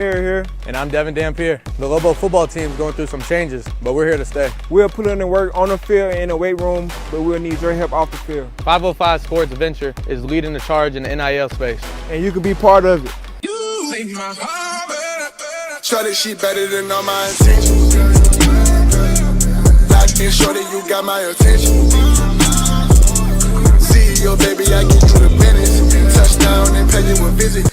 Here. And I'm Devin Dampier. The Lobo football team is going through some changes, but we're here to stay. We'll put in the work on the field and in the weight room, but we'll need your help off the field. 505 Sports Venture is leading the charge in the NIL space. And you can be part of it. Shorty, she better than all my intentions. Locked in, shorty, you got my attention. CEO, baby, I get you the business. Touchdown and pay you a visit.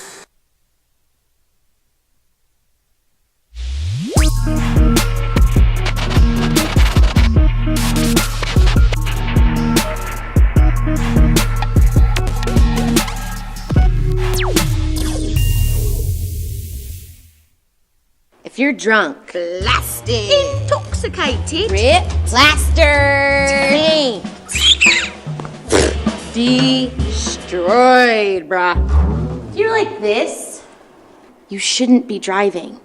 If you're drunk, Blasted, intoxicated, ripped, plastered, taint, destroyed, bruh. If you're like this, you shouldn't be driving.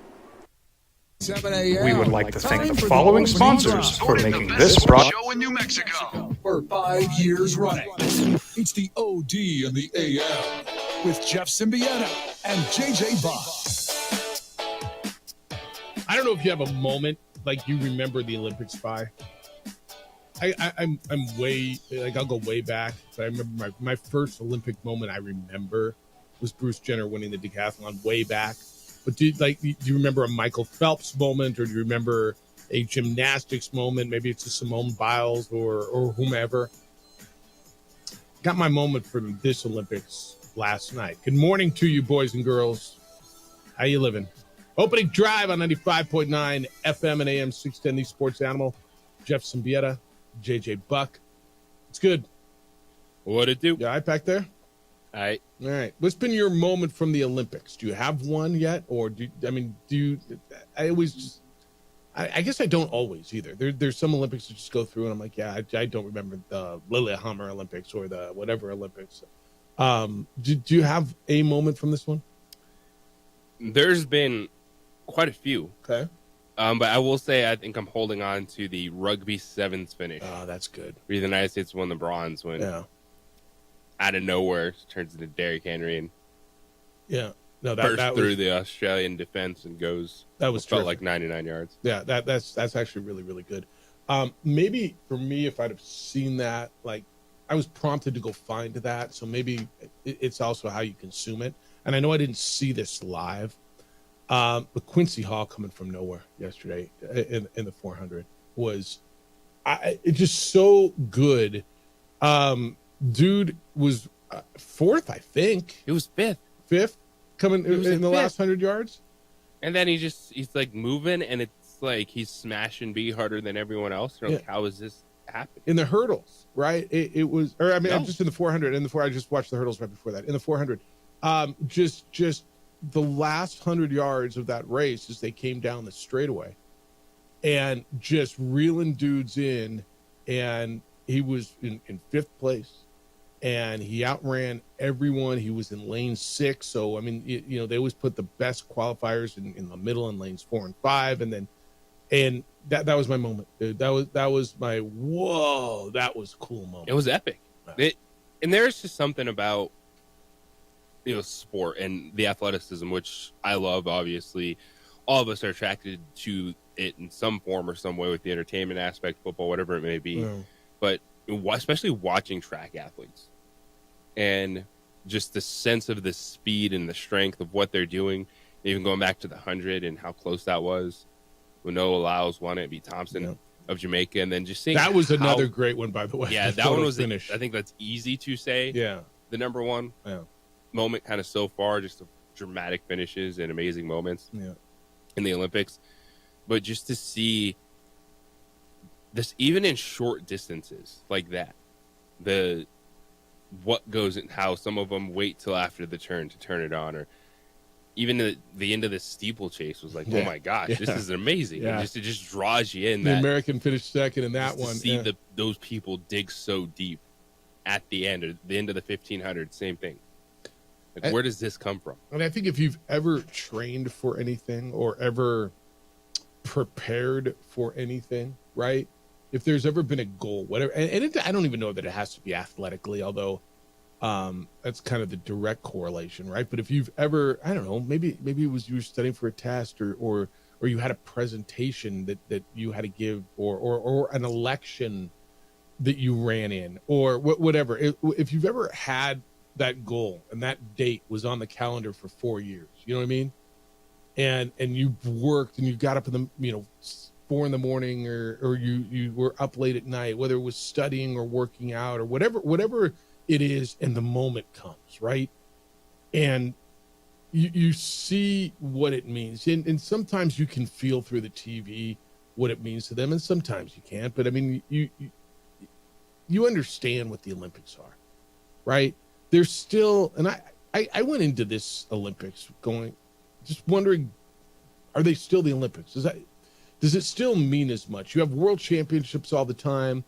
We would like to thank the following sponsors for making this show in New Mexico for 5 years running. It's the OD and the AM with Jeff Symbieta and JJ Buck. I don't know if you have a moment like you remember the Olympics by. I'm way, like, I'll go way back. But I remember my first Olympic moment I remember was Bruce Jenner winning the decathlon way back. But do you remember a Michael Phelps moment, or do you remember a gymnastics moment? Maybe it's a Simone Biles or whomever. Got my moment from this Olympics last night. Good morning to you, boys and girls. How you living? Opening drive on 95.9 FM and AM 610, the Sports Animal. Jeff Symbieta, JJ Buck. It's good. What it do? You all right back there? All right. All right. What's been your moment from the Olympics? Do you have one yet? Or I guess I don't always either. There's some Olympics that just go through and I'm like, yeah, I don't remember the Lillehammer Olympics or the whatever Olympics. Do you have a moment from this one? There's been quite a few. Okay. But I will say I think I'm holding on to the rugby sevens finish. Oh, that's good. Where the United States won the bronze when out of nowhere turns into Derrick Henry and bursts through the Australian defense and goes. That was felt like 99 yards. Yeah, that's actually really, really good. Maybe for me, if I'd have seen that, like, I was prompted to go find that, so maybe it's also how you consume it. And I know I didn't see this live, but Quincy Hall coming from nowhere yesterday in the 400 was it's just so good. Dude was fourth, I think. It was fifth coming in the last 100 yards. And then he's like moving, and it's like he's smashing B harder than everyone else. You're like, how is this happening? In the hurdles, right? It was, or I mean, I'm just in the 400. In the I just watched the hurdles right before that. In the 400. Just the last 100 yards of that race as they came down the straightaway and just reeling dudes in, and he was in fifth place and he outran everyone. He was in lane 6. So, I mean, they always put the best qualifiers in the middle in lanes 4 and 5. And that was my moment, dude. That was my, whoa, that was a cool moment. It was epic. And there's just something about, sport and the athleticism, which I love. Obviously, all of us are attracted to it in some form or some way with the entertainment aspect, football, whatever it may be. But especially watching track athletes and just the sense of the speed and the strength of what they're doing, even going back to the 100 and how close that was when Noah Lyles won it, beat Thompson of Jamaica, and then just seeing that was another great one, by the way. Yeah, that one was finished. I think that's easy to say. Yeah, the number one. Moment kind of so far, just dramatic finishes and amazing moments in the Olympics. But just to see this, even in short distances like that, what goes in, how some of them wait till after the turn to turn it on, or even the end of the steeplechase was like, oh my gosh, this is amazing. And it just draws you in. The American finished second in that one. See those people dig so deep at the end, or the end of the 1500, same thing. Like, where does this come from? And I think if you've ever trained for anything or ever prepared for anything, right? If there's ever been a goal, whatever, and I don't even know that it has to be athletically, although That's kind of the direct correlation, right? But if you've ever, I don't know, maybe it was you were studying for a test or you had a presentation that you had to give or an election that you ran in or whatever. If you've ever had that goal and that date was on the calendar for 4 years, you know what I mean? And you've worked and you got up in the, 4 in the morning or you were up late at night, whether it was studying or working out or whatever it is, and the moment comes, right? And you see what it means. And sometimes you can feel through the TV what it means to them, and sometimes you can't. But I mean, you understand what the Olympics are, right? There's still, and I went into this Olympics just wondering, are they still the Olympics? Does it still mean as much? You have world championships all the time.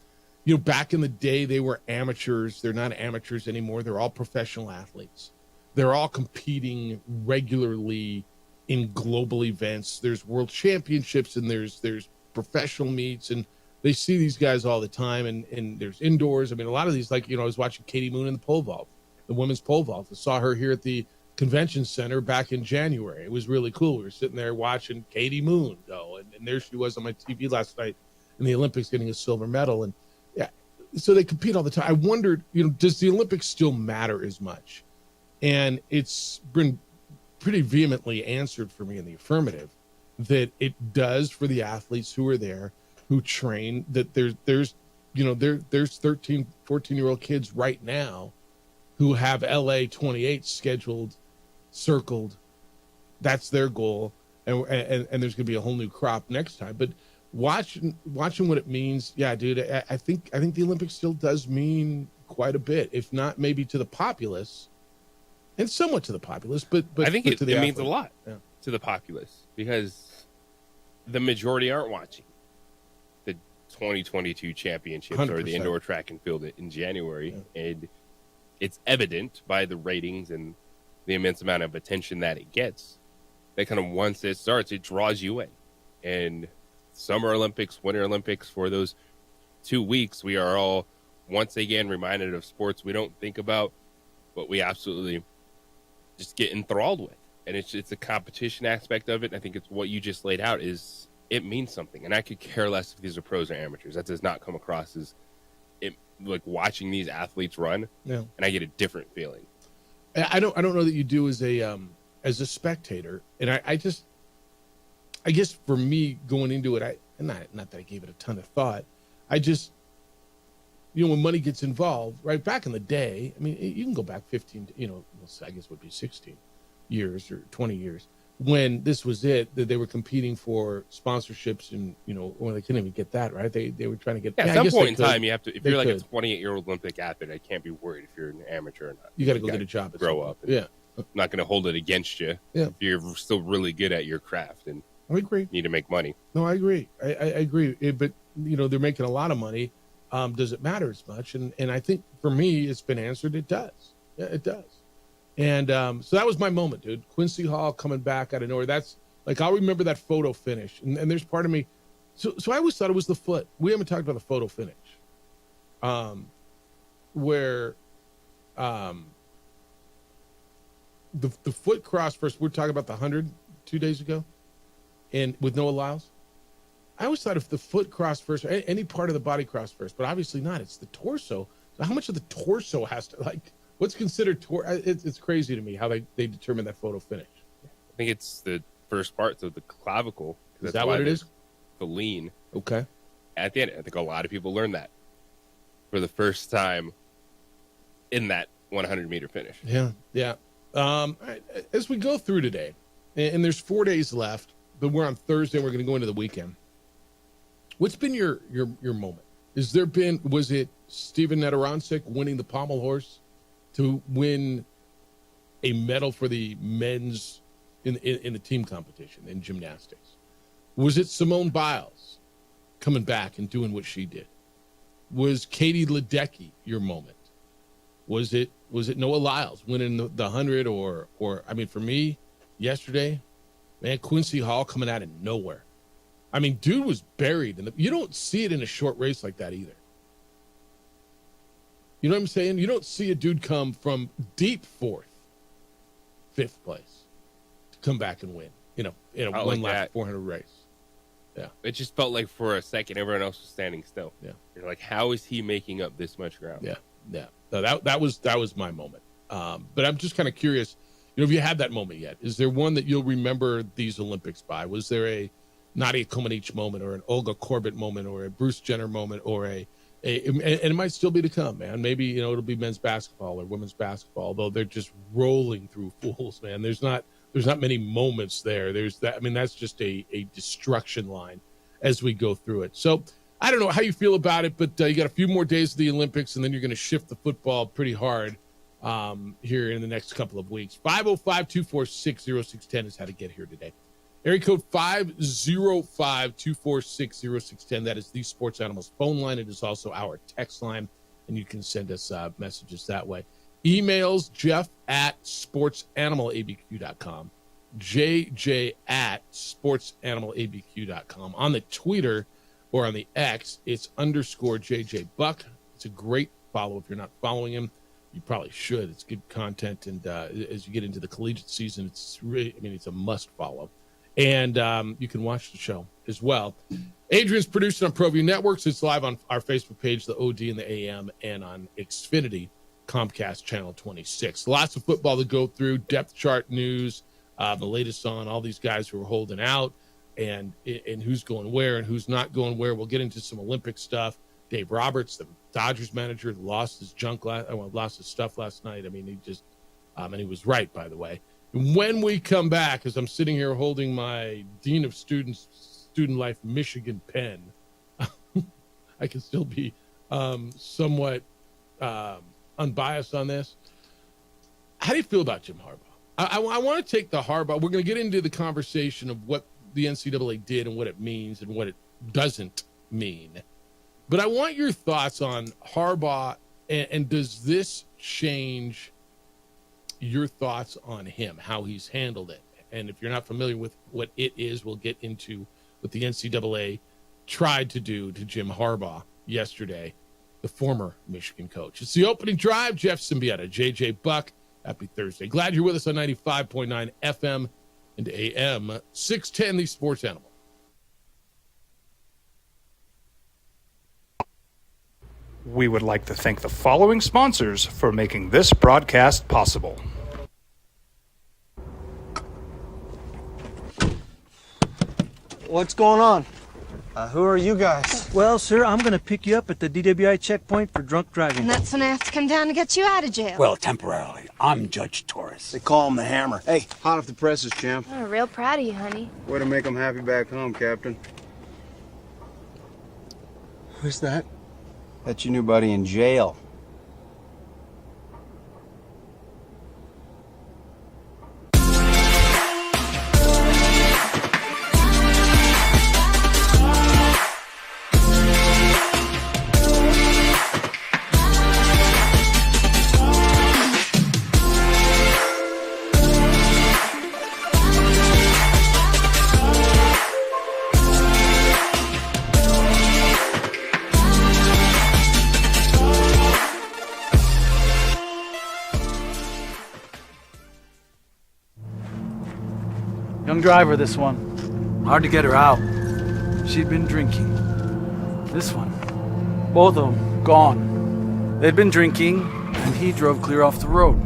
Back in the day, they were amateurs. They're not amateurs anymore. They're all professional athletes. They're all competing regularly in global events. There's world championships and there's professional meets, and they see these guys all the time. And there's indoors. I mean, a lot of these, I was watching Katie Moon in the pole vault, the women's pole vault. I saw her here at the convention center back in January. It was really cool. We were sitting there watching Katie Moon go, and there she was on my TV last night in the Olympics getting a silver medal. And yeah, so they compete all the time. I wondered, does the Olympics still matter as much? And it's been pretty vehemently answered for me in the affirmative that it does for the athletes who are there, who train, that there's 13, 14-year-old kids right now who have LA 28 scheduled, circled. That's their goal. And there's going to be a whole new crop next time. But watching what it means, yeah, dude, I think the Olympics still does mean quite a bit, if not maybe to the populace, and somewhat to the populace, but I think it athlete. means a lot to the populace, because the majority aren't watching the 2022 championships 100%. or the indoor track and field in January. Yeah. And it's evident by the ratings and the immense amount of attention that it gets, that kind of once it starts, it draws you in. And Summer Olympics, Winter Olympics, for those 2 weeks, we are all once again reminded of sports we don't think about, but we absolutely just get enthralled with. And it's a competition aspect of it. I think it's what you just laid out, is it means something. And I could care less if these are pros or amateurs. That does not come across as it, like watching these athletes run. Yeah. And I get a different feeling. I don't know that you do as a spectator. And I guess for me going into it, not that I gave it a ton of thought. I just, when money gets involved, right back in the day, I mean, you can go back 15, I guess it would be 16 years or 20 years when this was it, that they were competing for sponsorships and, or they couldn't even get that, right? They were trying to get, at some point in time, you have to, if you're like a 28-year-old Olympic athlete, I can't be worried if you're an amateur or not. You got to go get a job. Grow up. Yeah. I'm not going to hold it against you. Yeah. If you're still really good at your craft and I agree. Need to make money. No, I agree. I agree. But, they're making a lot of money. Does it matter as much? And I think for me, it's been answered. It does. Yeah, it does. And so that was my moment, dude. Quincy Hall coming back out of nowhere. That's like, I'll remember that photo finish. And there's part of me. So I always thought it was the foot. We haven't talked about the photo finish. Where the foot cross first. We're talking about the 100 2 days ago. And with Noah Lyles. I always thought if the foot crossed first, any part of the body crossed first, but obviously not. It's the torso. So how much of the torso has to, what's considered it's crazy to me how they determine that photo finish. I think it's the first part, so the clavicle. Is that what it is? The lean. Okay. At the end, I think a lot of people learn that for the first time in that 100-meter finish. Yeah, yeah. As we go through today, and there's 4 days left, but we're on Thursday, and we're going to go into the weekend. What's been your moment? Was it Steven Nederancic winning the pommel horse to win a medal for the men's in the team competition in gymnastics? Was it Simone Biles coming back and doing what she did? Was Katie Ledecky your moment? Was it Noah Lyles winning the 100 or I mean, for me yesterday, man, Quincy Hall coming out of nowhere. I mean, dude was buried you don't see it in a short race like that either. You know what I'm saying? You don't see a dude come from deep fourth, fifth place to come back and win, in a one lap 400 race. Yeah. It just felt like for a second everyone else was standing still. Yeah. You're like, how is he making up this much ground? Yeah. Yeah. No, that was my moment. But I'm just kind of curious, have you had that moment yet? Is there one that you'll remember these Olympics by? Was there a Nadia Comaneci moment or an Olga Korbut moment or a Bruce Jenner moment or and it might still be to come, man. Maybe, it'll be men's basketball or women's basketball, although they're just rolling through fools, man. There's not many moments there. There's that. I mean, that's just a destruction line as we go through it. So I don't know how you feel about it, but you got a few more days of the Olympics, and then you're going to shift the football pretty hard here in the next couple of weeks. 505-246-0610 is how to get here today. Area code 505-246-0610. That is the Sports Animals phone line. It is also our text line, and you can send us messages that way. Emails, jeff@sportsanimalabq.com, jj@sportsanimalabq.com. On the Twitter or on the X, it's _JJ Buck. It's a great follow. If you're not following him, you probably should. It's good content, and as you get into the collegiate season, it's really, it's a must follow. And you can watch the show as well. Adrian's produced it on ProView Networks. It's live on our Facebook page, the OD and the AM, and on Xfinity, Comcast Channel 26. Lots of football to go through, depth chart news, the latest on all these guys who are holding out, and who's going where and who's not going where. We'll get into some Olympic stuff. Dave Roberts, the Dodgers manager, lost his stuff last night. He just, and he was right, by the way. When we come back, as I'm sitting here holding my Dean of Student Life Michigan pen, I can still be somewhat unbiased on this. How do you feel about Jim Harbaugh? I want to take the Harbaugh. We're going to get into the conversation of what the NCAA did and what it means and what it doesn't mean. But I want your thoughts on Harbaugh, and does this change your thoughts on him, how he's handled it? And if you're not familiar with what it is, we'll get into what the NCAA tried to do to Jim Harbaugh yesterday, the former Michigan coach. It's the opening drive. Jeff Symbieta, JJ Buck. Happy Thursday. Glad you're with us on 95.9 FM and AM 610, the Sports Animal. We would like to thank the following sponsors for making this broadcast possible. What's going on? Who are you guys? Well, sir, I'm going to pick you up at the DWI checkpoint for drunk driving. And that's when I have to come down to get you out of jail. Well, temporarily. I'm Judge Torres. They call him the Hammer. Hey, hot off the presses, champ. I'm real proud of you, honey. Way to make them happy back home, Captain. Who's that? That's your new buddy in jail. Young driver, this one. Hard to get her out. She'd been drinking. This one. Both of them gone. They'd been drinking, and he drove clear off the road.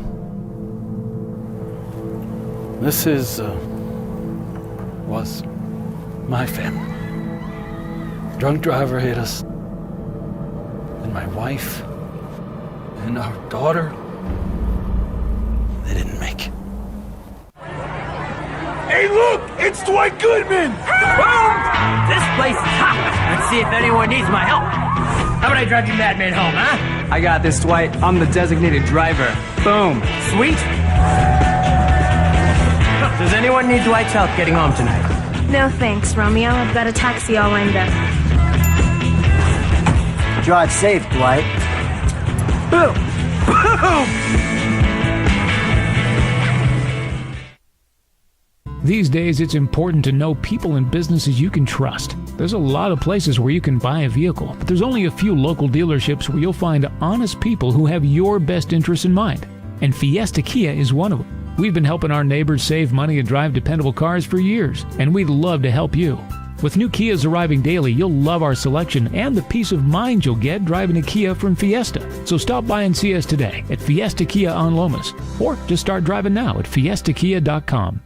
This was my family. Drunk driver hit us. And my wife and our daughter, they didn't make it. Hey, look! It's Dwight Goodman! Boom! This place is hot. Let's see if anyone needs my help. How about I drive you madman home, huh? I got this, Dwight. I'm the designated driver. Boom. Sweet. Does anyone need Dwight's help getting home tonight? No thanks, Romeo. I've got a taxi all lined up. Drive safe, Dwight. Boom! Boom! These days, it's important to know people and businesses you can trust. There's a lot of places where you can buy a vehicle, but there's only a few local dealerships where you'll find honest people who have your best interests in mind. And Fiesta Kia is one of them. We've been helping our neighbors save money and drive dependable cars for years, and we'd love to help you. With new Kias arriving daily, you'll love our selection and the peace of mind you'll get driving a Kia from Fiesta. So stop by and see us today at Fiesta Kia on Lomas, or just start driving now at fiestakia.com.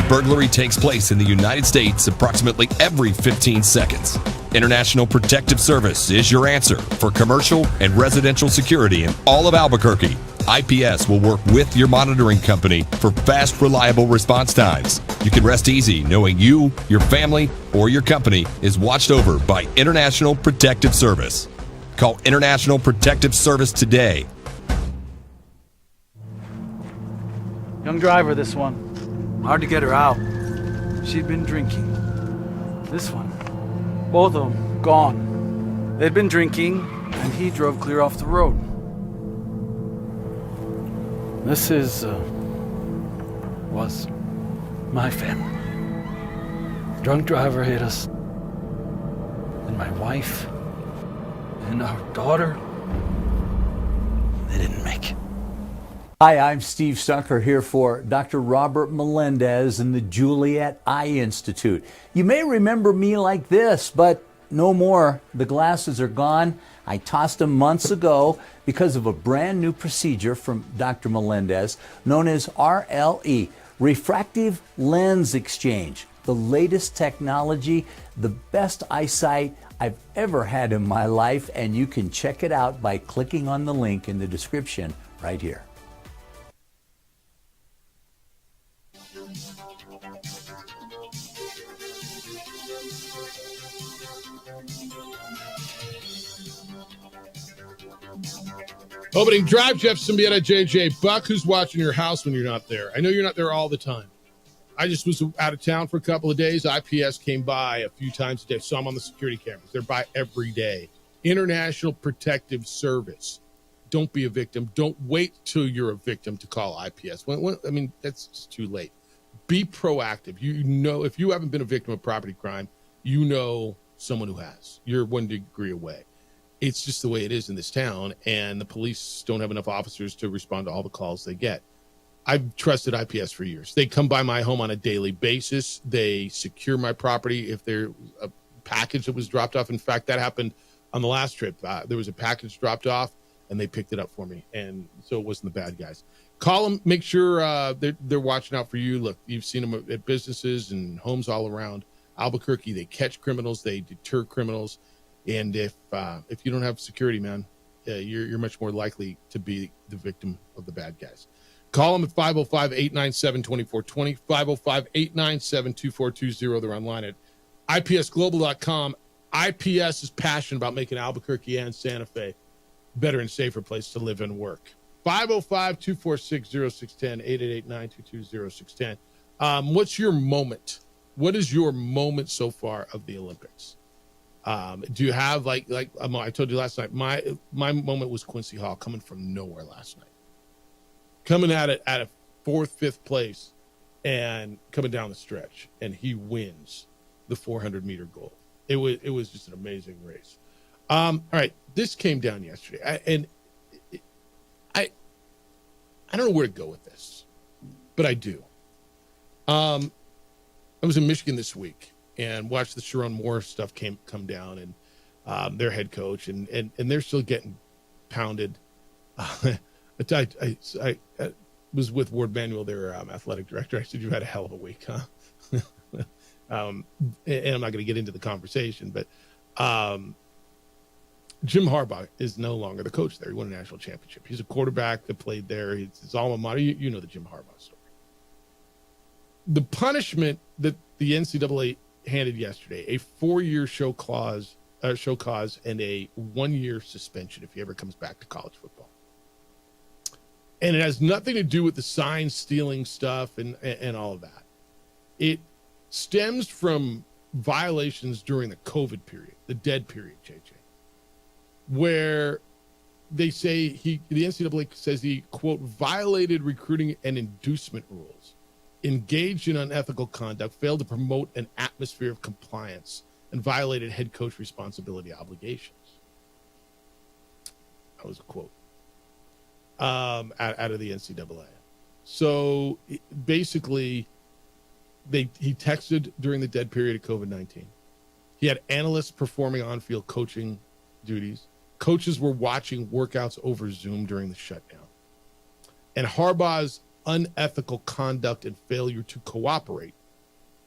Burglary takes place in the United States approximately every 15 seconds. International Protective Service is your answer for commercial and residential security in all of Albuquerque. IPS will work with your monitoring company for fast, reliable response times. You can rest easy knowing you, your family, or your company is watched over by International Protective Service. Call International Protective Service today. Young driver, this one. Hard to get her out. She'd been drinking. This one. Both of them gone. They'd been drinking, and he drove clear off the road. This was my family. Drunk driver hit us. And my wife and our daughter, they didn't make it. Hi, I'm Steve Stucker here for Dr. Robert Melendez and the Juliet Eye Institute. You may remember me like this, but no more. The glasses are gone. I tossed them months ago because of a brand new procedure from Dr. Melendez known as RLE, Refractive Lens Exchange. The latest technology, the best eyesight I've ever had in my life, and you can check it out by clicking on the link in the description right here. Opening drive, Jeff Symbieta, JJ Buck. Who's watching your house when you're not there? I know you're not there all the time. I just was out of town for a couple of days. IPS came by a few times a day, so I'm on the security cameras. They're by every day. International Protective Service. Don't be a victim. Don't wait till you're a victim to call IPS. I mean, that's just too late. Be proactive. You know, if you haven't been a victim of property crime, you know someone who has. You're 1 degree away. It's just the way it is in this town, and the police don't have enough officers to respond to all the calls they get. I've trusted IPS for years. They come by my home on a daily basis. They secure my property if there's a package that was dropped off. In fact, that happened on the last trip. There was a package dropped off, and they picked it up for me, and so it wasn't the bad guys. Call them, make sure they're watching out for you. Look, you've seen them at businesses and homes all around Albuquerque. They catch criminals. They deter criminals. And if you don't have security, man, you're much more likely to be the victim of the bad guys. Call them at 505-897-2420, 505-897-2420. They're online at ipsglobal.com. IPS is passionate about making Albuquerque and Santa Fe a better and safer place to live and work. 505-246-0610, 888-922-0610. What's your moment? What is your moment so far of the Olympics? Do you have like I told you last night, my moment was Quincy Hall coming from nowhere last night. Coming at it at a 4th, 5th place and coming down the stretch, and he wins the 400-meter goal. It was just an amazing race. All right, this came down yesterday, I don't know where to go with this, but I do. I was in Michigan this week and watched the Sharon Moore stuff come down, and their head coach, and they're still getting pounded. I was with Ward Manuel, their athletic director. I said, "You had a hell of a week, huh?" And I'm not going to get into the conversation, but Jim Harbaugh is no longer the coach there. He won a national championship. He's a quarterback that played there. It's his alma mater. You know the Jim Harbaugh story. The punishment that the NCAA handed yesterday, a 4-year show cause, and a 1-year suspension if he ever comes back to college football. And it has nothing to do with the sign stealing stuff and all of that. It stems from violations during the COVID period, the dead period, JJ, where they say the NCAA says he, quote, violated recruiting and inducement rules, engaged in unethical conduct, failed to promote an atmosphere of compliance, and violated head coach responsibility obligations. That was a quote out of the NCAA. So basically, he texted during the dead period of COVID-19. He had analysts performing on-field coaching duties. Coaches were watching workouts over Zoom during the shutdown. And Harbaugh's unethical conduct and failure to cooperate,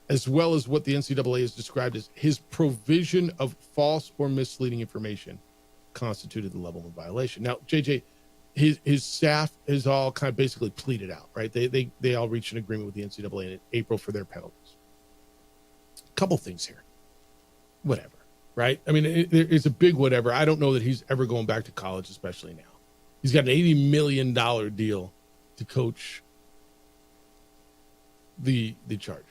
as well as what the NCAA has described as his provision of false or misleading information, constituted the level of violation. Now, JJ, his staff is all kind of basically pleaded out, right? They all reached an agreement with the NCAA in April for their penalties. A couple things here. Whatever, right? I mean, it's a big whatever. I don't know that he's ever going back to college, especially now. He's got an $80 million deal to coach the Chargers.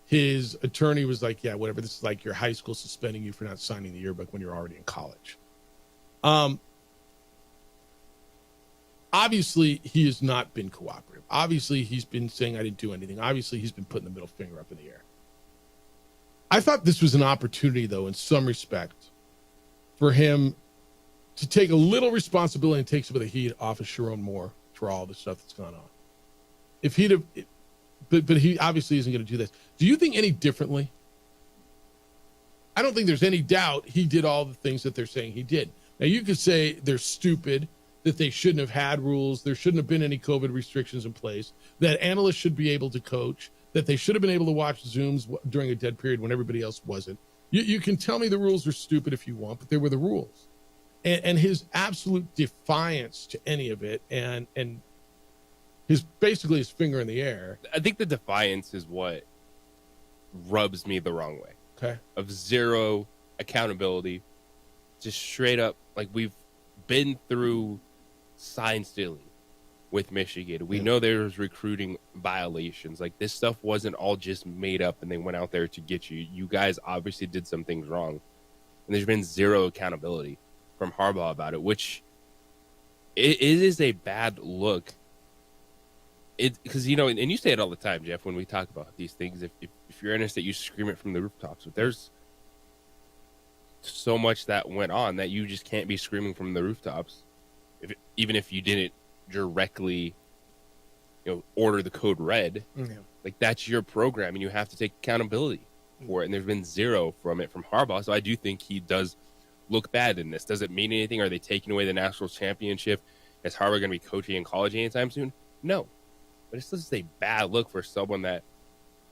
His attorney was like, yeah, whatever. This is like your high school suspending you for not signing the yearbook when you're already in college. Obviously, he has not been cooperative. Obviously, he's been saying I didn't do anything. Obviously, he's been putting the middle finger up in the air. I thought this was an opportunity, though, in some respect, for him to take a little responsibility and take some of the heat off of Sharon Moore for all the stuff that's gone on. If he'd have, but he obviously isn't going to do this. Do you think any differently? I don't think there's any doubt he did all the things that they're saying he did. Now, you could say they're stupid, that they shouldn't have had rules, there shouldn't have been any COVID restrictions in place, that analysts should be able to coach, that they should have been able to watch Zooms during a dead period when everybody else wasn't. You can tell me the rules are stupid if you want, but they were the rules. And his absolute defiance to any of it, and his basically his finger in the air. I think the defiance is what rubs me the wrong way. Okay. Of zero accountability, just straight up, like we've been through sign stealing with Michigan. We know there's recruiting violations. Like this stuff wasn't all just made up and they went out there to get you. You guys obviously did some things wrong. And there's been zero accountability from Harbaugh about it, which it is a bad look. Because, you know, and you say it all the time, Jeff, when we talk about these things, if you're innocent, you scream it from the rooftops. But there's so much that went on that you just can't be screaming from the rooftops, even if you didn't directly, order the code red. Yeah. Like that's your program, and you have to take accountability for it. And there's been zero from it from Harbaugh, so I do think he does look bad in this. Does it mean anything? Are they taking away the national championship? Is Harbaugh going to be coaching in college anytime soon? No, but it's just a bad look for someone that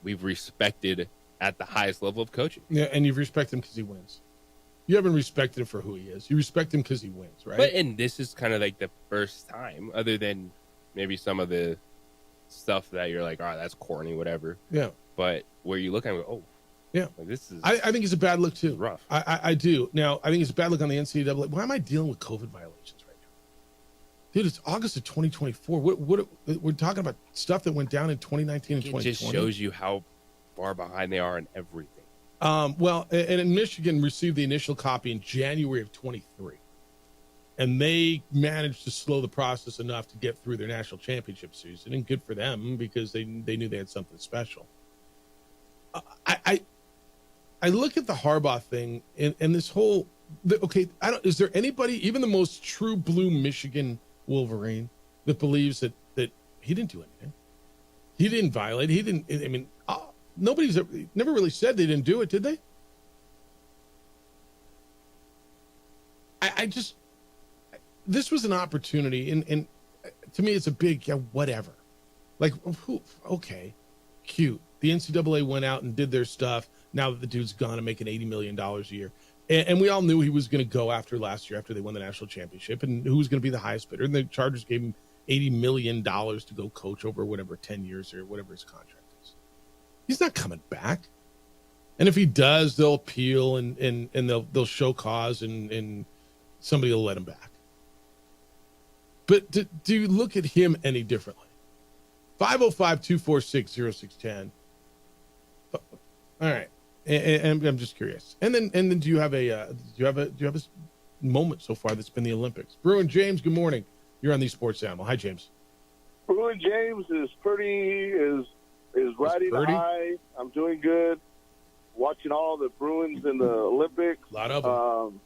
we've respected at the highest level of coaching. Yeah, and you've respected him because he wins. You haven't respected him for who he is. You respect him because he wins, right? But and this is kind of like the first time, other than maybe some of the stuff that you're like, all right, that's corny, whatever. Yeah. But where you look at it, oh, yeah, like this is. I think it's a bad look too. Rough. I do. Now I think it's a bad look on the NCAA. Why am I dealing with COVID violations right now, dude? It's August of 2024. What we're talking about stuff that went down in 2019 and 2020. It just shows you how far behind they are in everything. Well, and in Michigan received the initial copy in January of 23, and they managed to slow the process enough to get through their national championship season, and good for them because they knew they had something special. I look at the Harbaugh thing and this whole is there anybody, even the most true blue Michigan Wolverine, that believes that he didn't do anything? He didn't violate. He didn't. I mean, nobody's never really said they didn't do it, did they? this was an opportunity, and to me, it's a big whatever. Like, okay, cute. The NCAA went out and did their stuff. Now that the dude's gone and making $80 million a year. And we all knew he was going to go after last year, after they won the national championship, and who was going to be the highest bidder. And the Chargers gave him $80 million to go coach over whatever, 10 years or whatever his contract is. He's not coming back. And if he does, they'll appeal and they'll show cause and somebody will let him back. But do you look at him any differently? 505-246-0610. All right. And I'm just curious. And then do you have a moment so far that's been the Olympics? Bruin James, good morning. You're on the Sports Animal. Hi, James. Bruin James is riding high. I'm doing good. Watching all the Bruins in the Olympics. A lot of them.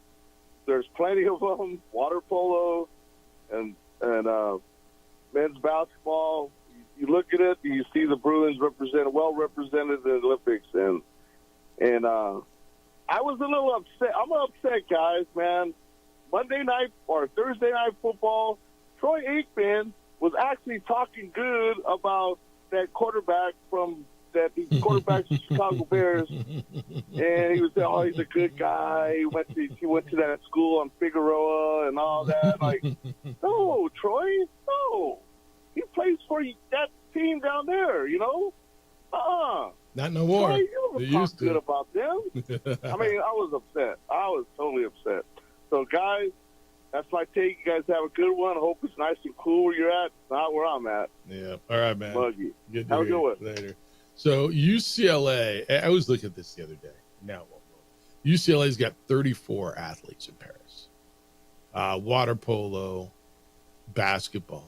There's plenty of them. Water polo and men's basketball. You look at it, you see the Bruins well represented in the Olympics, and I was a little upset. I'm upset, guys, man. Monday night or Thursday night football, Troy Aikman was actually talking good about that quarterback from the Chicago Bears, and he was saying, "Oh, he's a good guy. He went to that school on Figueroa and all that." Like, no, Troy, no, he plays for that team down there, you know. Not no more. Troy, you don't talk good about them. I mean, I was upset. I was totally upset. So, guys, that's my take. You guys have a good one. I hope it's nice and cool where you're at. Not where I'm at. Yeah. All right, man. Buggy. Good have a good one. Later. So UCLA, I was looking at this the other day. Now, UCLA's got 34 athletes in Paris. Water polo, basketball,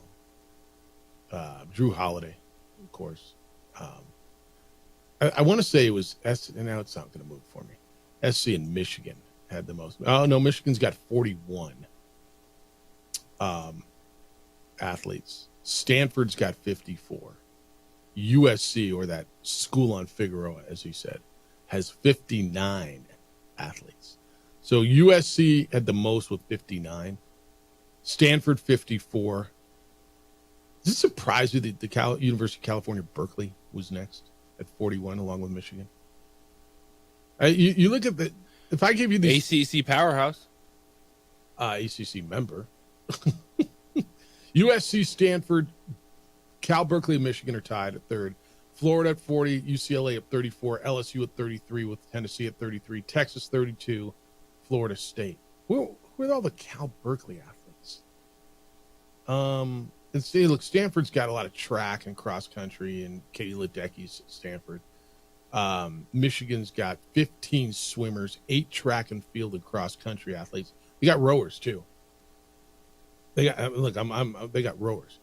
Drew Holiday, of course. I want to say it was and now it's not going to move for me. SC in Michigan had the most. Oh, no, Michigan's got 41 athletes. Stanford's got 54. USC, or that school on Figueroa, as he said, has 59 athletes. So USC had the most with 59. Stanford, 54. Does it surprise you that the University of California, Berkeley was next at 41, along with Michigan? You look at if I give you the ACC powerhouse. ACC member. USC, Stanford, Cal, Berkeley, and Michigan are tied at third. Florida at 40, UCLA at 34, LSU at 33, with Tennessee at 33, Texas 32, Florida State. Where are all the Cal, Berkeley athletes? And see, look, Stanford's got a lot of track and cross country, and Katie Ledecky's at Stanford. Michigan's got 15 swimmers, 8 track and field and cross country athletes. They got rowers too. They got rowers.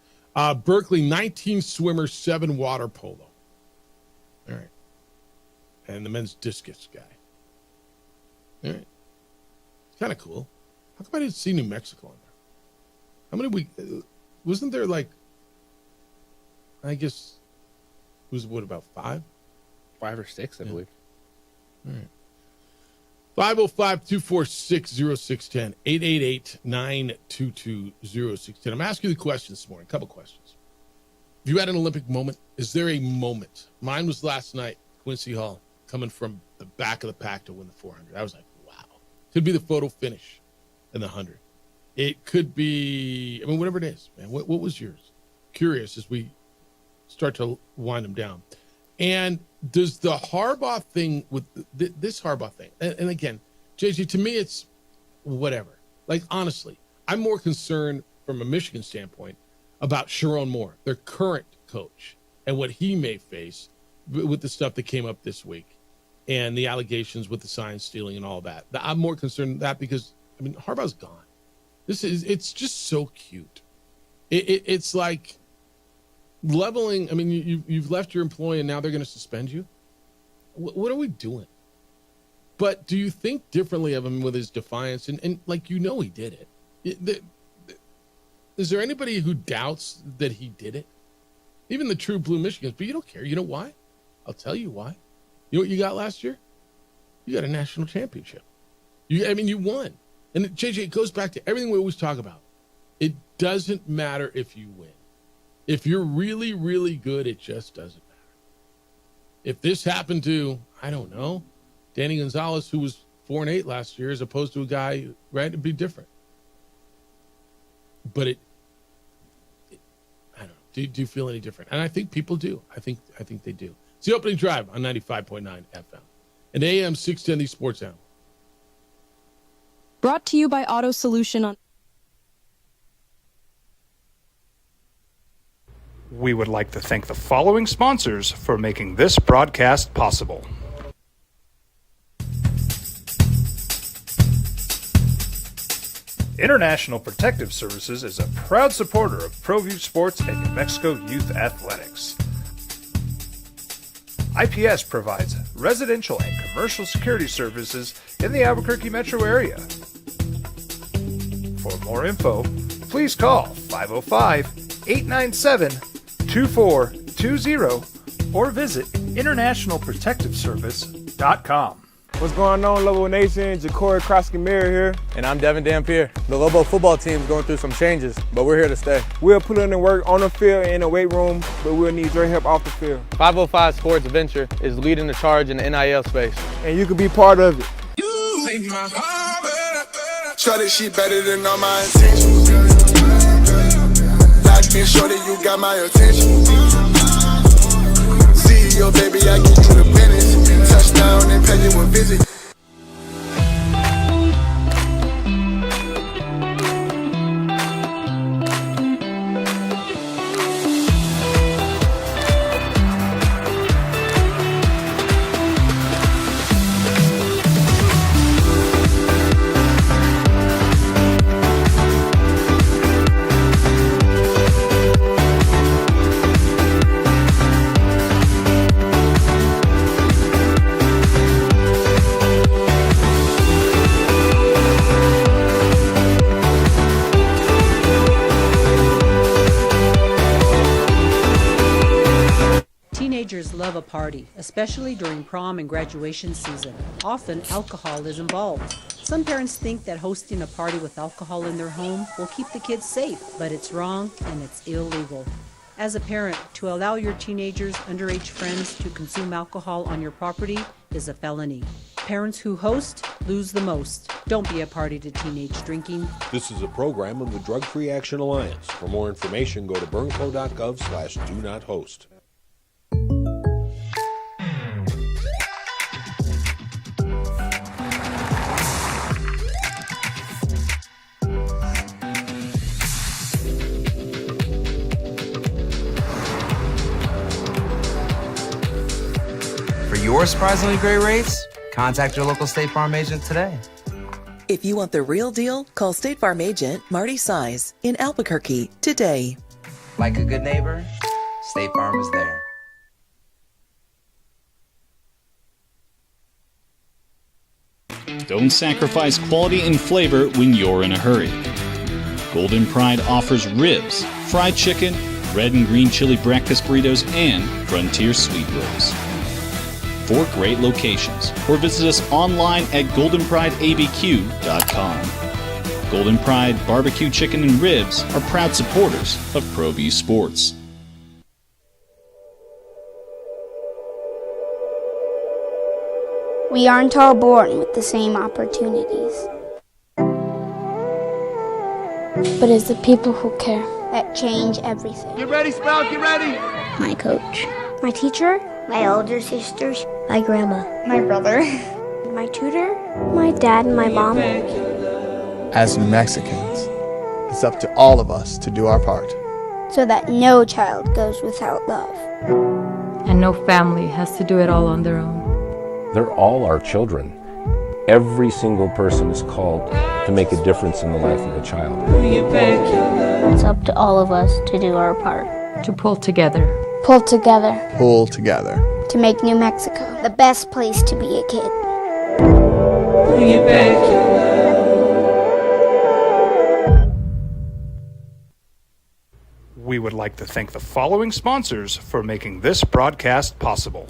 Berkeley, 19 swimmers, 7 water polo. All right. And the men's discus guy. All right. It's kind of cool. How come I didn't see New Mexico in there? How many wasn't there I guess, it was about 5? 5 or 6, I believe. All right. 505-246-0610, 888-922-0610. I'm asking you the question this morning, a couple questions. If you had an Olympic moment, is there a moment? Mine was last night, Quincy Hall, coming from the back of the pack to win the 400. I was like, wow. Could be the photo finish in the 100. It could be, whatever it is, man. What was yours? Curious as we start to wind them down. And does the Harbaugh thing with this Harbaugh thing, and again, JG, to me, it's whatever. Like, honestly, I'm more concerned from a Michigan standpoint about Sharon Moore, their current coach, and what he may face with the stuff that came up this week and the allegations with the sign stealing and all that. I'm more concerned with that because, Harbaugh's gone. It's just so cute. It's like leveling. You've left your employee and now they're going to suspend you. What are we doing? But do you think differently of him with his defiance? And he did it. Is there anybody who doubts that he did it? Even the true blue Michigans, but you don't care. You know why? I'll tell you why. You know what you got last year? You got a national championship. You won. And JJ, it goes back to everything we always talk about. It doesn't matter if you win. If you're really, really good, it just doesn't matter. If this happened to, I don't know, Danny Gonzalez, who was 4-8 last year, as opposed to a guy, right, it'd be different. But I don't know. Do you feel any different? And I think people do. I think they do. It's the opening drive on 95.9 FM. And AM 610, the Sports Animal. Brought to you by Auto Solution on. We would like to thank the following sponsors for making this broadcast possible. International Protective Services is a proud supporter of ProView Sports and New Mexico Youth Athletics. IPS provides residential and commercial security services in the Albuquerque metro area. For more info, please call 505-897-2420 or visit internationalprotectiveservice.com. What's going on, Lobo Nation? Ja'Cory Krosky-Mir here. And I'm Devin Dampier. The Lobo football team's going through some changes, but we're here to stay. We'll put in the work on the field and in the weight room, but we'll need your help off the field. 505 Sports Venture is leading the charge in the NIL space. And you can be part of it. Shorty, she better than all my intentions. Locked in, shorty, you got my attention. CEO, baby, I give you the business. Touchdown and pay you a visit. Teenagers love a party, especially during prom and graduation season. Often, alcohol is involved. Some parents think that hosting a party with alcohol in their home will keep the kids safe, but it's wrong and it's illegal. As a parent, to allow your teenagers' underage friends to consume alcohol on your property is a felony. Parents who host lose the most. Don't be a party to teenage drinking. This is a program of the Drug Free Action Alliance. For more information, go to burnco.gov/do-not-host. For your surprisingly great rates, contact your local State Farm agent today. If you want the real deal, call State Farm agent Marty Size in Albuquerque today. Like a good neighbor, State Farm is there. Don't sacrifice quality and flavor when you're in a hurry. Golden Pride offers ribs, fried chicken, red and green chili breakfast burritos, and Frontier sweet rolls. 4 great locations, or visit us online at goldenprideabq.com. Golden Pride Barbecue Chicken and Ribs are proud supporters of ProView Sports. We aren't all born with the same opportunities. But it's the people who care that change everything. Get ready, Spout, get ready! My coach. My teacher. My older sisters. My grandma. My brother. My tutor. My dad and my mom. As New Mexicans, it's up to all of us to do our part. So that no child goes without love. And no family has to do it all on their own. They're all our children. Every single person is called to make a difference in the life of a child. It's up to all of us to do our part. To pull together. Pull together. Pull together. To make New Mexico the best place to be a kid. We would like to thank the following sponsors for making this broadcast possible.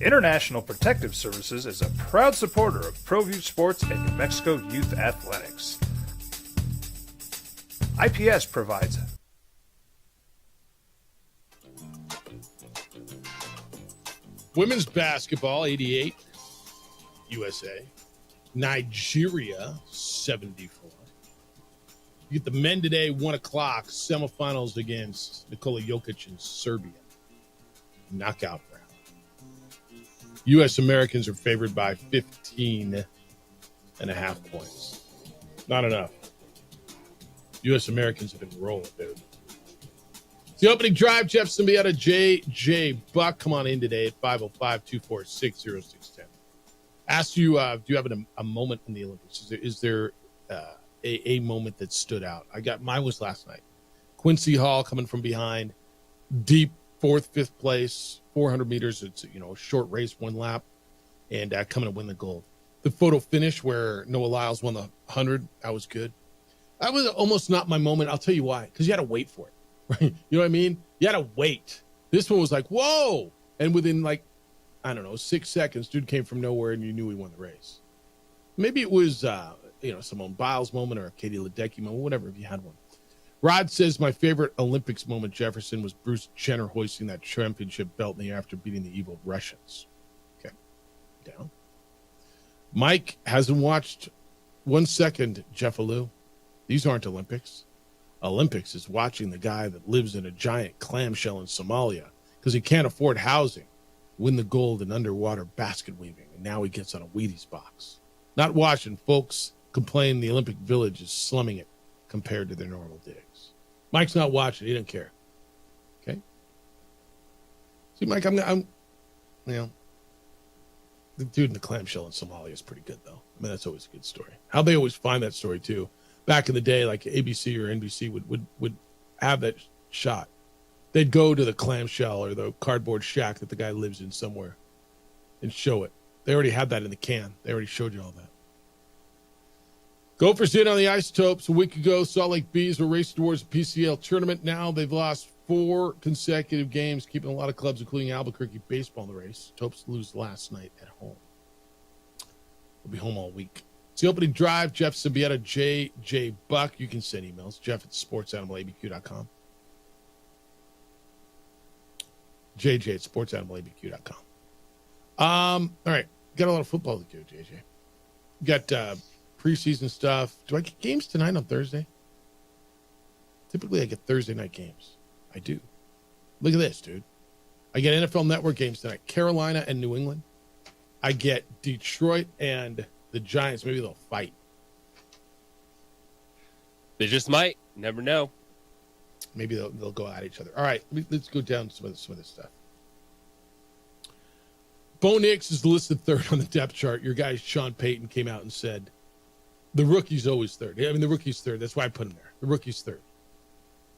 International Protective Services is a proud supporter of ProView Sports and New Mexico Youth Athletics. IPS provides women's basketball, 88, USA. Nigeria, 74. You get the men today, 1 o'clock, semifinals against Nikola Jokic in Serbia. Knockout round. U.S. Americans are favored by 15.5 points. Not enough. U.S. Americans have been rolling, dude. It's the opening drive. Jeff Symbieta, J.J. Buck. Come on in today at 505-246-0610. Asked you, do you have a moment in the Olympics? Is there a moment that stood out? Mine was last night. Quincy Hall coming from behind, deep 4th, 5th place, 400 meters. It's a short race, 1 lap, and coming to win the gold. The photo finish where Noah Lyles won the 100, that was good. That was almost not my moment. I'll tell you why. Because you had to wait for it, right? You know what I mean? You had to wait. This one was like, whoa! And within 6 seconds, dude came from nowhere, and you knew he won the race. Maybe it was, Simone Biles moment or a Katie Ledecky moment, whatever, if you had one. Rod says, my favorite Olympics moment, Jefferson, was Bruce Jenner hoisting that championship belt in the air after beating the evil Russians. Okay. Down. Mike hasn't watched 1 second, Jeff Alou. These aren't Olympics. Olympics is watching the guy that lives in a giant clamshell in Somalia because he can't afford housing win the gold in underwater basket weaving, and now he gets on a Wheaties box. Not watching folks complain the Olympic Village is slumming it compared to their normal digs. Mike's not watching. He doesn't care. Okay? See, Mike, I'm the dude in the clamshell in Somalia is pretty good, though. I mean, that's always a good story. How they always find that story, too. Back in the day, like ABC or NBC would have that shot. They'd go to the clamshell or the cardboard shack that the guy lives in somewhere and show it. They already had that in the can. They already showed you all that. Gophers in on the Isotopes a week ago. Salt Lake Bees were racing towards the PCL tournament. Now they've lost 4 consecutive games, keeping a lot of clubs, including Albuquerque baseball, in the race. Topes lose last night at home. They'll be home all week. It's the opening drive. Jeff Symbieta, J.J. Buck. You can send emails. Jeff at sportsanimalabq.com. JJ at sportsanimalabq.com. All right. Got a lot of football to do, JJ. Got preseason stuff. Do I get games tonight on Thursday? Typically, I get Thursday night games. I do. Look at this, dude. I get NFL Network games tonight. Carolina and New England. I get Detroit and the Giants. Maybe they'll fight. They just might. Never know. Maybe they'll go at each other. All right, let's go down some of this stuff. Bo Nix is listed 3rd on the depth chart. Your guy, Sean Payton, came out and said, the rookie's always 3rd. I mean, the rookie's 3rd. That's why I put him there. The rookie's 3rd.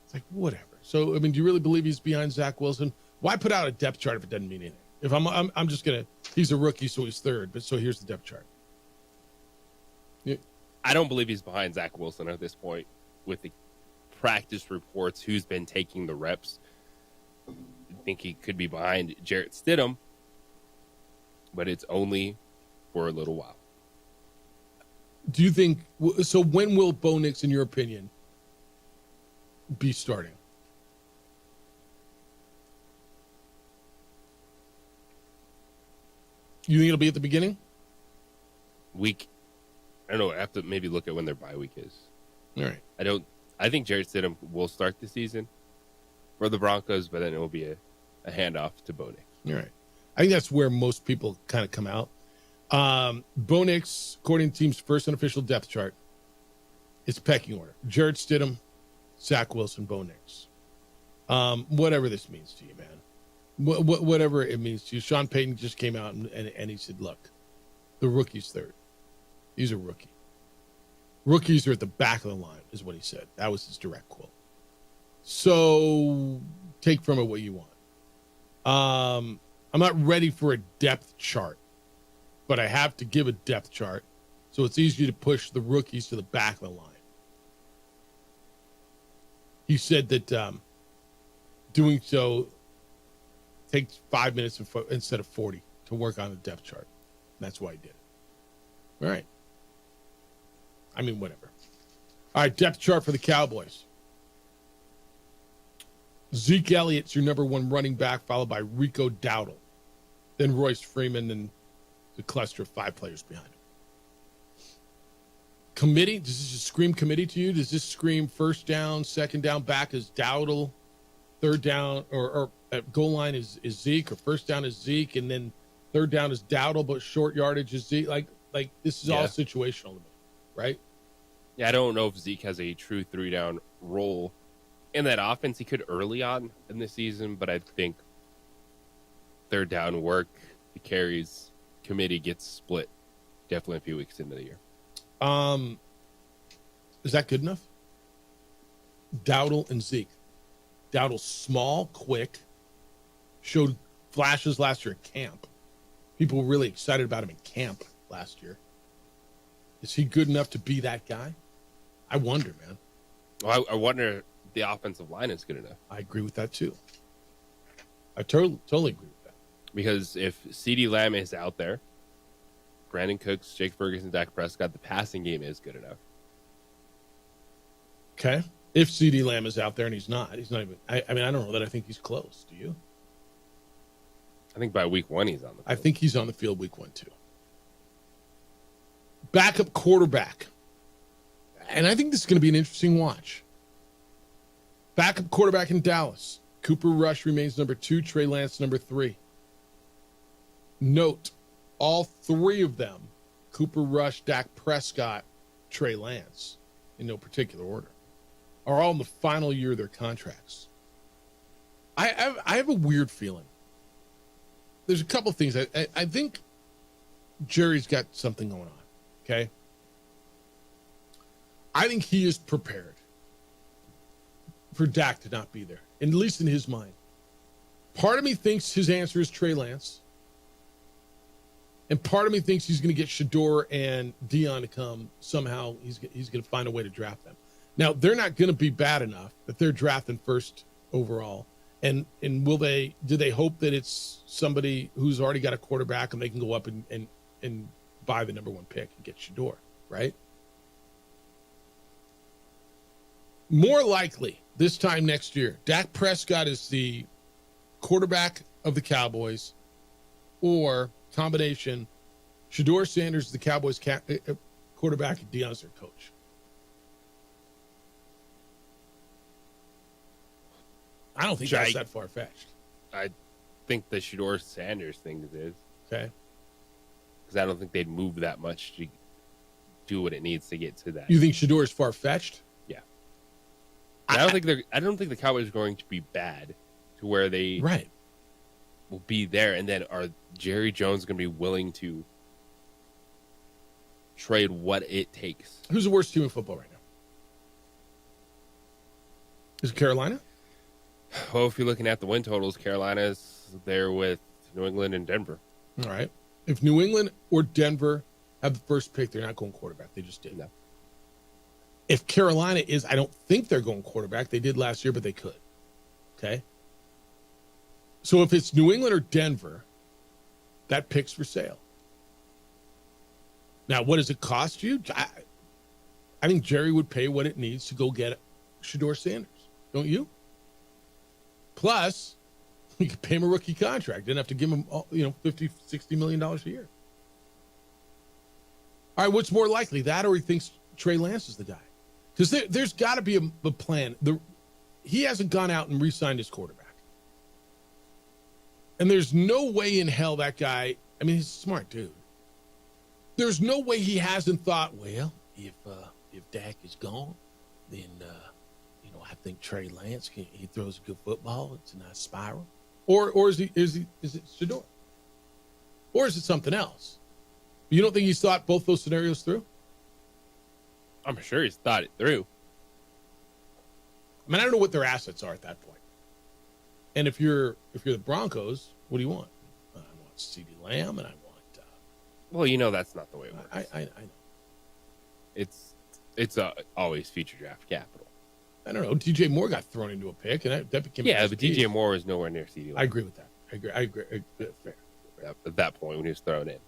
It's like, whatever. So, I mean, do you really believe he's behind Zach Wilson? Why put out a depth chart if it doesn't mean anything? If I'm just going to, he's a rookie, so he's 3rd. But so here's the depth chart. Yeah. I don't believe he's behind Zach Wilson at this point with the practice reports, who's been taking the reps. I think he could be behind Jarrett Stidham, but it's only for a little while. Do you think so? When will Bo Nix, in your opinion, be starting? You think it'll be at the beginning? I don't know. I have to maybe look at when their bye week is. All right. I think Jarrett Stidham will start the season for the Broncos, but then it will be a handoff to Bo Nix. All right. I think that's where most people kind of come out. Bo Nix, according to team's first unofficial depth chart, it's pecking order. Jarrett Stidham, Zach Wilson, Bo Nix. Whatever this means to you, man. Whatever it means to you. Sean Payton just came out and he said, look, the rookie's 3rd. He's a rookie. Rookies are at the back of the line, is what he said. That was his direct quote. So take from it what you want. I'm not ready for a depth chart, but I have to give a depth chart so it's easy to push the rookies to the back of the line. He said that doing so takes 5 minutes instead of 40 to to work on the depth chart. That's why he did it. All right. I mean, whatever. All right, depth chart for the Cowboys. Zeke Elliott's your number one running back, followed by Rico Dowdle. Then Royce Freeman and the cluster of 5 players behind him. Committee? Does this just scream committee to you? Does this scream first down, second down back is Dowdle, third down, or at goal line is Zeke, or first down is Zeke, and then third down is Dowdle, but short yardage is Zeke? Like this is all situational to me, right? Yeah, I don't know if Zeke has a true 3-down role in that offense. He could early on in the season, but I think third down work, the carries committee gets split definitely a few weeks into the year. Is that good enough? Dowdle and Zeke. Dowdle's small, quick, showed flashes last year at camp. People were really excited about him in camp last year. Is he good enough to be that guy? I wonder, man. Well, I wonder if the offensive line is good enough. I agree with that too. I totally agree with that. Because if CeeDee Lamb is out there, Brandon Cooks, Jake Ferguson, Dak Prescott, the passing game is good enough. Okay. If CeeDee Lamb is out there and he's not even, I mean, I don't know that I think he's close. Do you? I think by week 1 he's on the field. I think he's on the field week 1 too. Backup quarterback. And I think this is going to be an interesting watch. Backup quarterback in Dallas. Cooper Rush remains number 2, Trey Lance number 3. Note, all 3 of them, Cooper Rush, Dak Prescott, Trey Lance, in no particular order, are all in the final year of their contracts. I have a weird feeling. There's a couple things. I think Jerry's got something going on, okay? I think he is prepared for Dak to not be there, at least in his mind. Part of me thinks his answer is Trey Lance. And part of me thinks he's going to get Shador and Dion to come somehow. He's going to find a way to draft them. Now, they're not going to be bad enough that they're drafting first overall. And do they hope that it's somebody who's already got a quarterback and they can go up and buy the number 1 pick and get Shador, right? More likely this time next year, Dak Prescott is the quarterback of the Cowboys, or combination, Shador Sanders is the Cowboys quarterback and Dion's their coach. I don't think that's that far-fetched. I think the Shador Sanders thing is. Okay. Because I don't think they'd move that much to do what it needs to get to that. You think Shador is far-fetched? Yeah. I don't think the Cowboys are going to be bad to where they will be there. And then are Jerry Jones going to be willing to trade what it takes? Who's the worst team in football right now? Is it Carolina? Well, if you're looking at the win totals, Carolina's there with New England and Denver. All right. If New England or Denver have the first pick, they're not going quarterback. They just did. No. If Carolina is, I don't think they're going quarterback. They did last year, but they could. Okay. So if it's New England or Denver, that pick's for sale. Now, what does it cost you? I think Jerry would pay what it needs to go get Shador Sanders. Don't you? Plus, you could pay him a rookie contract. Didn't have to give him, $50, $60 million a year. All right, what's more likely, that or he thinks Trey Lance is the guy? Because there's got to be a plan. He hasn't gone out and re-signed his quarterback. And there's no way in hell that guy, I mean, he's a smart dude. There's no way he hasn't thought, well, if Dak is gone, then I think Trey Lance he throws a good football. It's a nice spiral. Or is it Shador? Or is it something else? You don't think he's thought both those scenarios through? I'm sure he's thought it through. I mean, I don't know what their assets are at that point. And if you're the Broncos, what do you want? I want CeeDee Lamb, and I want. Well, that's not the way it works. I know. It's always future draft capital. I don't know. DJ Moore got thrown into a pick, and that became but DJ Moore is nowhere near CeeDee Lamb. I agree with that. I agree. Fair. at that point when he was thrown in.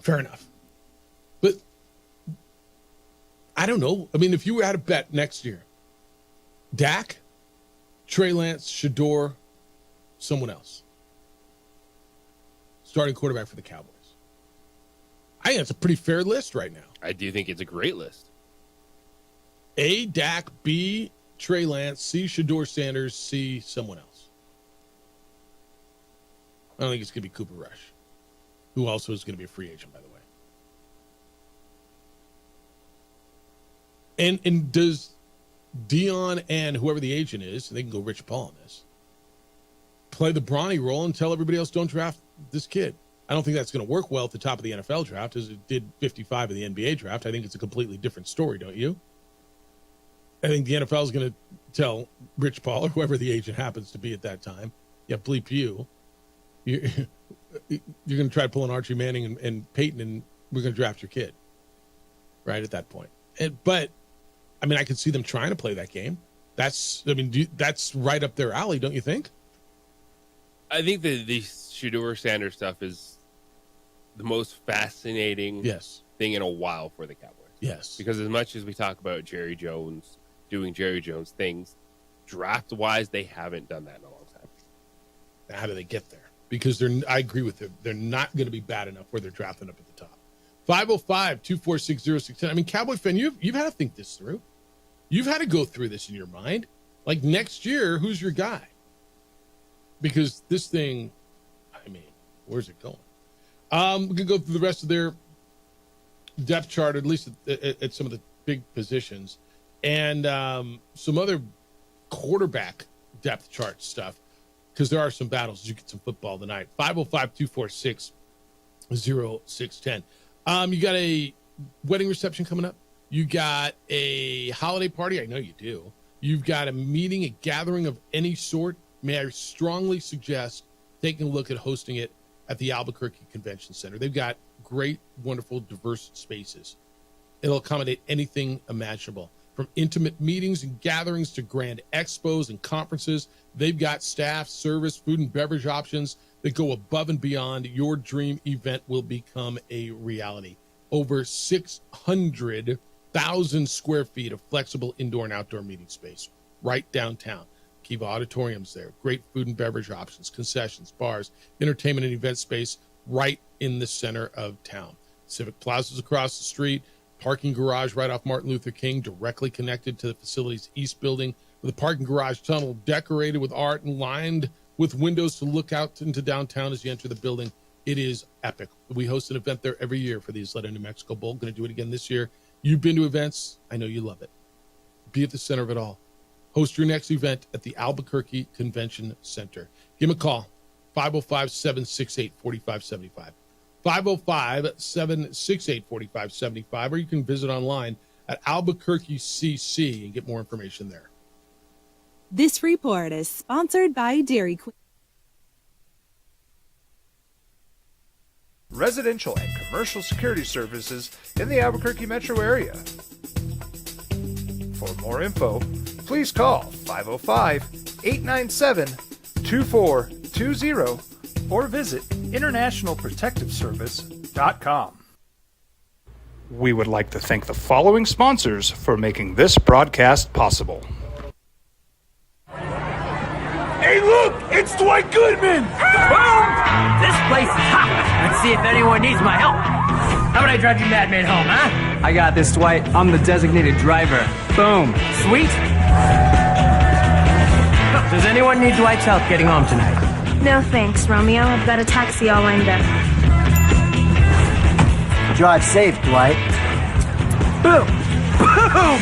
Fair enough. But I don't know. I mean, if you had a bet next year, Dak, Trey Lance, Shador, someone else, starting quarterback for the Cowboys. I think that's a pretty fair list right now. I do think it's a great list. A, Dak, B, Trey Lance, C, Shador Sanders, C, someone else. I don't think it's going to be Cooper Rush, who also is going to be a free agent, by the way. And does Dion and whoever the agent is, they can go Rich Paul on this, play the Bronny role and tell everybody else don't draft this kid? I don't think that's going to work well at the top of the NFL draft as it did 55 of the NBA draft. I think it's a completely different story, don't you? I think the NFL is going to tell Rich Paul or whoever the agent happens to be at that time, yeah, bleep you. You're going to try to pull an Archie Manning and Peyton, and we're going to draft your kid, right, at that point. But, I mean, I could see them trying to play that game. That's right up their alley, don't you think? I think the Shador Sanders stuff is the most fascinating thing in a while for the Cowboys. Yes. Because as much as we talk about Jerry Jones doing Jerry Jones things, draft-wise, they haven't done that in a long time. Now, how do they get there? Because I agree with them. They're not going to be bad enough where they're drafting up at the top. 505-246-0610. I mean, Cowboy fan, you've had to think this through. You've had to go through this in your mind. Like, next year, who's your guy? Because this thing, I mean, where's it going? We're going to go through the rest of their depth chart, at least at some of the big positions, and some other quarterback depth chart stuff, because there are some battles. You get some football tonight. 505-246-0610. You got a wedding reception coming up. You got a holiday party. I know you do. You've got a meeting, a gathering of any sort. May I strongly suggest taking a look at hosting it at the Albuquerque Convention Center. They've got great, wonderful, diverse spaces. It'll accommodate anything imaginable, from intimate meetings and gatherings to grand expos and conferences. They've got staff, service, food and beverage options that go above and beyond. Your dream event will become a reality. Over 600,000 square feet of flexible indoor and outdoor meeting space right downtown. Kiva Auditorium's there. Great food and beverage options, concessions, bars, entertainment and event space right in the center of town. Civic Plaza's across the street. Parking garage right off Martin Luther King, directly connected to the facility's east building, with a parking garage tunnel decorated with art and lined with windows to look out into downtown as you enter the building. It is epic. We host an event there every year for the Isleta New Mexico Bowl. Going to do it again this year. You've been to events. I know you love it. Be at the center of it all. Host your next event at the Albuquerque Convention Center. Give them a call, 505-768-4575. 505-768-4575, or you can visit online at Albuquerque CC and get more information there. This report is sponsored by Dairy Queen. Residential and commercial security services in the Albuquerque metro area. For more info, please call 505-897-2420 or visit internationalprotectiveservice.com. We would like to thank the following sponsors for making this broadcast possible. Hey, look! It's Dwight Goodman! Boom! This place is hot. Let's see if anyone needs my help. How about I drive you madman home, huh? I got this, Dwight. I'm the designated driver. Boom. Sweet. Does anyone need Dwight's help getting home tonight? No thanks, Romeo. I've got a taxi all lined up. Drive safe, Dwight. Boom! Boom!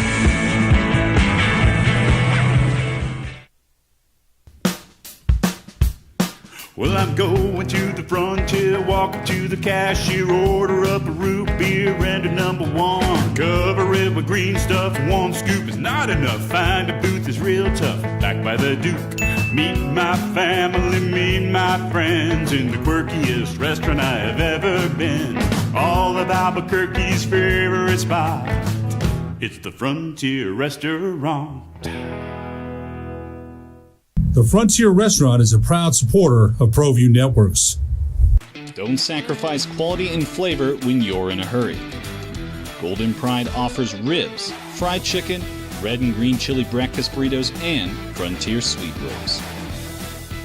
Well, I'm going to the frontier, walking to the cashier, order up a root beer and a number one. Cover it with green stuff, one scoop is not enough. Find a booth is real tough, back by the Duke. Meet my family, meet my friends in the quirkiest restaurant I have ever been. All of Albuquerque's favorite spot, it's the Frontier Restaurant. The Frontier Restaurant is a proud supporter of ProView Networks. Don't sacrifice quality and flavor when you're in a hurry. Golden Pride offers ribs, fried chicken, red and green chili breakfast burritos, and Frontier sweet rolls.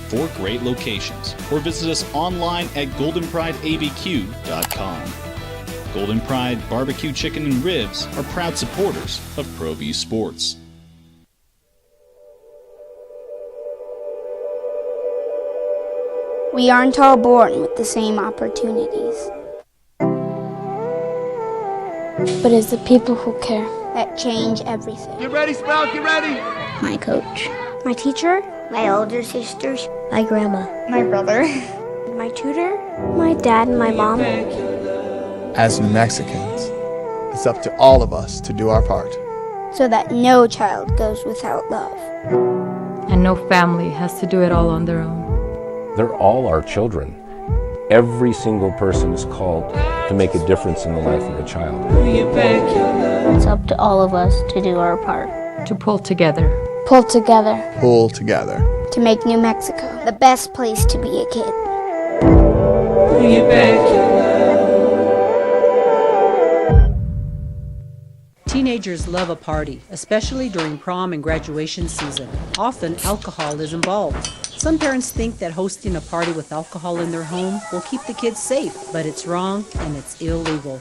4 great locations, or visit us online at goldenprideabq.com. Golden Pride Barbecue Chicken and Ribs are proud supporters of ProView Sports. We aren't all born with the same opportunities. But it's the people who care that change everything. Get ready, Sprout, get ready! My coach, my teacher, my older sisters, my grandma, my brother, my tutor, my dad, and my mom. As New Mexicans, it's up to all of us to do our part. So that no child goes without love. And no family has to do it all on their own. They're all our children. Every single person is called to make a difference in the life of a child. It's up to all of us to do our part. To pull together. Pull together. Pull together. To make New Mexico the best place to be a kid. Teenagers love a party, especially during prom and graduation season. Often, alcohol is involved. Some parents think that hosting a party with alcohol in their home will keep the kids safe, but it's wrong and it's illegal.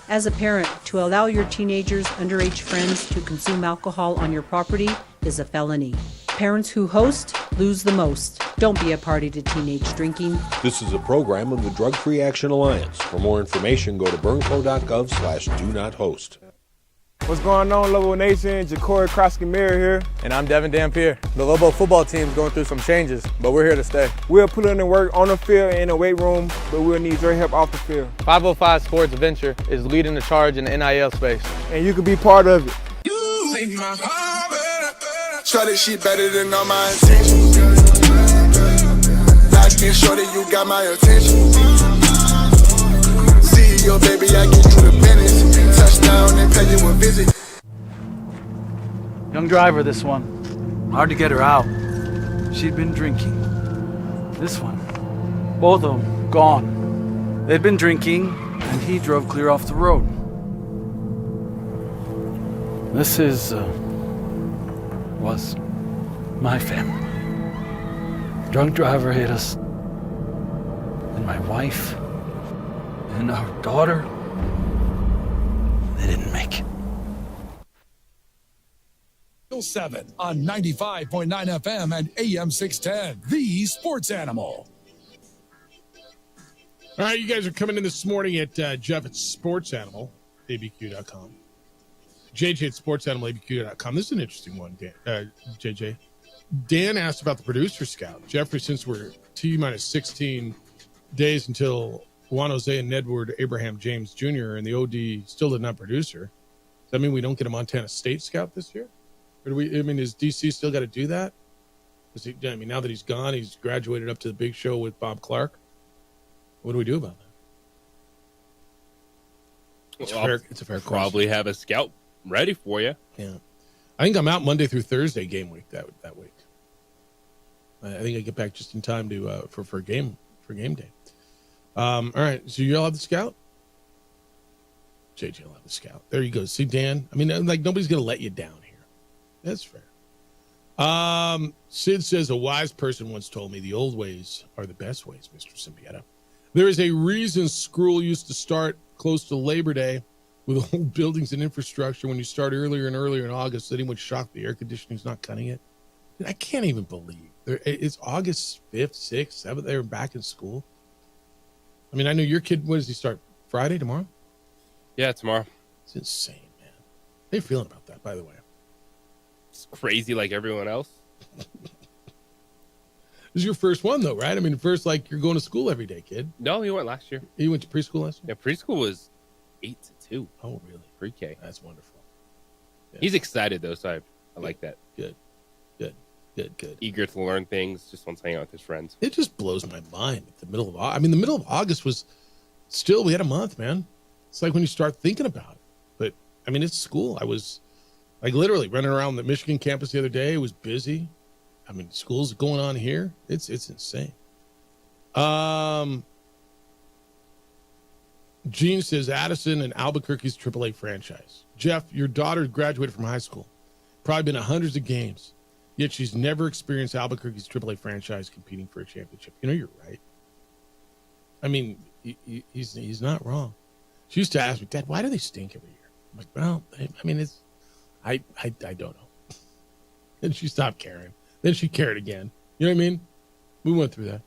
As a parent, to allow your teenagers' underage friends to consume alcohol on your property is a felony. Parents who host lose the most. Don't be a party to teenage drinking. This is a program of the Drug Free Action Alliance. For more information, go to burnco.gov/do-not-host. What's going on, Lobo Nation? Ja'Cory Krosky-Mirror here. And I'm Devin Dampier. The Lobo football team's going through some changes, but we're here to stay. We'll put in the work on the field and in the weight room, but we'll need your help off the field. 505 Sports Venture is leading the charge in the NIL space. And you can be part of it. Try this shit better than all my intentions. Like and shorty, you got my attention. CEO, baby, I get you the business. Touchdown and pay you a visit. Young driver, this one. Hard to get her out. She'd been drinking. This one. Both of them gone. They'd been drinking, and he drove clear off the road. This was my family. Drunk driver hit us. And my wife and our daughter, they didn't make it. 7 on 95.9 FM and AM 610, the sports animal. All right, you guys are coming in this morning at Jeff at Sports Animal, abq.com. JJ at sportsanimalabq.com. This is an interesting one, JJ. Dan asked about the producer scout. Jeffrey, since we're T-minus 16 days until Juan Jose and Edward Abraham James Jr. and the OD still did not produce her, does that mean we don't get a Montana State scout this year? Or do we? I mean, is DC still got to do that? Now that he's gone, he's graduated up to the big show with Bob Clark. What do we do about that? It's a fair question. Probably have a scout ready for you. Yeah, I think I'm out Monday through Thursday game week that week. I think I get back just in time to for game day. All right, so you all have the scout. JJ will have the scout. There you go. See, Dan. I mean, like nobody's gonna let you down here. That's fair. Sid says a wise person once told me the old ways are the best ways, Mr. Symbieta. There is a reason school used to start close to Labor Day with old buildings and infrastructure. When you start earlier and earlier in August, anyone shocked the air conditioning's not cutting it? I can't even believe it's August 5th, 6th, 7th. They're back in school. I mean, I know your kid. When does he start? Friday, tomorrow? Yeah, tomorrow. It's insane, man. How are you feeling about that, by the way? It's crazy like everyone else. This is your first one, though, right? I mean, first, like, you're going to school every day, kid. No, he went last year. He went to preschool last year? Yeah, preschool was 8 to 2. Oh, really? Pre-K. That's wonderful. Yeah. He's excited, though, so I like that. Good. Eager to learn things, just wants to hang out with his friends. It just blows my mind at the middle of August. I mean, the middle of August was still, we had a month, man. It's like when you start thinking about it. But, I mean, it's school. I was, like, literally running around the Michigan campus the other day. It was busy. I mean, school's going on here. It's insane. Gene says Addison and Albuquerque's AAA franchise. Jeff, your daughter graduated from high school. Probably been to hundreds of games. Yet she's never experienced Albuquerque's AAA franchise competing for a championship. You know, you're right. I mean, he's not wrong. She used to ask me, Dad, why do they stink every year? I'm like, well, I mean, I don't know. And she stopped caring. Then she cared again. You know what I mean? We went through that.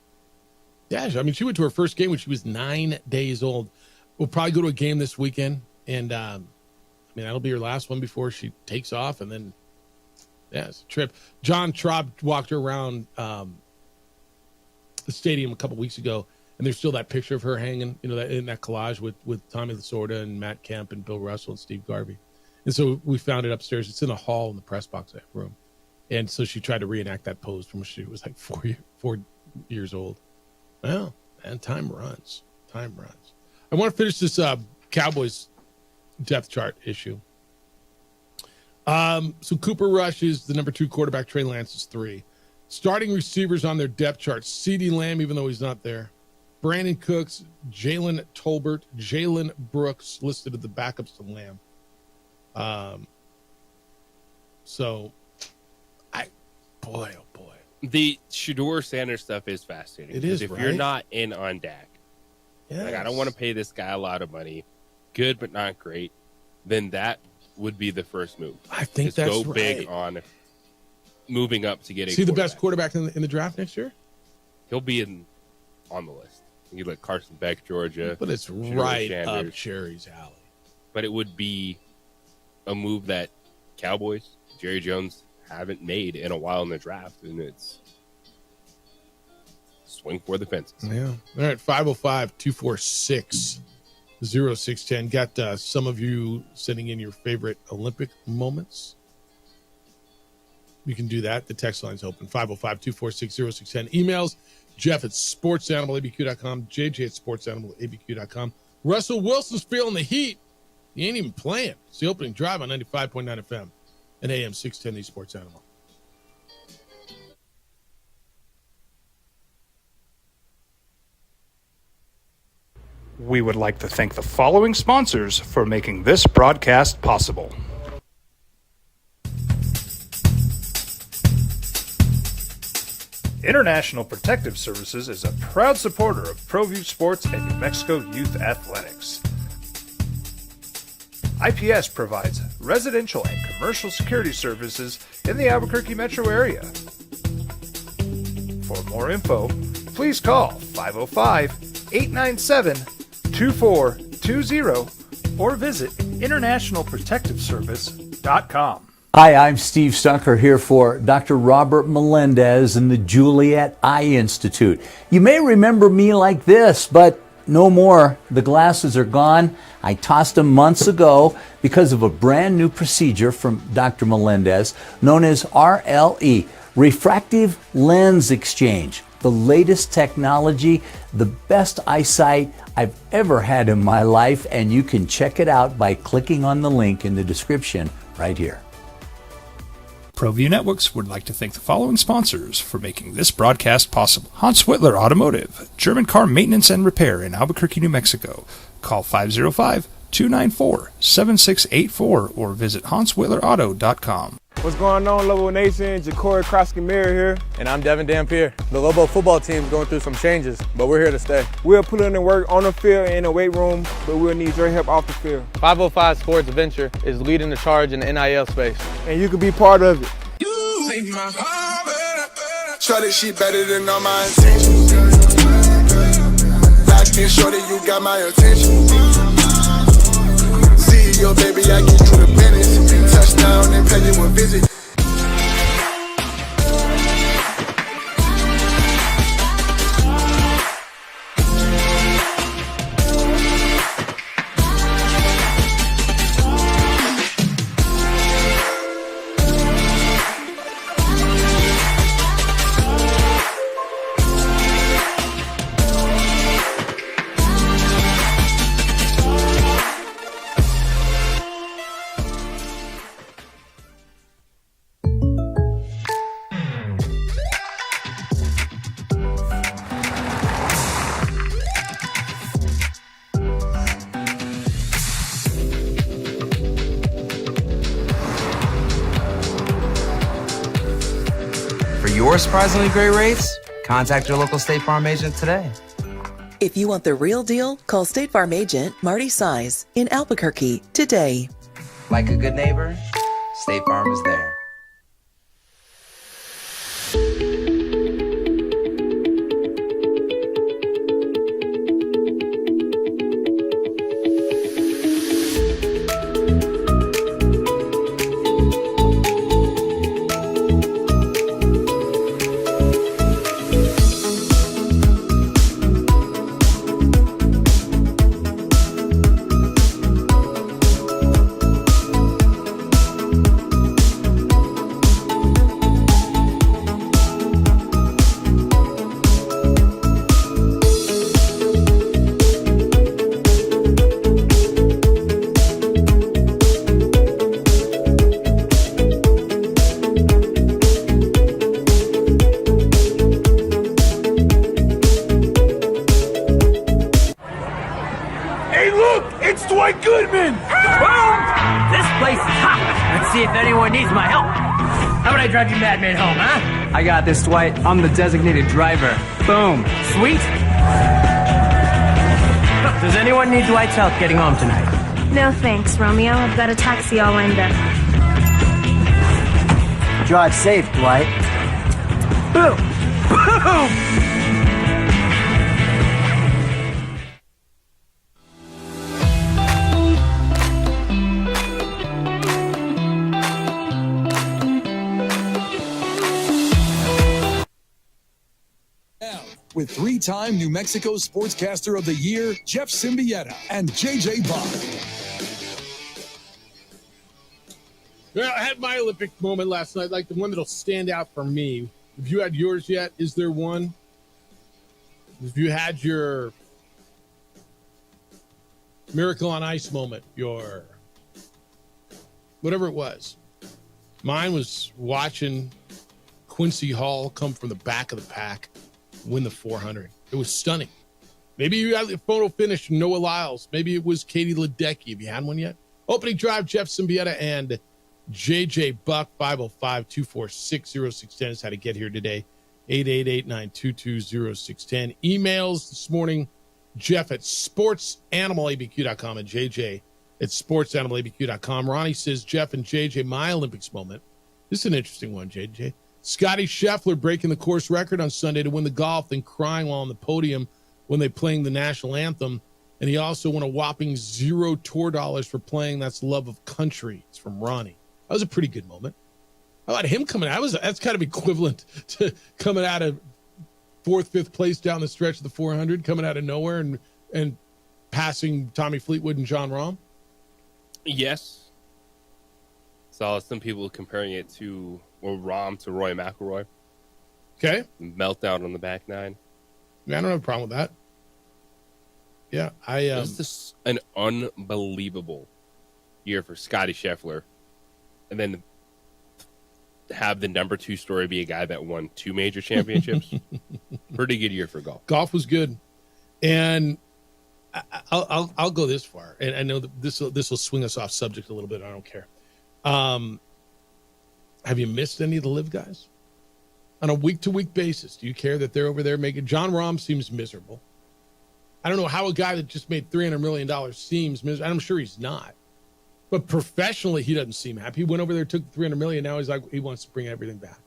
Yeah, I mean, she went to her first game when she was 9 days old. We'll probably go to a game this weekend, and I mean, that'll be her last one before she takes off, and then, yeah, it's a trip. John Traub walked her around the stadium a couple weeks ago, and there's still that picture of her hanging, you know, in that collage with Tommy Lasorda and Matt Kemp and Bill Russell and Steve Garvey. And so we found it upstairs. It's in a hall in the press box of that room. And so she tried to reenact that pose from when she was like 4 years old. Well, and time runs. Time runs. I want to finish this Cowboys depth chart issue. So Cooper Rush is the number 2 quarterback. Trey Lance is 3. Starting receivers on their depth chart. CeeDee Lamb, even though he's not there. Brandon Cooks, Jalen Tolbert, Jalen Brooks listed as the backups to Lamb. Boy, oh boy. The Shedeur Sanders stuff is fascinating. It is, if right? you're not in on Dak, like, I don't want to pay this guy a lot of money, good but not great, then that would be the first move. I think that's go right. big on moving up to get a See the best quarterback in the draft next year? He'll be on the list. You like Carson Beck, Georgia. But it's Shedeur right Sanders. up Cherry's alley. But it would be a move that Cowboys, Jerry Jones, haven't made in a while in the draft, and it's swing for the fences. Yeah. All right, 505-246-0610. Got some of you sending in your favorite Olympic moments. You can do that. The text line's open, 505-246-0610. Emails, Jeff at sportsanimalabq.com, JJ at sportsanimalabq.com. Russell Wilson's feeling the heat. He ain't even playing. It's the opening drive on 95.9 FM and AM 610, the Sports Animal. We would like to thank the following sponsors for making this broadcast possible. International Protective Services is a proud supporter of ProView Sports and New Mexico Youth Athletics. IPS provides residential and commercial security services in the Albuquerque metro area. For more info, please call 505-897-2420 or visit internationalprotectiveservice.com. Hi, I'm Steve Stucker here for Dr. Robert Melendez and the Juliet Eye Institute. You may remember me like this, but no more. The glasses are gone. I tossed them months ago because of a brand new procedure from Dr. Melendez known as RLE, Refractive Lens Exchange. The latest technology, the best eyesight I've ever had in my life, and you can check it out by clicking on the link in the description right here. ProView Networks would like to thank the following sponsors for making this broadcast possible. Hans Whitler Automotive, German car maintenance and repair in Albuquerque, New Mexico. Call 505-294-7684 or visit hanswhitlerauto.com. What's going on, Lobo Nation? Ja'Cory Krosky-Mir here. And I'm Devin Dampier. The Lobo football team's going through some changes, but we're here to stay. We'll put in the work on the field and in the weight room, but we'll need your help off the field. 505 Sports Venture is leading the charge in the NIL space. And you can be part of it. Shorty, she better than all my intentions. Locked in, shorty, you got my attention. See your baby, I get you the business. Touchdown and pay you a visit. your surprisingly great rates, contact your local State Farm agent today. If you want the real deal, call State Farm agent Marty Size in Albuquerque today. Like a good neighbor, State Farm is there. Drive you madman home, huh? I got this, Dwight. I'm the designated driver. Boom. Sweet. Does anyone need Dwight's help getting home tonight? No thanks, Romeo. I've got a taxi all lined up. Drive safe, Dwight. Boom. Boom. With three-time New Mexico Sportscaster of the Year, Jeff Symbieta and JJ Buck. Well, I had my Olympic moment last night, like the one that'll stand out for me. Have you had yours yet? Is there one? Have you had your Miracle on Ice moment, your whatever it was? Mine was watching Quincy Hall come from the back of the pack, win the 400. It was stunning. Maybe you had the photo finish, Noah Lyles. Maybe it was Katie Ledecky. Have you had one yet? Opening drive, Jeff Symbieta and JJ Buck. 505-246-0610 is how to get here today. 888-922-0610. Emails this morning, Jeff at sportsanimалabq.com and JJ at sportsanimалabq.com. Ronnie says, Jeff and JJ, my Olympics moment. This is an interesting one, JJ. Scotty Scheffler breaking the course record on Sunday to win the golf, then crying while on the podium when they playing the national anthem. And he also won a whopping $0 tour dollars for playing That's Love of Country. It's from Ronnie. That was a pretty good moment. How about him coming out? That's kind of equivalent to coming out of 4th, 5th place down the stretch of the 400, coming out of nowhere and passing Tommy Fleetwood and John Rahm. Yes. Saw some people comparing it to Rahm to Roy McIlroy. Okay. Meltdown on the back nine. Yeah, I don't have a problem with that. Yeah, It was just an unbelievable year for Scotty Scheffler. And then have the number 2 story be a guy that won 2 major championships. Pretty good year for golf. Golf was good. And I'll go this far. And I know that this will swing us off subject a little bit. I don't care. Have you missed any of the live guys? On a week-to-week basis, do you care that they're over there making... John Rahm seems miserable. I don't know how a guy that just made $300 million seems miserable. I'm sure he's not. But professionally, he doesn't seem happy. He went over there, took the $300 million. Now he's like, he wants to bring everything back.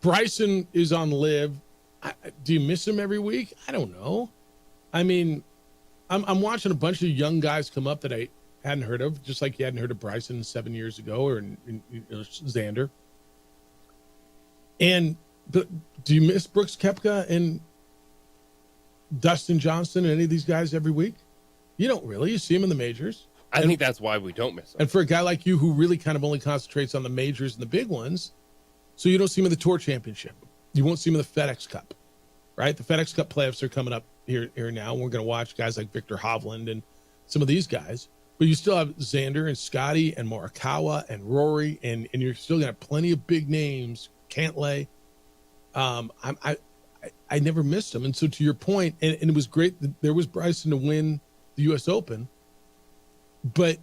Bryson is on live. Do you miss him every week? I don't know. I mean, I'm watching a bunch of young guys come up that I hadn't heard of, just like you hadn't heard of Bryson 7 years ago or Xander. But do you miss Brooks Koepka and Dustin Johnson and any of these guys every week? You don't really. You see them in the majors. I think that's why we don't miss them. And for a guy like you who really kind of only concentrates on the majors and the big ones, so you don't see him in the Tour Championship. You won't see him in the FedEx Cup, right? The FedEx Cup playoffs are coming up here now. We're going to watch guys like Victor Hovland and some of these guys. But you still have Xander and Scotty and Morikawa and Rory, and you're still going to have plenty of big names. Cantlay. I never missed him. And so to your point, and it was great that there was Bryson to win the U.S. Open, but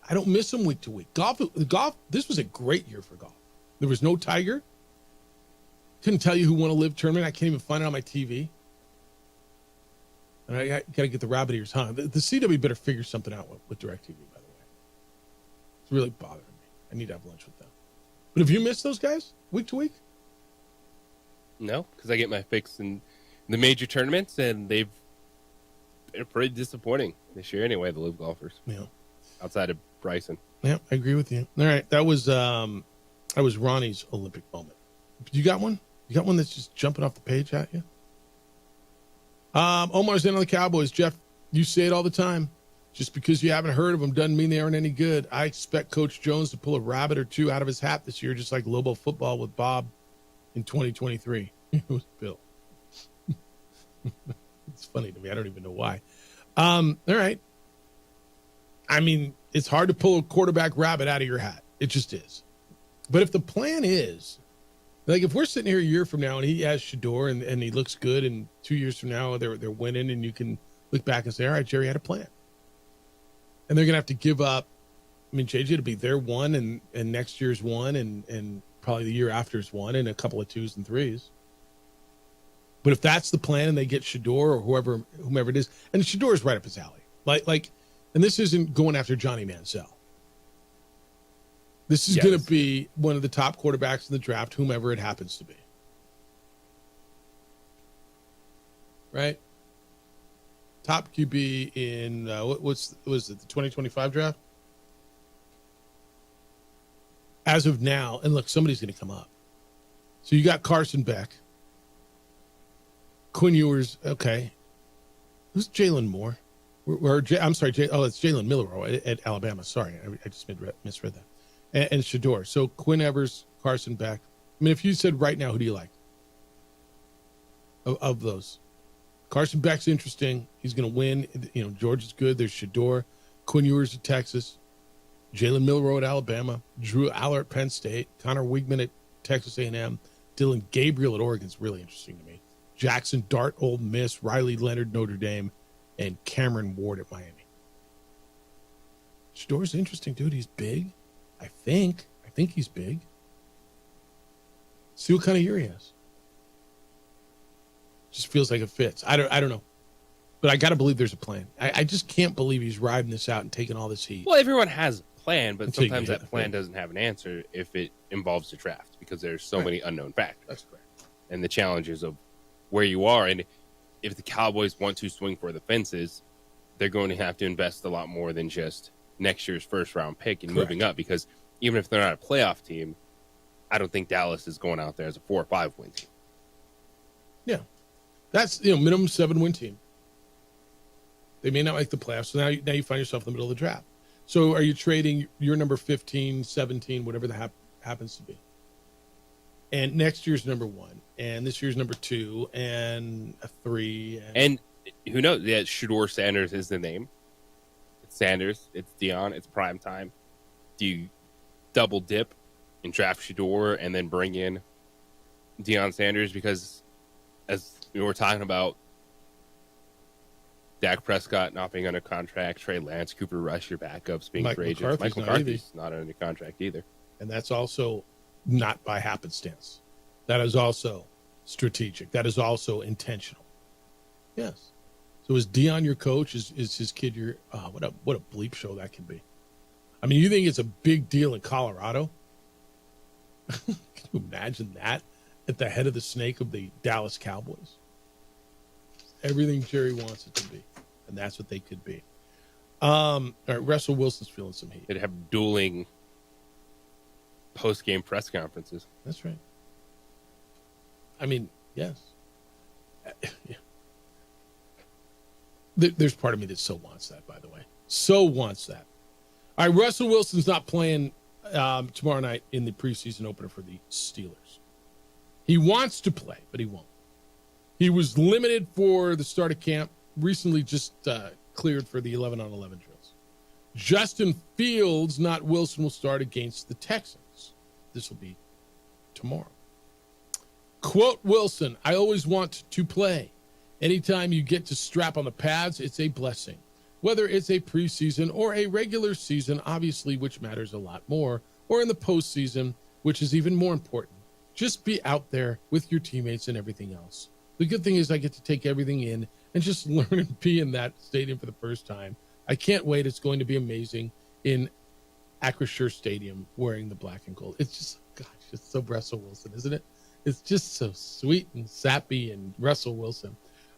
I don't miss him week to week. Golf, this was a great year for golf. There was no Tiger. Couldn't tell you who won a live tournament. I can't even find it on my TV. And I got to get the rabbit ears, huh? The CW better figure something out with DirecTV, by the way. It's really bothering me. I need to have lunch with them. But have you missed those guys week to week? No, because I get my fix in the major tournaments, and they've been pretty disappointing this year anyway, the live golfers. Yeah. Outside of Bryson. Yeah, I agree with you. All right, that was Ronnie's Olympic moment. You got one? You got one that's just jumping off the page at you? Omar's in on the Cowboys. Jeff, you say it all the time. Just because you haven't heard of them doesn't mean they aren't any good. I expect Coach Jones to pull a rabbit or two out of his hat this year, just like Lobo football with Bob in 2023. It was Bill. It's funny to me. I don't even know why. All right. I mean, it's hard to pull a quarterback rabbit out of your hat. It just is. But if the plan is, like if we're sitting here a year from now and he has Shador and he looks good, and 2 years from now they're winning, and you can look back and say, all right, Jerry had a plan. And they're going to have to give up. I mean, JJ to be their one and next year's one and probably the year after's one and a couple of 2s and 3s. But if that's the plan and they get Shador or whomever it is, and Shador's right up his alley. Like, and this isn't going after Johnny Manziel. This is going to be one of the top quarterbacks in the draft, whomever it happens to be. Right? Top QB in, was it the 2025 draft? As of now, and look, somebody's going to come up. So you got Carson Beck. Quinn Ewers, okay. Who's Jalen Moore? I'm sorry, it's Jalen Milroe at Alabama. Sorry, I just misread that. And Shador. So Quinn Evers, Carson Beck. I mean, if you said right now, who do you like of those? Carson Beck's interesting. He's going to win. You know, Georgia's good. There's Shador. Quinn Ewers at Texas. Jalen Milroe at Alabama. Drew Aller at Penn State. Connor Wigman at Texas A&M. Dylan Gabriel at Oregon is really interesting to me. Jackson Dart, Ole Miss. Riley Leonard, Notre Dame. And Cameron Ward at Miami. Shador's interesting, dude. He's big. I think he's big. See what kind of year he has. Just feels like it fits. I don't know. But I got to believe there's a plan. I just can't believe he's riding this out and taking all this heat. Well, everyone has a plan, but sometimes that plan doesn't have an answer if it involves the draft because there's so many unknown factors. That's correct. And the challenges of where you are. And if the Cowboys want to swing for the fences, they're going to have to invest a lot more than just next year's first-round pick and moving up, because even if they're not a playoff team, I don't think Dallas is going out there as a 4 or 5 win team. Yeah. That's, minimum 7-win team. They may not make the playoffs, so now you find yourself in the middle of the draft. So are you trading your number 15, 17, whatever the happens to be? And next year's number 1, and this year's number 2, and a 3. And who knows? Yeah, Shador Sanders is the name. It's Sanders. It's Deion. It's prime time. Do you double dip and draft Shador and then bring in Deion Sanders? Because as we were talking about, Dak Prescott not being under contract, Trey Lance, Cooper Rush, your backups being free agents. Mike McCarthy's not under contract either. And that's also not by happenstance. That is also strategic. That is also intentional. Yes. So is Deion your coach? Is his kid your what a bleep show that can be. I mean, you think it's a big deal in Colorado? Can you imagine that at the head of the snake of the Dallas Cowboys? Everything Jerry wants it to be, and that's what they could be. All right, Russell Wilson's feeling some heat. They'd have dueling post-game press conferences. That's right. I mean, yes. Yeah. There's part of me that so wants that, by the way. So wants that. All right, Russell Wilson's not playing tomorrow night in the preseason opener for the Steelers. He wants to play, but he won't. He was limited for the start of camp, recently just cleared for the 11-on-11 drills. Justin Fields, not Wilson, will start against the Texans. This will be tomorrow. Quote Wilson, "I always want to play. Anytime you get to strap on the pads, it's a blessing. Whether it's a preseason or a regular season, obviously, which matters a lot more, or in the postseason, which is even more important. Just be out there with your teammates and everything else. The good thing is I get to take everything in and just learn and be in that stadium for the first time. I can't wait. It's going to be amazing in Acrisure Stadium wearing the black and gold. It's just, gosh, it's so Russell Wilson, isn't it? It's just so sweet and sappy and Russell Wilson.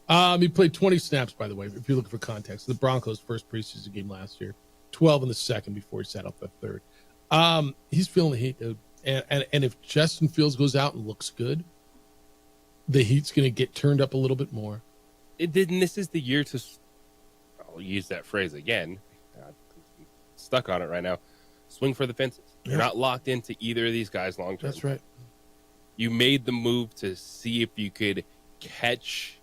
He played 20 snaps, by the way, if you're looking for context. The Broncos' first preseason game last year, 12 in the second before he sat out the third. He's feeling the heat, dude. And if Justin Fields goes out and looks good, the heat's going to get turned up a little bit more. This is the year to, I'll use that phrase again, I'm stuck on it right now, swing for the fences. You're not locked into either of these guys long term. That's right. You made the move to see if you could catch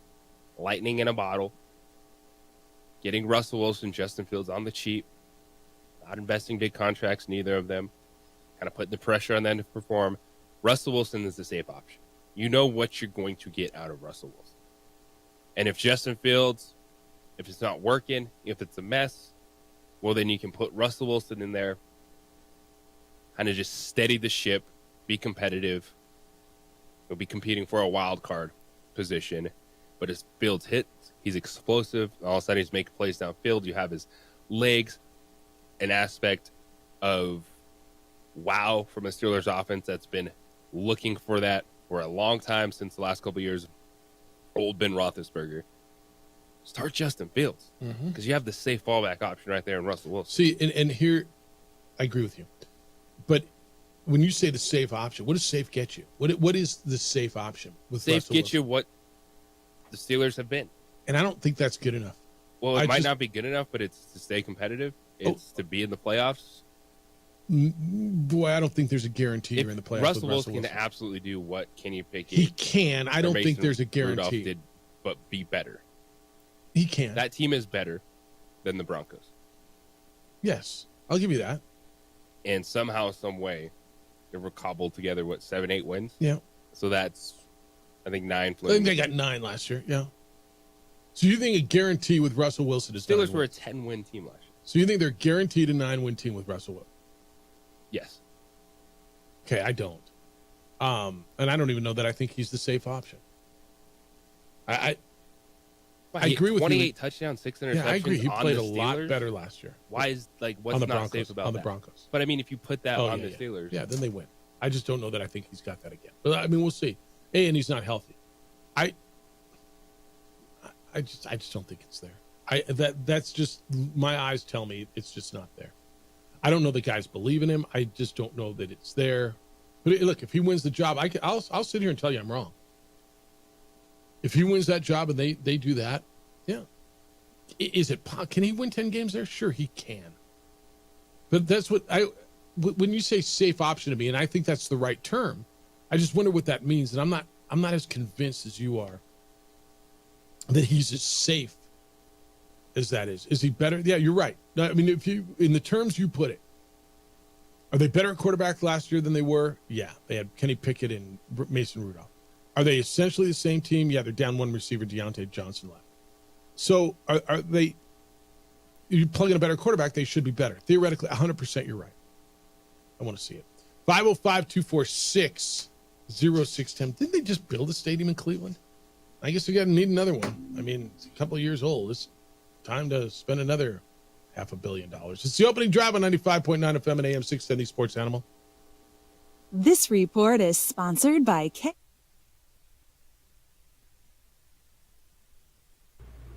lightning in a bottle, getting Russell Wilson, Justin Fields on the cheap, not investing big contracts, neither of them, kind of putting the pressure on them to perform. Russell Wilson is the safe option. You know what you're going to get out of Russell Wilson. And if Justin Fields, if it's not working, if it's a mess, well, then you can put Russell Wilson in there, kind of just steady the ship, be competitive. He'll be competing for a wild card position. But as Fields hits, he's explosive. All of a sudden, he's making plays downfield. You have his legs, an aspect of wow from a Steelers offense that's been looking for that for a long time, since the last couple of years. Old Ben Roethlisberger. Start Justin Fields, because you have the safe fallback option right there in Russell Wilson. See, and here, I agree with you. But when you say the safe option, what does safe get you? What is the safe option with safe Russell get Wilson? you what the Steelers have been. And I don't think that's good enough. Well, it might not be good enough, but it's to stay competitive. It's to be in the playoffs. Boy, I don't think there's a guarantee you're in the playoffs. Russell Wilson can absolutely do what Kenny Pickett. He can. I don't think there's a guarantee. Rudolph did, but be better. He can. That team is better than the Broncos. Yes, I'll give you that. And somehow, some way, they were cobbled together, 7, 8 wins? Yeah. So that's, I think, 9. I think they got 9 last year, yeah. So you think a guarantee with Russell Wilson is Steelers were a 10-win team last year. So you think they're guaranteed a 9-win team with Russell Wilson? Yes. Okay, I don't. And I don't even know that I think he's the safe option. I agree with 28 you. 28 touchdowns, 6 interceptions. Yeah, I agree. He on played the a lot Steelers. better last year. Why is what's on the not Broncos, safe about on the that? Broncos? But I mean, if you put that on the Steelers, yeah, then they win. I just don't know that I think he's got that again. But I mean, we'll see. And he's not healthy. I just don't think it's there. That's just, my eyes tell me it's just not there. I don't know the guys believe in him. I just don't know that it's there. But look, if he wins the job, I'll sit here and tell you I'm wrong. If he wins that job and they do that, yeah. Can he win 10 games there? Sure, he can. But that's when you say safe option to me, and I think that's the right term, I just wonder what that means. And I'm not as convinced as you are that he's as safe as that is. Is he better? Yeah, you're right. I mean, if you, in the terms you put it, are they better at quarterback last year than they were? Yeah, they had Kenny Pickett and Mason Rudolph. Are they essentially the same team? Yeah, they're down one receiver, Deontay Johnson left. So are they, you plug in a better quarterback, they should be better. Theoretically, 100% you're right. I want to see it. 505-246-0610. Didn't they just build a stadium in Cleveland? I guess we got to need another one. I mean, it's a couple of years old. It's time to spend another $500 million. It's the opening drive on 95.9 FM and AM 670 Sports Animal. This report is sponsored by K.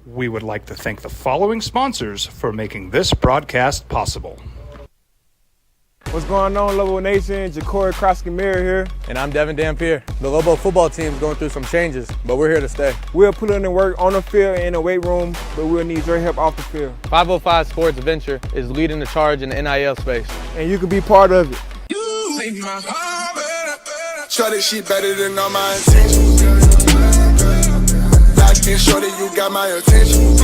We would like to thank the following sponsors for making this broadcast possible. What's going on, Lobo Nation? Ja'Cory Krosky-Miller here. And I'm Devin Dampier. The Lobo football team is going through some changes, but we're here to stay. We'll put in the work on the field and in the weight room, but we'll need your help off the field. 505 Sports Venture is leading the charge in the NIL space. And you can be part of it. Shorty, she better than all my intentions. Locked in, shorty, you got my attention.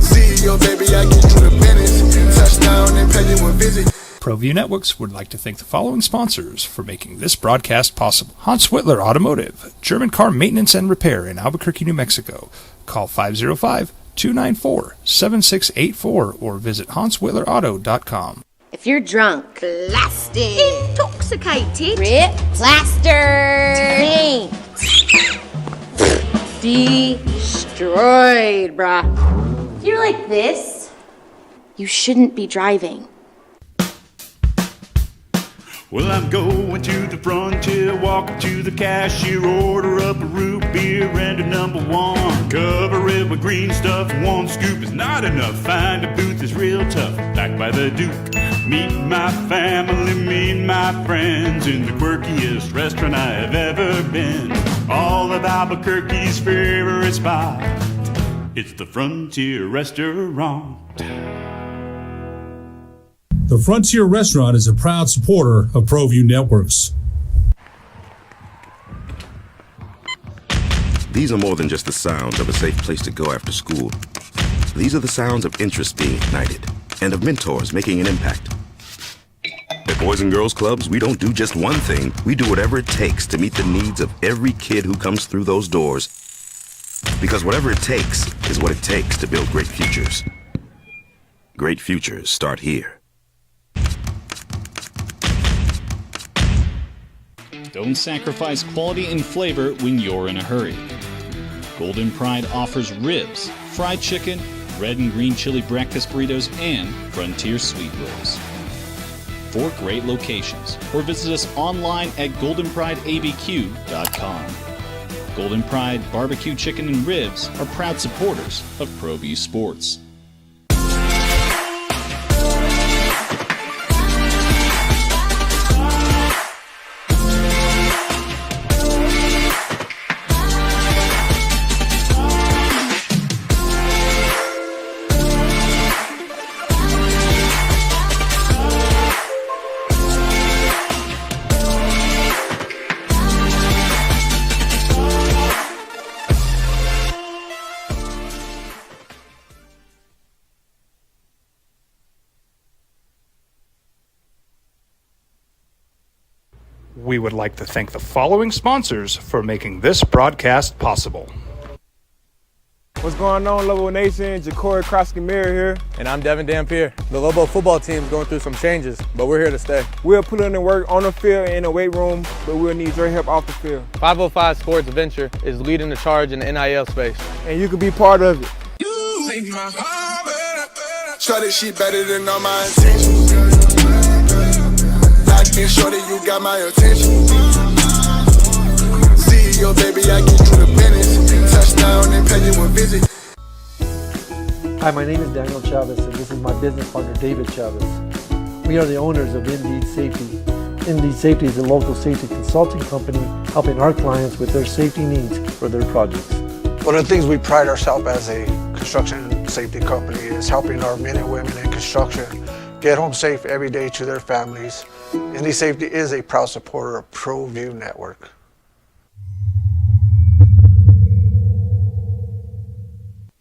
CEO, baby, I get you the business. Touchdown and pay you a visit. ProView Networks would like to thank the following sponsors for making this broadcast possible. Hans Whitler Automotive, German car maintenance and repair in Albuquerque, New Mexico. Call 505-294-7684 or visit HansWhitlerAuto.com. If you're drunk, blasted, intoxicated, rip, plastered, destroyed, bruh. If you're like this, you shouldn't be driving. Well, I'm going to the frontier, walking to the cashier, order up a root beer and a number one. Cover it with green stuff, one scoop is not enough. Find a booth is real tough, back by the Duke. Meet my family, meet my friends in the quirkiest restaurant I have ever been. All of Albuquerque's favorite spot, it's the Frontier Restaurant. The Frontier Restaurant is a proud supporter of ProView Networks. These are more than just the sounds of a safe place to go after school. These are the sounds of interest being ignited and of mentors making an impact. At Boys and Girls Clubs, we don't do just one thing. We do whatever it takes to meet the needs of every kid who comes through those doors. Because whatever it takes is what it takes to build great futures. Great futures start here. Don't sacrifice quality and flavor when you're in a hurry. Golden Pride offers ribs, fried chicken, red and green chili breakfast burritos, and Frontier sweet rolls. 4 great locations, or visit us online at goldenprideabq.com. Golden Pride Barbecue Chicken and Ribs are proud supporters of ProView Sports. We would like to thank the following sponsors for making this broadcast possible. What's going on, Lobo Nation? Ja'Cory Krosky-Mirror here. And I'm Devin Dampier. The Lobo football team is going through some changes, but we're here to stay. We'll put in the work on the field and in the weight room, but we'll need your help off the field. 505 Sports Venture is leading the charge in the NIL space. And you can be part of it. Shorty, she better than all my intentions. Locked in, shorty, you got my attention. CEO, baby, I get you the business. Touchdown and pay you a visit. Hi, my name is Daniel Chavez, and this is my business partner, David Chavez. We are the owners of Indeed Safety. Indeed Safety is a local safety consulting company helping our clients with their safety needs for their projects. One of the things we pride ourselves as a construction safety company is helping our men and women in construction get home safe every day to their families. Indeed Safety is a proud supporter of ProView Network.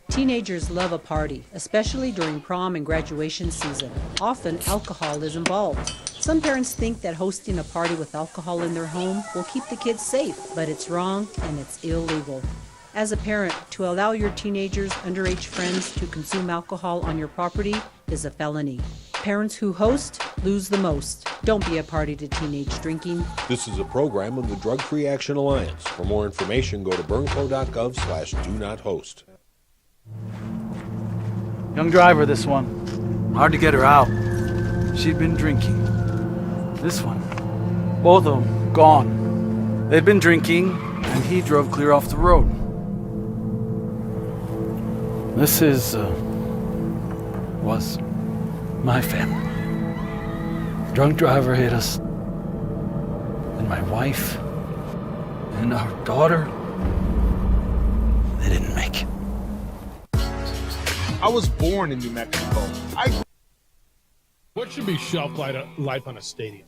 Teenagers love a party, especially during prom and graduation season. Often, alcohol is involved. Some parents think that hosting a party with alcohol in their home will keep the kids safe, but it's wrong and it's illegal. As a parent, to allow your teenagers' underage friends to consume alcohol on your property is a felony. Parents who host lose the most. Don't be a party to teenage drinking. This is a program of the Drug Free Action Alliance. For more information, go to burnco.gov/do-not-host. Young driver, this one. Hard to get her out. She'd been drinking. This one. Both of them gone. They'd been drinking, and he drove clear off the road. This was my family. Drunk driver hit us. And my wife and our daughter, they didn't make it. I was born in New Mexico. What should be shelf life on a stadium?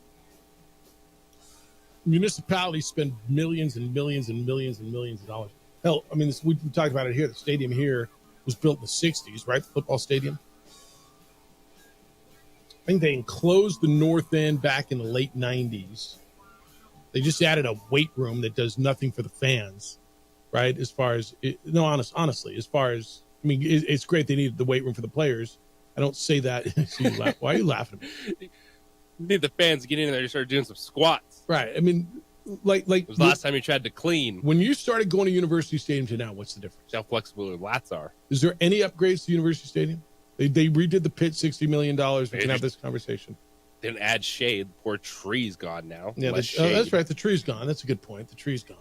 Municipalities spend millions and millions and millions and millions of dollars. Hell, I mean, we talked about it here. The stadium here was built in the 60s, right? The football stadium. I think they enclosed the north end back in the late 90s. They just added a weight room that does nothing for the fans, right? As far as, honestly, as far as, I mean, it's great they needed the weight room for the players, I don't say that. Why are you laughing at me? You need the fans to get in there and start doing some squats. Right. I mean, like it was last time you tried to clean. When you started going to University Stadium to now, what's the difference? How flexible their lats are. Is there any upgrades to University Stadium? They redid the pit, $60 million. We can have this conversation. Didn't add shade. The poor tree's gone now. Yeah, that's right. The tree's gone. That's a good point. The tree's gone.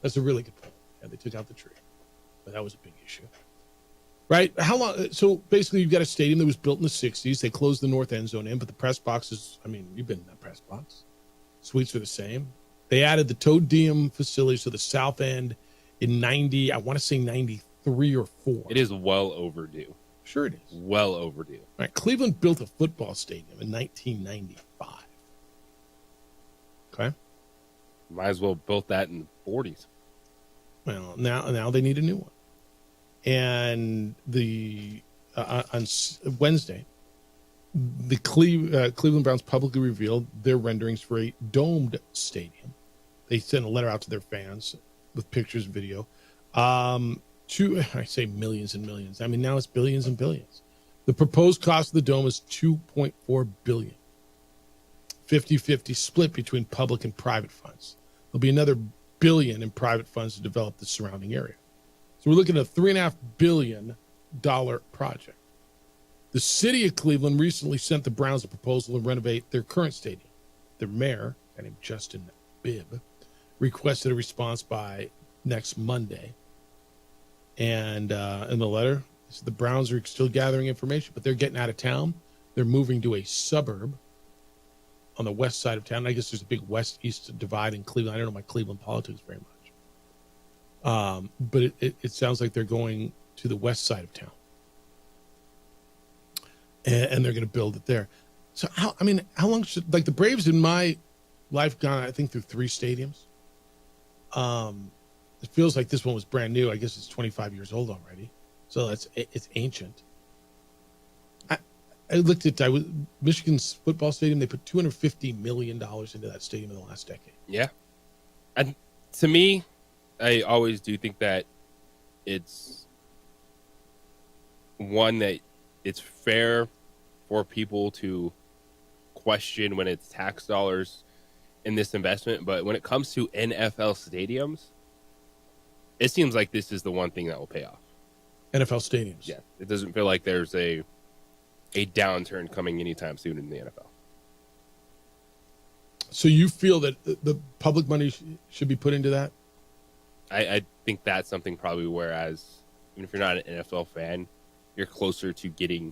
That's a really good point. Yeah, they took out the tree. But that was a big issue. Right? How long? So basically, you've got a stadium that was built in the 60s. They closed the north end zone in, but the press boxes, I mean, you've been in that press box. Suites are the same. They added the Toe Diem facilities to the south end in 90, I want to say 93 or 4. It is well overdue. Sure it is. Well overdue. All right, Cleveland built a football stadium in 1995. Okay. Might as well built that in the 40s. Well, now they need a new one. And on Wednesday, the Cleveland Browns publicly revealed their renderings for a domed stadium. They sent a letter out to their fans with pictures and video. I say millions and millions. I mean, now it's billions and billions. The proposed cost of the dome is $2.4 billion. 50-50 split between public and private funds. There'll be another $1 billion in private funds to develop the surrounding area. So we're looking at a $3.5 billion project. The city of Cleveland recently sent the Browns a proposal to renovate their current stadium. Their mayor, a guy named Justin Bibb, requested a response by next Monday. And in the letter, the Browns are still gathering information, but they're getting out of town. They're moving to a suburb on the west side of town. I guess there's a big west-east divide in Cleveland. I don't know my Cleveland politics very much. But it sounds like they're going to the west side of town. And they're going to build it there. So, how long should, like the Braves in my life gone, I think, through 3 stadiums. It feels like this one was brand new. I guess it's 25 years old already. So it's ancient. I looked at Michigan's football stadium. They put $250 million into that stadium in the last decade. Yeah. And to me, I always do think that it's one that it's fair for people to question when it's tax dollars in this investment. But when it comes to NFL stadiums, it seems like this is the one thing that will pay off. NFL stadiums. Yeah. It doesn't feel like there's a downturn coming anytime soon in the NFL. So you feel that the public money should be put into that? I think that's something probably, whereas even if you're not an NFL fan, you're closer to getting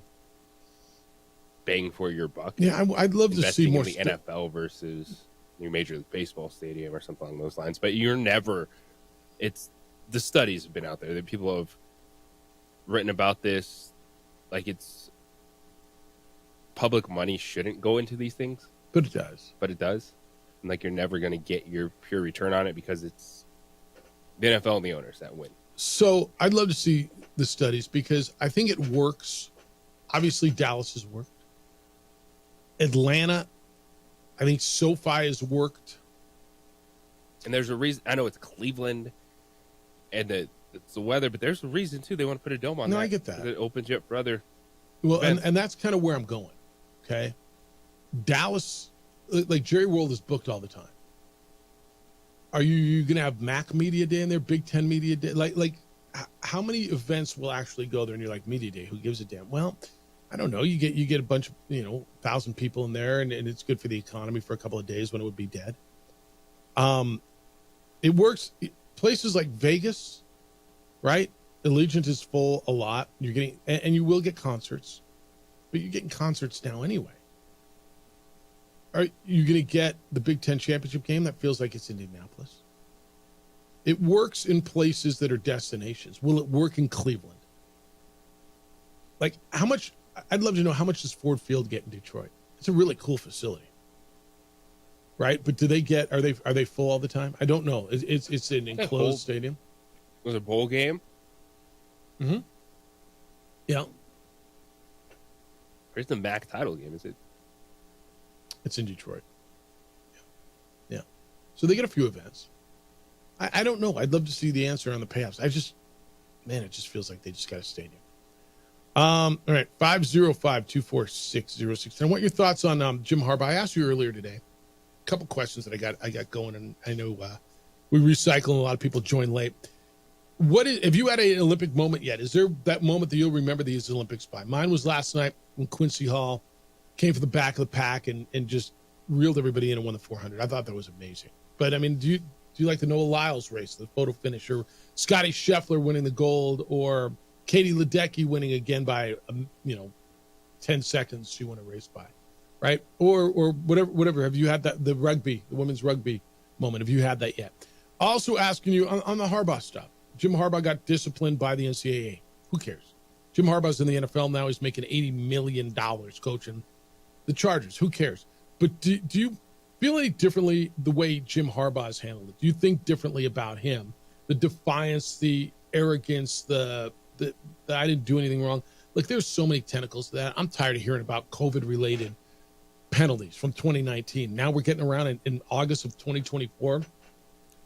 bang for your buck. Yeah, I'd love to see more in the NFL versus your Major League Baseball stadium or something along those lines. But it's the studies have been out there that people have written about this. Like, it's public money shouldn't go into these things. But it does. And like, you're never going to get your pure return on it because it's the NFL and the owners that win. So I'd love to see the studies because I think it works. Obviously, Dallas has worked. Atlanta, I think SoFi has worked. And there's a reason. I know it's Cleveland and it's the weather, but there's a reason, too. They want to put a dome on that. No, I get that. It opens you up for other Well, events. and that's kind of where I'm going, okay? Dallas, like Jerry World is booked all the time. Are you going to have MAC Media Day in there, Big Ten Media Day? Like, how many events will actually go there and you're like, Media Day, who gives a damn? Well, I don't know. You get a bunch of, 1,000 people in there, and it's good for the economy for a couple of days when it would be dead. It works. Places like Vegas, right? Allegiant is full a lot. You're getting, and you will get concerts, but you're getting concerts now anyway. Are you going to get the Big Ten championship game? That feels like it's Indianapolis. It works in places that are destinations. Will it work in Cleveland? Like, how much? I'd love to know how much does Ford Field get in Detroit? It's a really cool facility, right? But do they get? Are they full all the time? I don't know. It's an enclosed stadium. Was it a bowl game? Mm-hmm. Yeah. Where's the MAC title game? Is it? It's in Detroit. Yeah. So they get a few events. I don't know. I'd love to see the answer on the payoffs. It just feels like they just got a stadium. All right, 505-246-0610. I want your thoughts on Jim Harbaugh. I asked you earlier today a couple questions that I got going, and I know we recycle and a lot of people join late. Have you had an Olympic moment yet? Is there that moment that you'll remember these Olympics by? Mine was last night when Quincy Hall came from the back of the pack and just reeled everybody in and won the 400. I thought that was amazing. But, I mean, do you like the Noah Lyles race, the photo finish, or Scotty Scheffler winning the gold, or Katie Ledecky winning again by 10 seconds she won a race by, right? Or whatever. Have you had that, the women's rugby moment? Have you had that yet? Also asking you on the Harbaugh stuff. Jim Harbaugh got disciplined by the NCAA. Who cares? Jim Harbaugh's in the NFL now. He's making $80 million coaching the Chargers. Who cares? But do you feel any differently the way Jim Harbaugh has handled it? Do you think differently about him? The defiance, the arrogance, the I didn't do anything wrong. Look, there's so many tentacles to that. I'm tired of hearing about COVID-related penalties from 2019. Now we're getting around in August of 2024.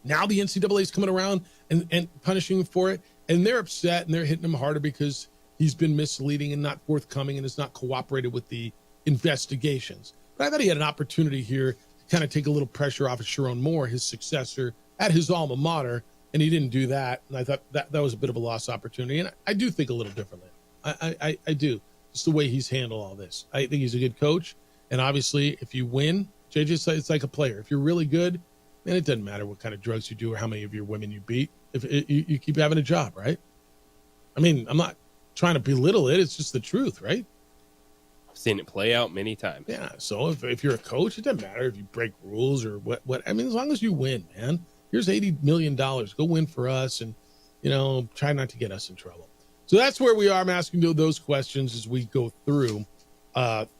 Now the NCAA is coming around and punishing him for it. And they're upset and they're hitting him harder because he's been misleading and not forthcoming and has not cooperated with the investigations. But I thought he had an opportunity here to kind of take a little pressure off of Sharon Moore, his successor at his alma mater, and he didn't do that. And I thought that was a bit of a lost opportunity. And I do think a little differently. I do. Just the way he's handled all this. I think he's a good coach. And obviously, if you win, JJ, it's like a player. If you're really good, man, it doesn't matter what kind of drugs you do or how many of your women you beat. If you keep having a job, right? I mean, I'm not trying to belittle it. It's just the truth, right? I've seen it play out many times. Yeah. So if you're a coach, it doesn't matter if you break rules or what. I mean, as long as you win, man. Here's $80 million. Go win for us and, try not to get us in trouble. So that's where we are. I'm asking you those questions as we go through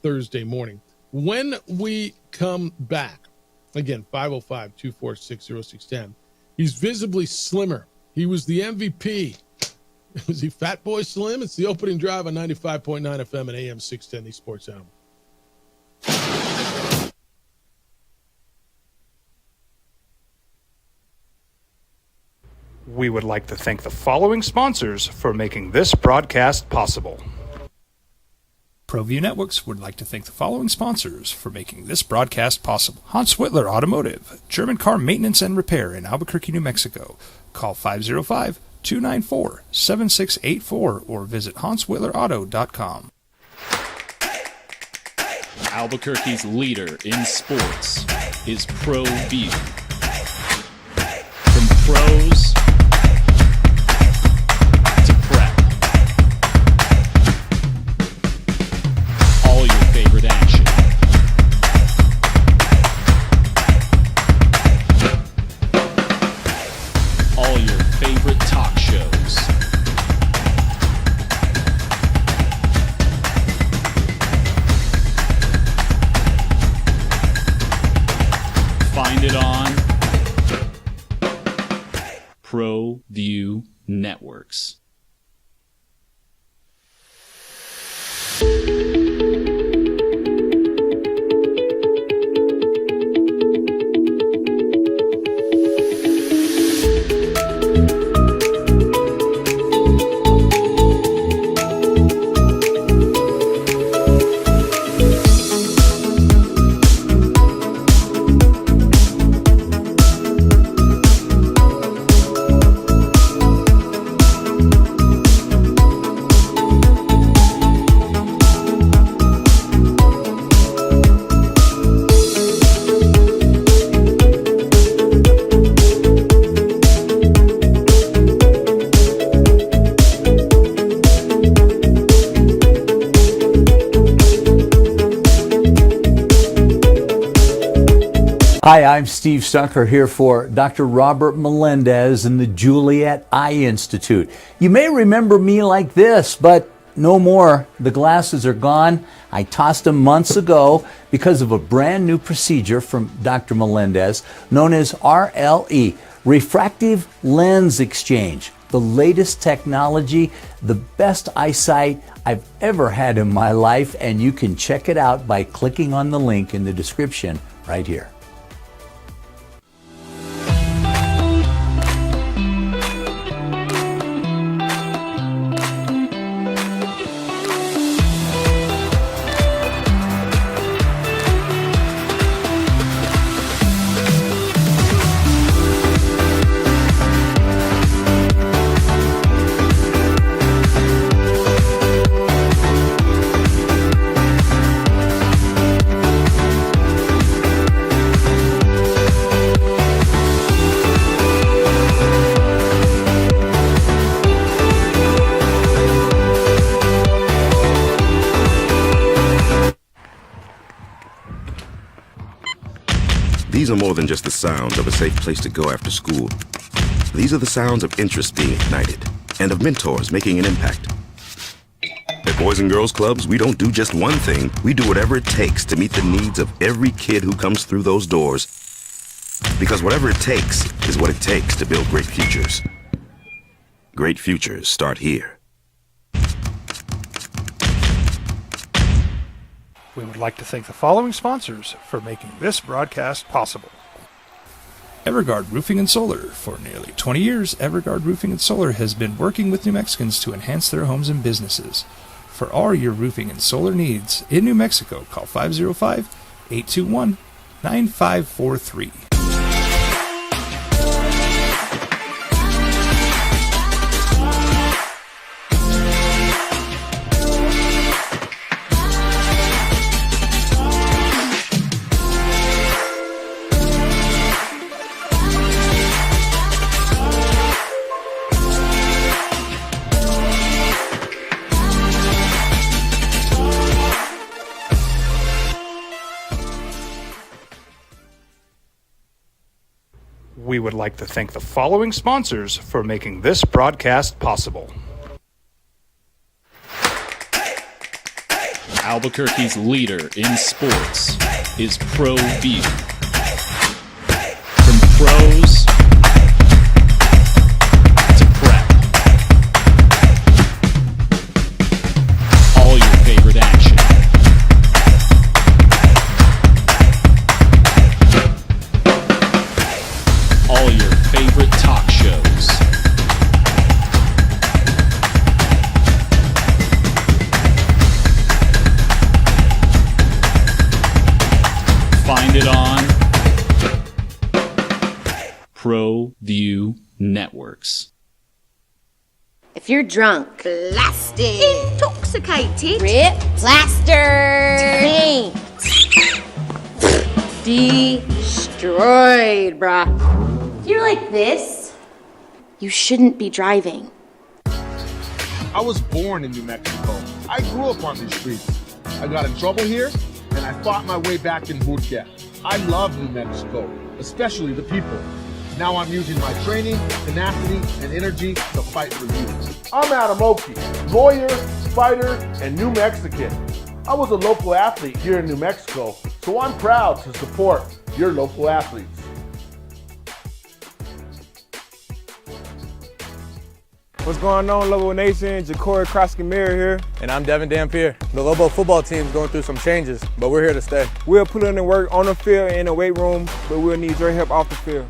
Thursday morning. When we come back, again, 505-246-0610, he's visibly slimmer. He was the MVP. Was he Fat Boy Slim? It's the opening drive on 95.9 FM and AM 610, the Sports Animal. We would like to thank the following sponsors for making this broadcast possible. ProView Networks would like to thank the following sponsors for making this broadcast possible. Hans Whitler Automotive, German car maintenance and repair in Albuquerque, New Mexico. Call 505-294-7684 or visit HansWhitlerAuto.com. Albuquerque's leader in sports is ProView. From pros to prep. All your favorite action. All your favorite talk shows. Find it on ProView Networks. Hi, I'm Steve Stucker here for Dr. Robert Melendez and the Juliet Eye Institute. You may remember me like this, but no more. The glasses are gone. I tossed them months ago because of a brand new procedure from Dr. Melendez known as RLE, Refractive Lens Exchange. The latest technology, the best eyesight I've ever had in my life, and you can check it out by clicking on the link in the description right here. These are more than just the sounds of a safe place to go after school. These are the sounds of interest being ignited and of mentors making an impact. At Boys and Girls Clubs, we don't do just one thing. We do whatever it takes to meet the needs of every kid who comes through those doors. Because whatever it takes is what it takes to build great futures. Great futures start here. We would like to thank the following sponsors for making this broadcast possible. Everguard Roofing and Solar. For nearly 20 years, Everguard Roofing and Solar has been working with New Mexicans to enhance their homes and businesses. For all your roofing and solar needs in New Mexico, call 505-821-9543. We would like to thank the following sponsors for making this broadcast possible. Albuquerque's leader in sports is Pro View. From pros to prep, all your favorite action. All your favorite talk shows. Find it on Pro View Networks. If you're drunk, blasted, intoxicated, rip, plastered, destroyed, bruh. If you're like this, you shouldn't be driving. I was born in New Mexico. I grew up on these streets. I got in trouble here, and I fought my way back in Murcia. I love New Mexico, especially the people. Now I'm using my training, tenacity, and energy to fight for you. I'm Adam Oki, lawyer, fighter, and New Mexican. I was a local athlete here in New Mexico, so I'm proud to support your local athletes. What's going on, Lobo Nation? Ja'Cory Krosky-Mirror here. And I'm Devin Dampier. The Lobo football team's going through some changes, but we're here to stay. We'll put in the work on the field and in the weight room, but we'll need your help off the field.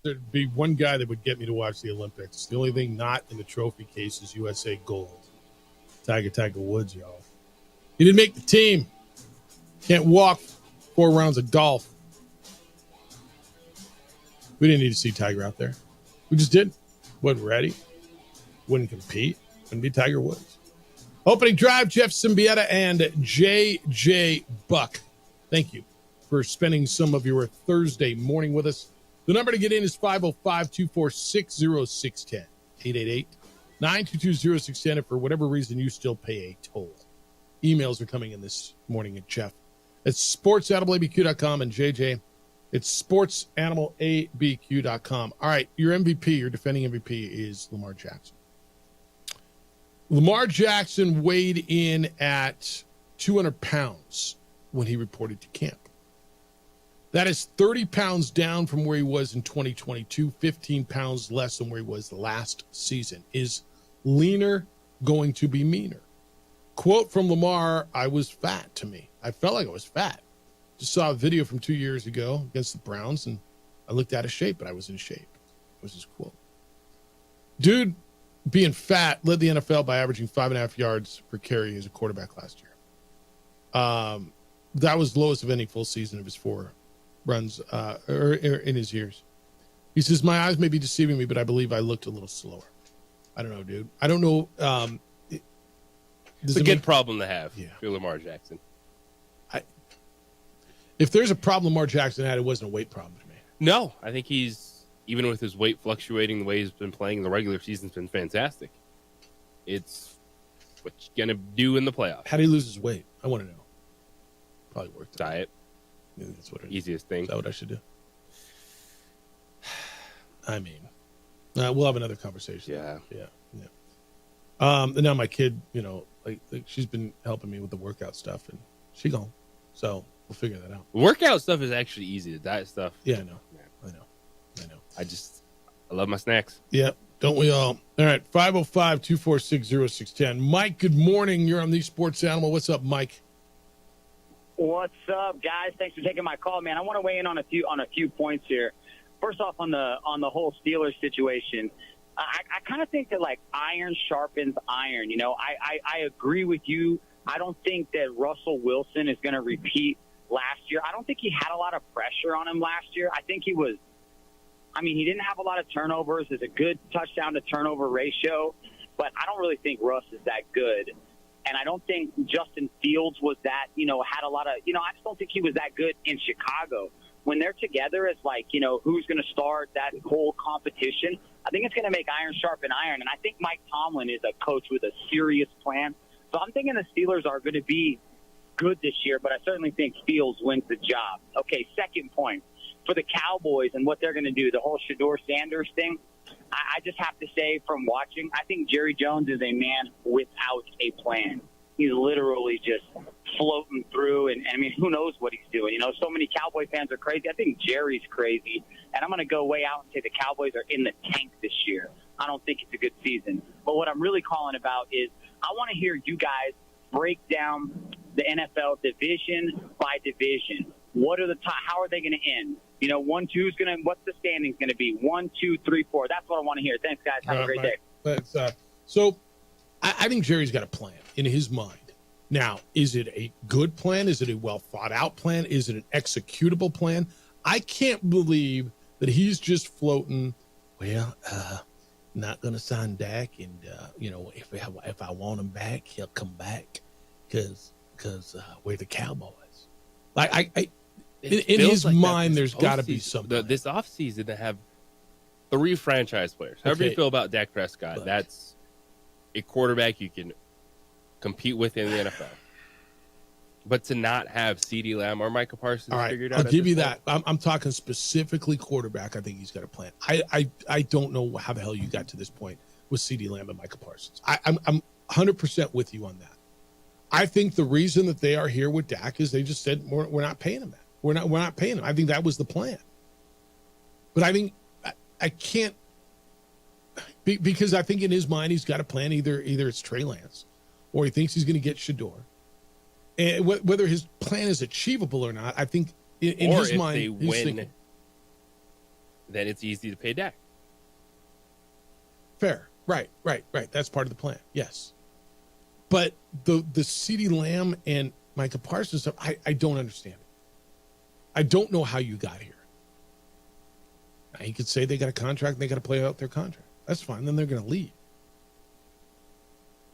There'd be one guy that would get me to watch the Olympics. The only thing not in the trophy case is USA gold. Tiger Woods, y'all. He didn't make the team. Can't walk 4 rounds of golf. We didn't need to see Tiger out there. We just didn't. Wasn't ready. Wouldn't compete. Wouldn't be Tiger Woods. Opening drive, Jeff Symbieta and JJ Buck. Thank you for spending some of your Thursday morning with us. The number to get in is 505-246-0610. 888-922-0610 if for whatever reason you still pay a toll. Emails are coming in this morning at Jeff. It's sportsanimalabq.com and JJ. It's sportsanimalabq.com. All right, your MVP, your defending MVP is Lamar Jackson. Lamar Jackson weighed in at 200 pounds when he reported to camp. That is 30 pounds down from where he was in 2022, 15 pounds less than where he was last season. Is leaner going to be meaner? Quote from Lamar, I was fat to me. I felt like I was fat. Just saw a video from 2 years ago against the Browns, and I looked out of shape, but I was in shape. Was his quote. Dude, being fat led the NFL by averaging 5.5 yards per carry as a quarterback last year. That was the lowest of any full season of his 4 runs or in his years. He says, my eyes may be deceiving me, but I believe I looked a little slower. I don't know, dude. I don't know. It's a good problem to have for Lamar Jackson. If there's a problem Lamar Jackson had, it wasn't a weight problem to me. No, I think he's, even with his weight fluctuating the way he's been playing in the regular season's been fantastic. It's what you're going to do in the playoffs. How did he lose his weight? I want to know. Probably worked diet. That's what easiest thing. Is that what I should do? I mean, we'll have another conversation. Yeah. And now my kid, like she's been helping me with the workout stuff, and she gone. So we'll figure that out. Workout stuff is actually easy. The diet stuff. Yeah, I know. I love my snacks. Yeah, don't we all? All right, 505-246-0610. Mike, good morning. You're on the Sports Animal. What's up, Mike? What's up, guys? Thanks for taking my call, man. I want to weigh in on a few points here. First off, on the whole Steelers situation, I kind of think that like iron sharpens iron. I agree with you. I don't think that Russell Wilson is going to repeat last year. I don't think he had a lot of pressure on him last year. I think he didn't have a lot of turnovers. There's a good touchdown to turnover ratio, but I don't really think Russ is that good. And I don't think Justin Fields was that, had a lot of, I just don't think he was that good in Chicago. When they're together, it's like, who's going to start that whole competition. I think it's going to make iron sharpen iron. And I think Mike Tomlin is a coach with a serious plan. So I'm thinking the Steelers are going to be good this year, but I certainly think Fields wins the job. Okay, second point. For the Cowboys and what they're going to do, the whole Shedeur Sanders thing, I just have to say from watching, I think Jerry Jones is a man without a plan. He's literally just floating through, and who knows what he's doing. So many Cowboy fans are crazy. I think Jerry's crazy, and I'm going to go way out and say the Cowboys are in the tank this year. I don't think it's a good season. But what I'm really calling about is I want to hear you guys break down the NFL division by division. What are the how are they going to end? 1, 2 is going to. What's the standings going to be? 1, 2, 3, 4. That's what I want to hear. Thanks, guys. Have a great day. So, I think Jerry's got a plan in his mind. Now, is it a good plan? Is it a well thought out plan? Is it an executable plan? I can't believe that he's just floating. Well, not going to sign Dak, and if I want him back, he'll come back because we're the Cowboys. In his mind, there's got to be something. This offseason, they have 3 franchise players. However you feel about Dak Prescott, that's a quarterback you can compete with in the NFL. But to not have CeeDee Lamb or Micah Parsons figured out. I'll give you that. I'm talking specifically quarterback. I think he's got a plan. I don't know how the hell you got to this point with CeeDee Lamb and Micah Parsons. I'm 100% with you on that. I think the reason that they are here with Dak is they just said we're not paying him that. We're not paying him. I think that was the plan. But I think I can't because I think in his mind he's got a plan. Either it's Trey Lance, or he thinks he's going to get Shedeur. And whether his plan is achievable or not, I think in his mind he's thinking, then it's easy to pay Dak. Fair, right. That's part of the plan. Yes, but the CeeDee Lamb and Micah Parsons stuff, I don't understand it. I don't know how you got here. Now, you could say they got a contract and they got to play out their contract. That's fine. Then they're going to leave.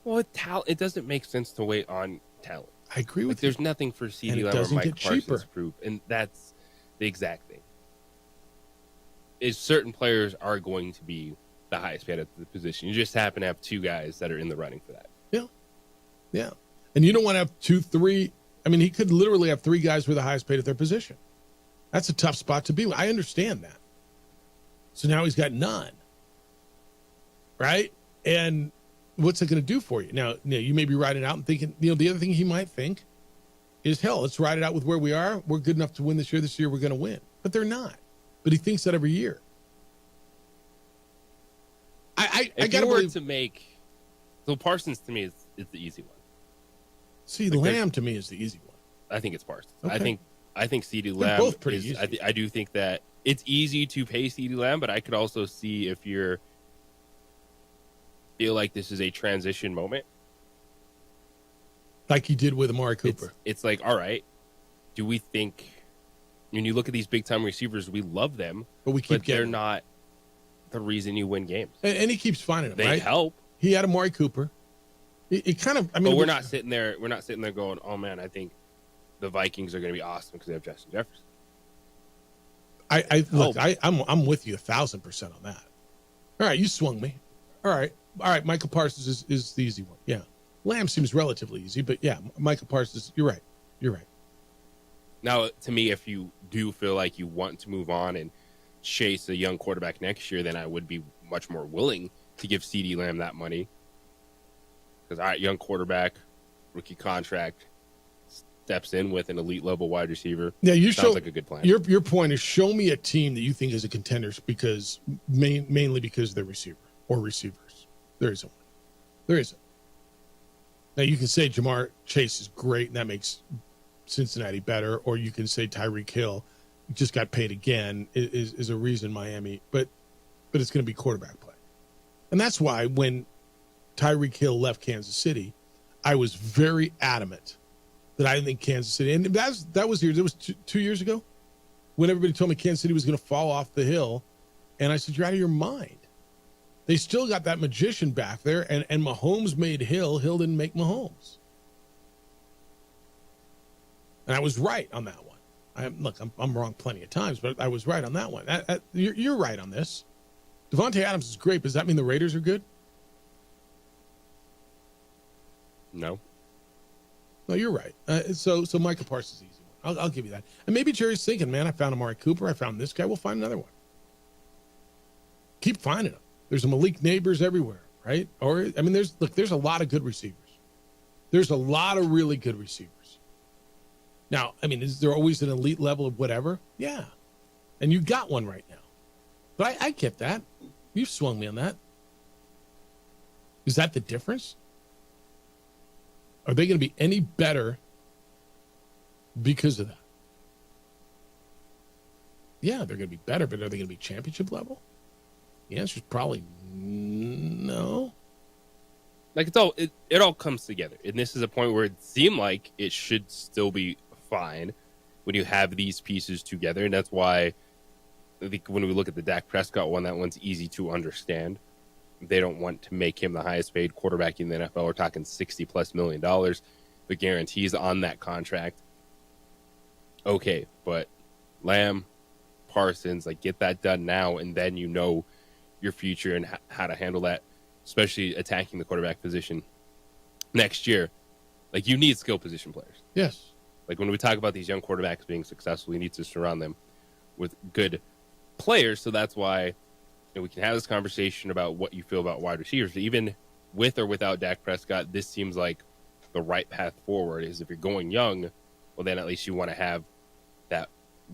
Well, it doesn't make sense to wait on talent. I agree with you. There's nothing for CeeDee Lamb or Micah Parsons to prove, and that's the exact thing. Is certain players are going to be the highest paid at the position. You just happen to have 2 guys that are in the running for that. Yeah. And you don't want to have 2, 3. I mean, he could literally have 3 guys who are the highest paid at their position. That's a tough spot to be. I understand that. So now he's got none. Right? And what's it going to do for you? Now, you may be riding out and thinking, the other thing he might think is, hell, let's ride it out with where we are. We're good enough to win this year. This year we're going to win. But they're not. But he thinks that every year. I got to believe to make. So Parsons to me is the easy one. See, Lamb to me is the easy one. I think it's Parsons. Okay. I think CeeDee They're Lamb both pretty is. easy. I do think that it's easy to pay CeeDee Lamb, but I could also see if you're feel like this is a transition moment, like he did with Amari Cooper. It's like, all right, do we think when you look at these big time receivers, we love them, but they're not the reason you win games. And he keeps finding them. They right? help. He had Amari Cooper. It kind of. I mean, but we're not sitting there going, oh man, I think the Vikings are going to be awesome because they have Justin Jefferson. I'm with you 1,000% on that. All right, you swung me. All right, Michael Parsons is the easy one. Yeah, Lamb seems relatively easy, but yeah, Michael Parsons. You're right. Now, to me, if you do feel like you want to move on and chase a young quarterback next year, then I would be much more willing to give CeeDee Lamb that money. Because, all right, young quarterback, rookie contract, steps in with an elite level wide receiver. Yeah, sounds like a good plan. Your point is, show me a team that you think is a contender because mainly because of their receiver or receivers. There isn't one. There isn't. Now you can say Jamar Chase is great and that makes Cincinnati better, or you can say Tyreek Hill just got paid again is a reason Miami, but it's going to be quarterback play, and that's why when Tyreek Hill left Kansas City, I was very adamant that I didn't think Kansas City, and that was 2 years ago when everybody told me Kansas City was going to fall off the hill. And I said, you're out of your mind. They still got that magician back there, and Mahomes made Hill. Hill didn't make Mahomes. And I was right on that one. I'm wrong plenty of times, but I was right on that one. You're right on this. Devontae Adams is great, but does that mean the Raiders are good? No. No, you're right. So Micah Parsons is easy one. I'll give you that. And maybe Jerry's thinking, man, I found Amari Cooper. I found this guy. We'll find another one. Keep finding them. There's a Malik Neighbors everywhere, right? Or, I mean, there's a lot of good receivers. There's a lot of really good receivers. Now, I mean, is there always an elite level of whatever? Yeah. And you got one right now. But I get that. You've swung me on that. Is that the difference? Are they going to be any better because of that? Yeah, they're going to be better, but are they going to be championship level? The answer is probably no. Like it all comes together. And this is a point where it seemed like it should still be fine when you have these pieces together. And that's why I think when we look at the Dak Prescott one, that one's easy to understand. They don't want to make him the highest paid quarterback in the NFL. We're talking $60+ million. The guarantees on that contract. Okay, but Lamb, Parsons, like get that done now, and then you know your future and how to handle that, especially attacking the quarterback position next year. Like you need skill position players. Yes. Like when we talk about these young quarterbacks being successful, you need to surround them with good players. So that's why we can have this conversation about what you feel about wide receivers. Even with or without Dak Prescott, this seems like the right path forward is if you're going young, well, then at least you want to have that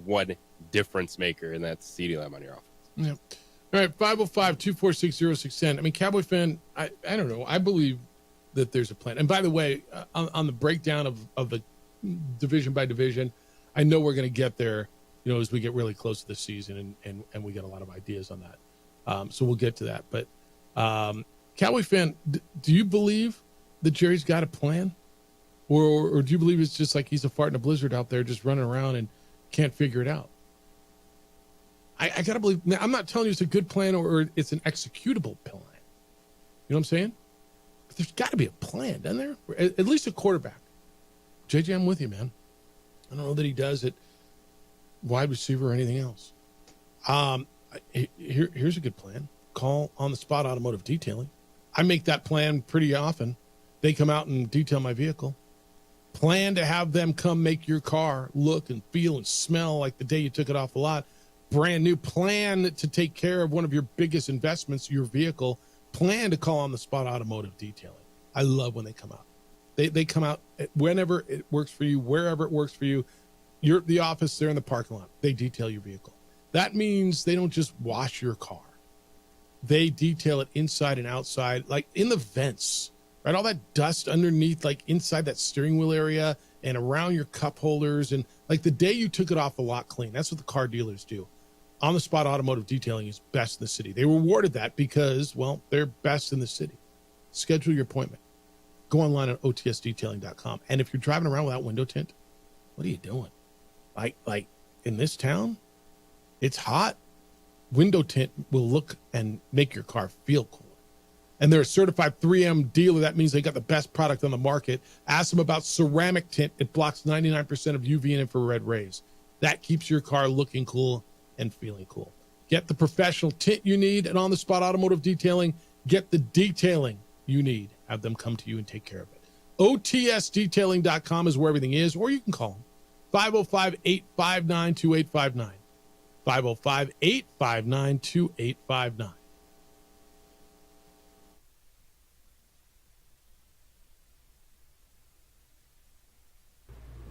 one difference maker, and that's CeeDee Lamb on your offense. Yeah. All right, 505-246-0610. I mean, Cowboy fan, I don't know. I believe that there's a plan. And by the way, on the breakdown of the division by division, I know we're going to get there, as we get really close to the season, and we get a lot of ideas on that. So we'll get to that. But Cowboy fan, do you believe that Jerry's got a plan? Or do you believe it's just like he's a fart in a blizzard out there just running around and can't figure it out? I got to believe. Now, I'm not telling you it's a good plan or it's an executable plan. You know what I'm saying? But there's got to be a plan, doesn't there? At least a quarterback. JJ, I'm with you, man. I don't know that he does it wide receiver or anything else. Here's a good plan. Call On the Spot Automotive Detailing. I make that plan pretty often. They come out and detail my vehicle. Plan to have them come make your car look and feel and smell like the day you took it off the lot. Brand new. Plan to take care of one of your biggest investments, your vehicle. Plan to call On the Spot Automotive Detailing. I love when they come out. They come out whenever it works for you, wherever it works for you. You're at the office, they're in the parking lot. They detail your vehicle. That means they don't just wash your car. They detail it inside and outside, like in the vents, right? All that dust underneath, like inside that steering wheel area and around your cup holders. And like the day you took it off the lot clean, that's what the car dealers do. On the Spot Automotive Detailing is best in the city. They rewarded that because, well, they're best in the city. Schedule your appointment. Go online at otsdetailing.com. And if you're driving around without window tint, what are you doing? Like in this town, it's hot. Window tint will look and make your car feel cooler. And they're a certified 3M dealer. That means they got the best product on the market. Ask them about ceramic tint. It blocks 99% of UV and infrared rays. That keeps your car looking cool and feeling cool. Get the professional tint you need at On the Spot Automotive Detailing. Get the detailing you need. Have them come to you and take care of it. OTSdetailing.com is where everything is, or you can call them. 505-859-2859. 505-859-2859.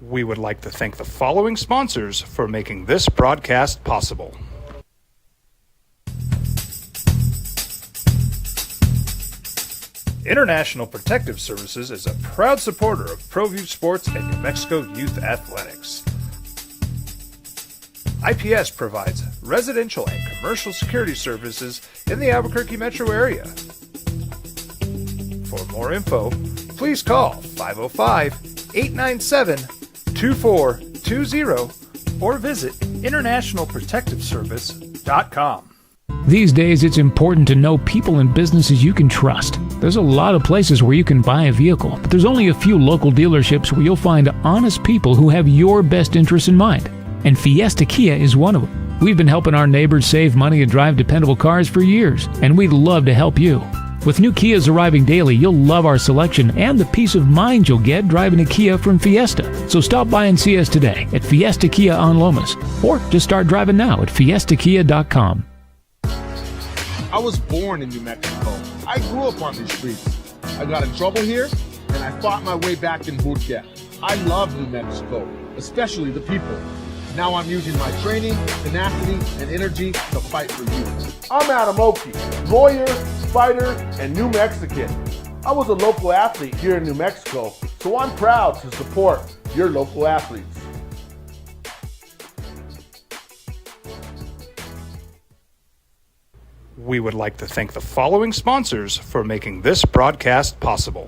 We would like to thank the following sponsors for making this broadcast possible. International Protective Services is a proud supporter of ProView Sports and New Mexico Youth Athletics. IPS provides residential and commercial security services in the Albuquerque metro area. For more info, please call 505-897-2420 or visit internationalprotectiveservice.com. These days, it's important to know people and businesses you can trust. There's a lot of places where you can buy a vehicle, but there's only a few local dealerships where you'll find honest people who have your best interests in mind. And Fiesta Kia is one of them. We've been helping our neighbors save money and drive dependable cars for years, and we'd love to help you. With new Kias arriving daily, you'll love our selection and the peace of mind you'll get driving a Kia from Fiesta. So stop by and see us today at Fiesta Kia on Lomas, or just start driving now at fiestakia.com. I was born in New Mexico. I grew up on these streets. I got in trouble here, and I fought my way back in boot camp. I love New Mexico, especially the people. Now I'm using my training, tenacity, and energy to fight for you. I'm Adam Oki, lawyer, fighter, and New Mexican. I was a local athlete here in New Mexico, so I'm proud to support your local athletes. We would like to thank the following sponsors for making this broadcast possible.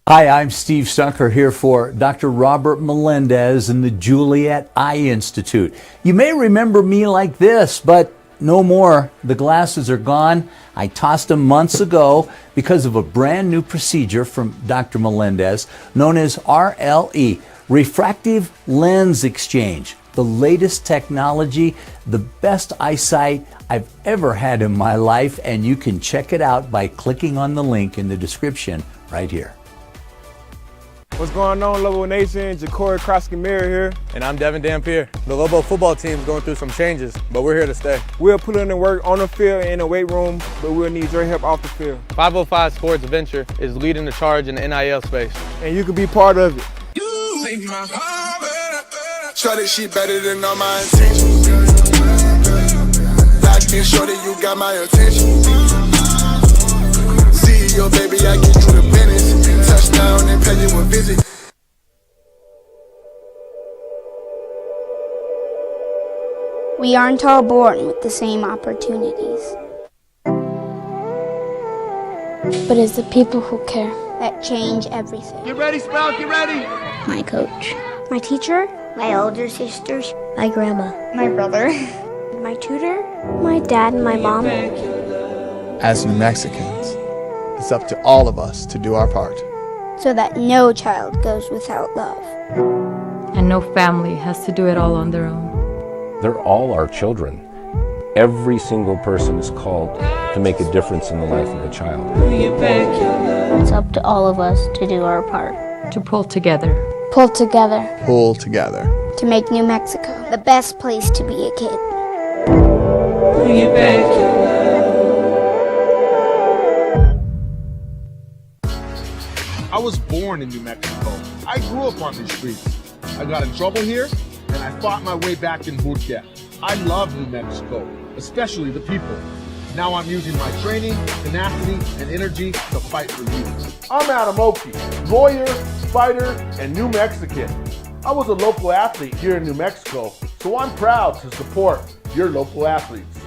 Hi, I'm Steve Sunker here for Dr. Robert Melendez and the Juliet Eye Institute. You may remember me like this, but no more. The glasses are gone. I tossed them months ago because of a brand new procedure from Dr. Melendez known as RLE, Refractive Lens Exchange. The latest technology, the best eyesight I've ever had in my life, and you can check it out by clicking on the link in the description right here. What's going on, Lobo Nation? Ja'Cory Krosky-Miller here. And I'm Devin Dampier. The Lobo football team's going through some changes, but we're here to stay. We'll put in the work on the field and in the weight room, but we'll need your help off the field. 505 Sports Venture is leading the charge in the NIL space. And you can be part of it. Shorty, she better than all my intentions. Locked in, shorty, you got my attention. See your baby, I get you the business. Touchdown and pay you a visit. We aren't all born with the same opportunities. But it's the people who care that change everything. Get ready, Sprout, get ready. My coach. My teacher. My older sisters. My grandma. My brother. My tutor. My dad and my mom. As New Mexicans, it's up to all of us to do our part. So that no child goes without love. And no family has to do it all on their own. They're all our children. Every single person is called to make a difference in the life of a child. It's up to all of us to do our part. To pull together. Pull together. Pull together. To make New Mexico the best place to be a kid. I was born in New Mexico. I grew up on these streets. I got in trouble here, and I fought my way back in boot camp. I love New Mexico, especially the people. Now I'm using my training, tenacity, and energy to fight for you. I'm Adam Oki, lawyer, fighter, and New Mexican. I was a local athlete here in New Mexico, so I'm proud to support your local athletes.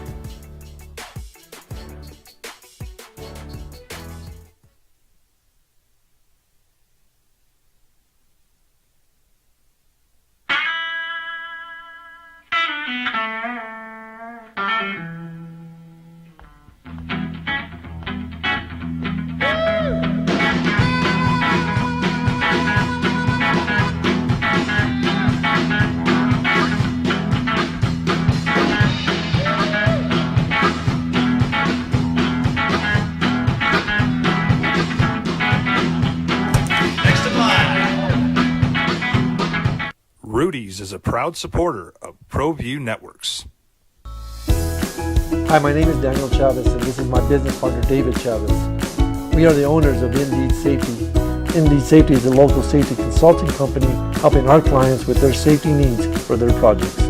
Rudy's is a proud supporter of ProView Networks. Hi, my name is Daniel Chavez, and this is my business partner, David Chavez. We are the owners of Indeed Safety. Indeed Safety is a local safety consulting company helping our clients with their safety needs for their projects.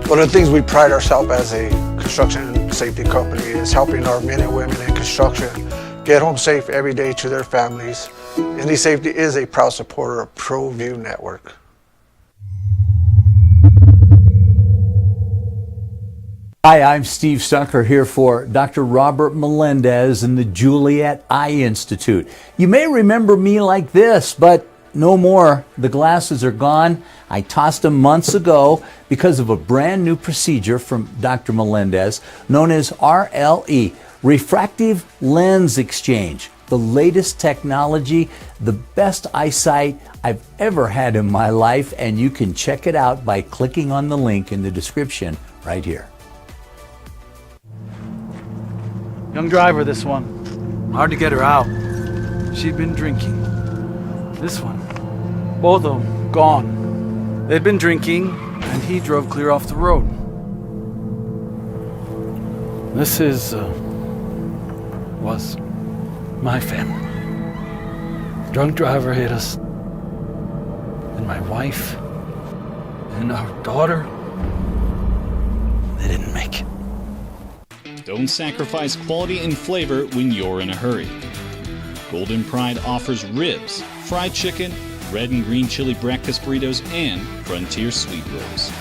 One of the things we pride ourselves as a construction safety company is helping our men and women in construction get home safe every day to their families. Indeed Safety is a proud supporter of ProView Network. Hi, I'm Steve Stucker here for Dr. Robert Melendez and the Juliet Eye Institute. You may remember me like this, but no more. The glasses are gone. I tossed them months ago because of a brand new procedure from Dr. Melendez known as RLE, Refractive Lens Exchange. The latest technology, the best eyesight I've ever had in my life, and you can check it out by clicking on the link in the description right here. Young driver, this one. Hard to get her out. She'd been drinking. This one. Both of them gone. They'd been drinking, and he drove clear off the road. This was my family. Drunk driver hit us. And my wife and our daughter, they didn't make it. Don't sacrifice quality and flavor when you're in a hurry. Golden Pride offers ribs, fried chicken, red and green chili breakfast burritos, and Frontier sweet rolls.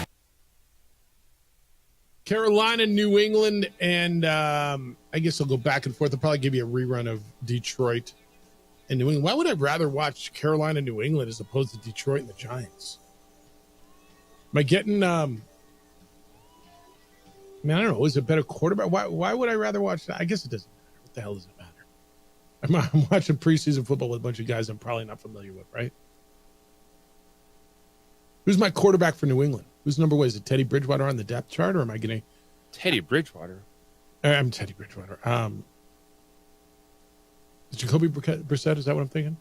Carolina, New England, and I guess I'll go back and forth. I'll probably give you a rerun of Detroit and New England. Why would I rather watch Carolina, New England as opposed to Detroit and the Giants? Am I getting... I mean, I don't know. Is it better quarterback? Why would I rather watch that? I guess it doesn't matter. What the hell does it matter? I'm watching preseason football with a bunch of guys I'm probably not familiar with, right? Who's my quarterback for New England? Who's number one? Is it Teddy Bridgewater on the depth chart, or am I getting Teddy Bridgewater? I'm Teddy Bridgewater. Jacoby Brissett, is that what I'm thinking?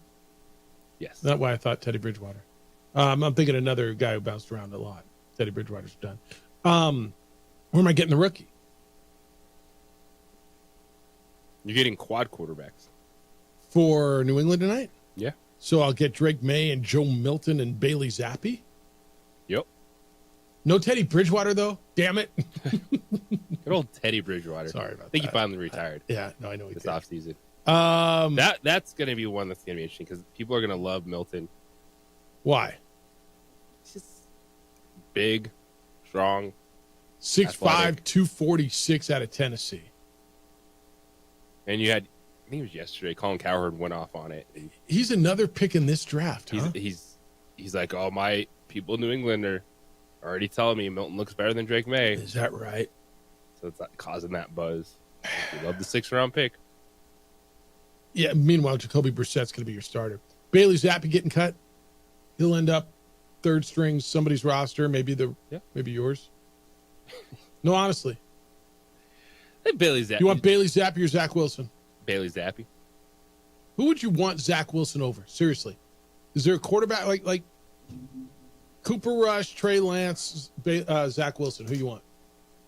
Yes. That's why I thought Teddy Bridgewater. I'm thinking another guy who bounced around a lot. Teddy Bridgewater's done. Where am I getting the rookie? You're getting quad quarterbacks. For New England tonight? Yeah. So I'll get Drake May and Joe Milton and Bailey Zappi? Yep. No Teddy Bridgewater, though? Damn it. Good old Teddy Bridgewater. Sorry about that. I think he finally retired. Yeah, no, I know he this did. offseason. That's going to be one that's going to be interesting because people are going to love Milton. Why? He's just big, strong. 6'5", 246 out of Tennessee. And you had, I think it was yesterday, Colin Cowherd went off on it. He's another pick in this draft, huh? He's like, oh, my people in New England are already telling me Milton looks better than Drake May. Is that right? So it's like causing that buzz. We love the 6th-round pick. Yeah, meanwhile, Jacoby Brissett's going to be your starter. Bailey Zappi getting cut. He'll end up third string somebody's roster, maybe yours. No, honestly. Hey, Bailey Zappi. You want Bailey Zappi or Zach Wilson? Bailey Zappi. Who would you want Zach Wilson over? Seriously. Is there a quarterback like Cooper Rush, Trey Lance, Zach Wilson? Who you want?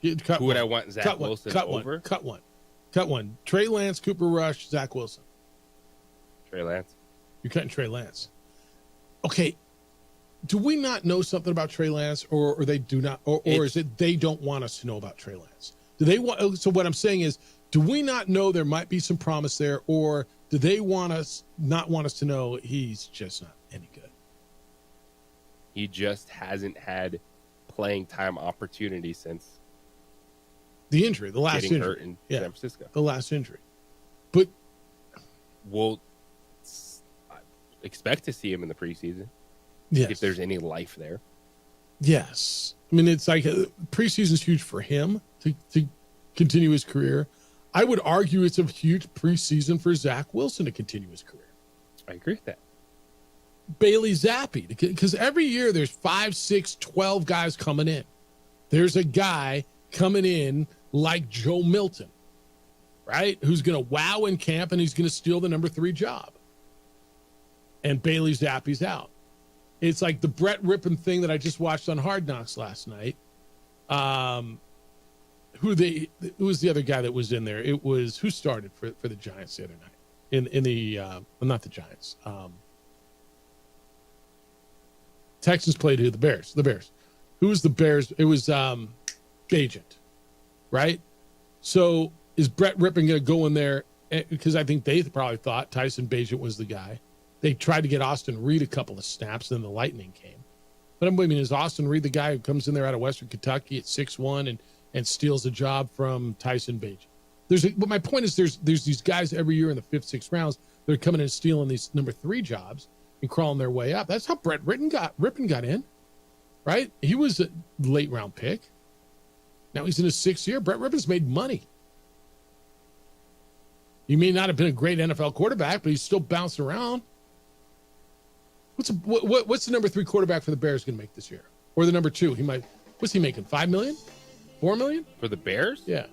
Who would I want Zach Wilson over? Cut one. Trey Lance, Cooper Rush, Zach Wilson. Trey Lance. You're cutting Trey Lance. Okay. Do we not know something about Trey Lance, or they do not, or is it they don't want us to know about Trey Lance? Do they want? So what I'm saying is, do we not know there might be some promise there, or do they not want us to know he's just not any good? He just hasn't had playing time opportunity since the injury, the last getting injury hurt in San Francisco. The last injury, but we'll expect to see him in the preseason. Yes. If there's any life there. Yes. I mean, it's like preseason's huge for him to continue his career. I would argue it's a huge preseason for Zach Wilson to continue his career. I agree with that. Bailey Zappi, because every year there's 5, 6, 12 guys coming in. There's a guy coming in like Joe Milton, right? Who's going to wow in camp and he's going to steal the number 3 job. And Bailey Zappi's out. It's like the Brett Rippon thing that I just watched on Hard Knocks last night. Who was the other guy that was in there? It was who started for the Giants the other night in the not the Giants. Texans played who? The Bears. Who was the Bears? It was Bagent, right? So is Brett Rippon going to go in there? Because I think they probably thought Tyson Bagent was the guy. They tried to get Austin Reed a couple of snaps, then the lightning came. But I mean, is Austin Reed the guy who comes in there out of Western Kentucky at 6'1" and steals a job from Tyson Bagent? But my point is there's these guys every year in the 5th, 6th rounds that are coming in and stealing these number 3 jobs and crawling their way up. That's how Brett Rippon got in, right? He was a late round pick. Now he's in his 6th year. Brett Rippon's made money. He may not have been a great NFL quarterback, but he's still bouncing around. What's the number 3 quarterback for the Bears going to make this year? Or the number 2? What's he making? $5 million? $4 million? For the Bears? Yeah.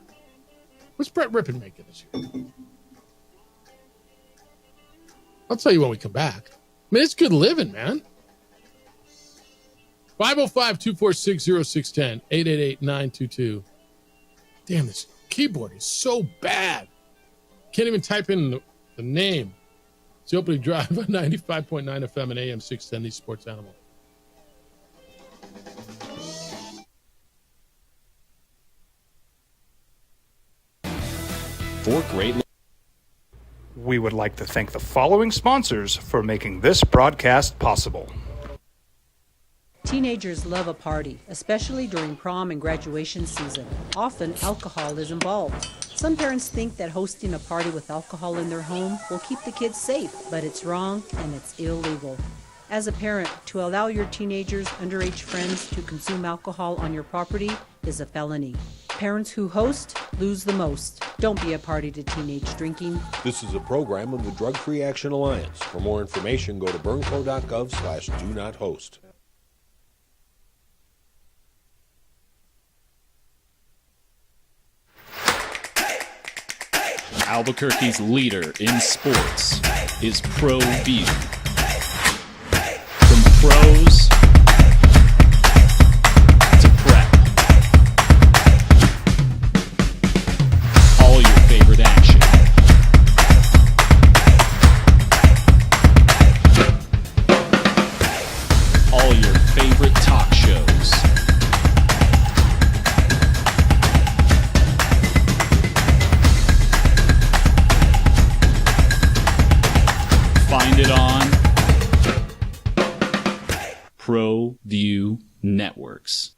What's Brett Rippon making this year? I'll tell you when we come back. I mean, it's good living, man. 505-246-0610, 888-922. Damn, this keyboard is so bad. Can't even type in the name. It's the opening drive on 95.9 FM and AM 610, the Sports Animal. For great. We would like to thank the following sponsors for making this broadcast possible. Teenagers love a party, especially during prom and graduation season. Often, alcohol is involved. Some parents think that hosting a party with alcohol in their home will keep the kids safe, but it's wrong and it's illegal. As a parent, to allow your teenagers' underage friends to consume alcohol on your property is a felony. Parents who host lose the most. Don't be a party to teenage drinking. This is a program of the Drug Free Action Alliance. For more information, go to burnco.gov/do-not-host. Albuquerque's leader in sports is Pro View. From pros to prep, all your favorite action. All your favorite talk shows. Find it on Pro View Networks.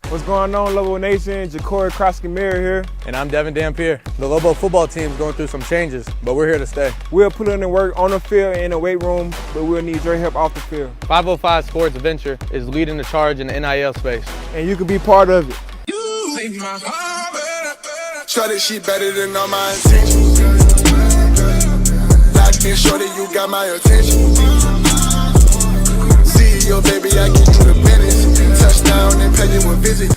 What's going on, Lobo Nation? Ja'Cory Krosky-Mirror here. And I'm Devin Dampier. The Lobo football team is going through some changes, but we're here to stay. We'll put in the work on the field and in the weight room, but we'll need your help off the field. 505 Sports Adventure is leading the charge in the NIL space. And you can be part of it. Shorty, she better than all my intentions. Locked in, shorty, you got my attention. CEO, baby, I get you the business. Touchdown and pay you a visit.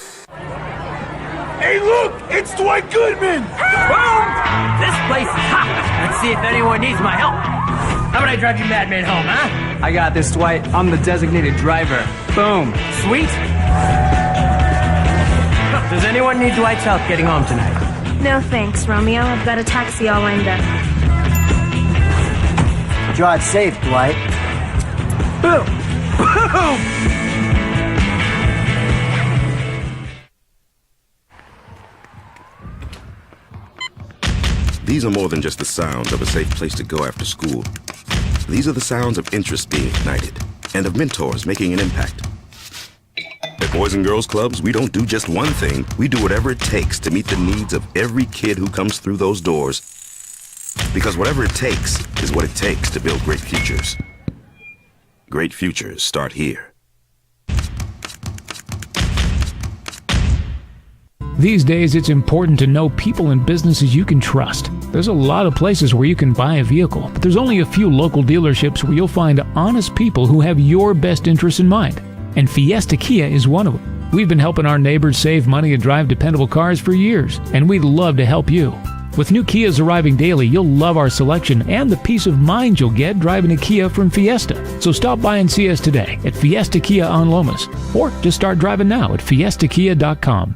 Hey, look, it's Dwight Goodman. Boom! This place is hot. Let's see if anyone needs my help. How about I drive you madman home, huh? I got this, Dwight. I'm the designated driver. Boom. Sweet. Does anyone need Dwight's help getting home tonight? No thanks, Romeo. I've got a taxi all lined up. Drive safe, Dwight. Boom! Boom! These are more than just the sounds of a safe place to go after school. These are the sounds of interest being ignited and of mentors making an impact. At Boys and Girls Clubs, we don't do just one thing. We do whatever it takes to meet the needs of every kid who comes through those doors. Because whatever it takes is what it takes to build great futures. Great futures start here. These days, it's important to know people and businesses you can trust. There's a lot of places where you can buy a vehicle, but there's only a few local dealerships where you'll find honest people who have your best interests in mind. And Fiesta Kia is one of them. We've been helping our neighbors save money and drive dependable cars for years, and we'd love to help you. With new Kias arriving daily, you'll love our selection and the peace of mind you'll get driving a Kia from Fiesta. So stop by and see us today at Fiesta Kia on Lomas, or just start driving now at fiestakia.com.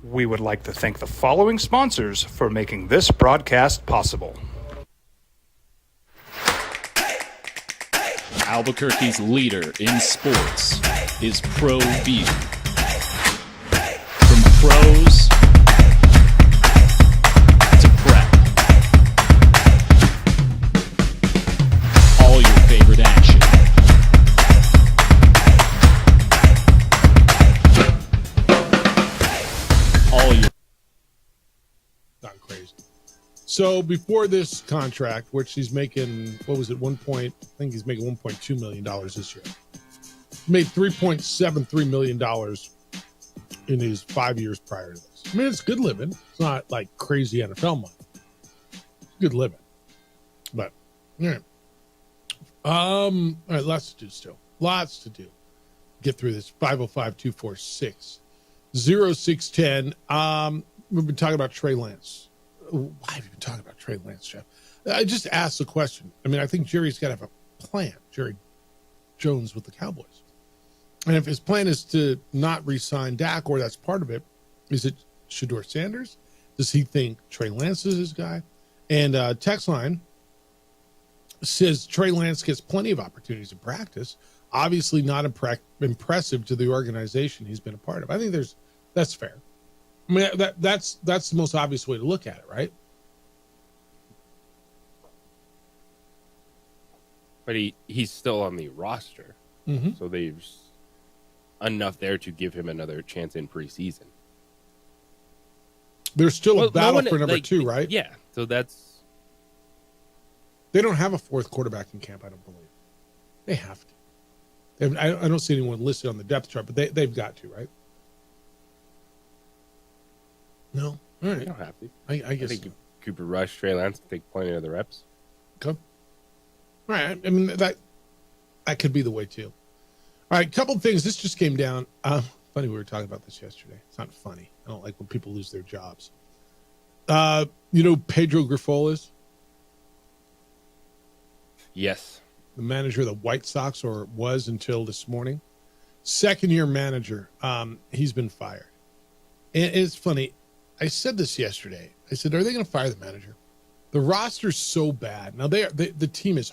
We would like to thank the following sponsors for making this broadcast possible. Albuquerque's leader in sports is Pro View. From pros to prep, all your favorite action. All your not crazy. So before this contract, which he's making, what was it? I think he's making $1.2 million this year. He made $3.73 million in his 5 years prior to this. I mean, it's good living. It's not like crazy NFL money. Good living. But, all right, lots to do still. Lots to do. Get through this. 505-246-0610. We've been talking about Trey Lance. Why have you been talking about Trey Lance, Jeff? I just asked the question. I mean, I think Jerry's got to have a plan. Jerry Jones with the Cowboys. And if his plan is to not re-sign Dak, or that's part of it, is it Shedeur Sanders? Does he think Trey Lance is his guy? And text line says Trey Lance gets plenty of opportunities in practice. Obviously not impressive to the organization he's been a part of. I think that's fair. I mean, that's the most obvious way to look at it, right? But he's still on the roster. Mm-hmm. So there's enough there to give him another chance in preseason. There's still a battle for number 2, right? Yeah. So that's... They don't have a fourth quarterback in camp, I don't believe. They have to. I don't see anyone listed on the depth chart, but they've got to, right? No? All right. You don't have to. I guess I think Cooper Rush, Trey Lance can take plenty of the reps. Okay. All right. I mean, that could be the way, too. All right, couple things. This just came down. Funny, we were talking about this yesterday. It's not funny. I don't like when people lose their jobs. You know who Pedro Grifol is? Yes. The manager of the White Sox, or was until this morning. Second-year manager. He's been fired. And it's funny. I said this yesterday. I said, are they going to fire the manager? The roster's so bad. Now, the team is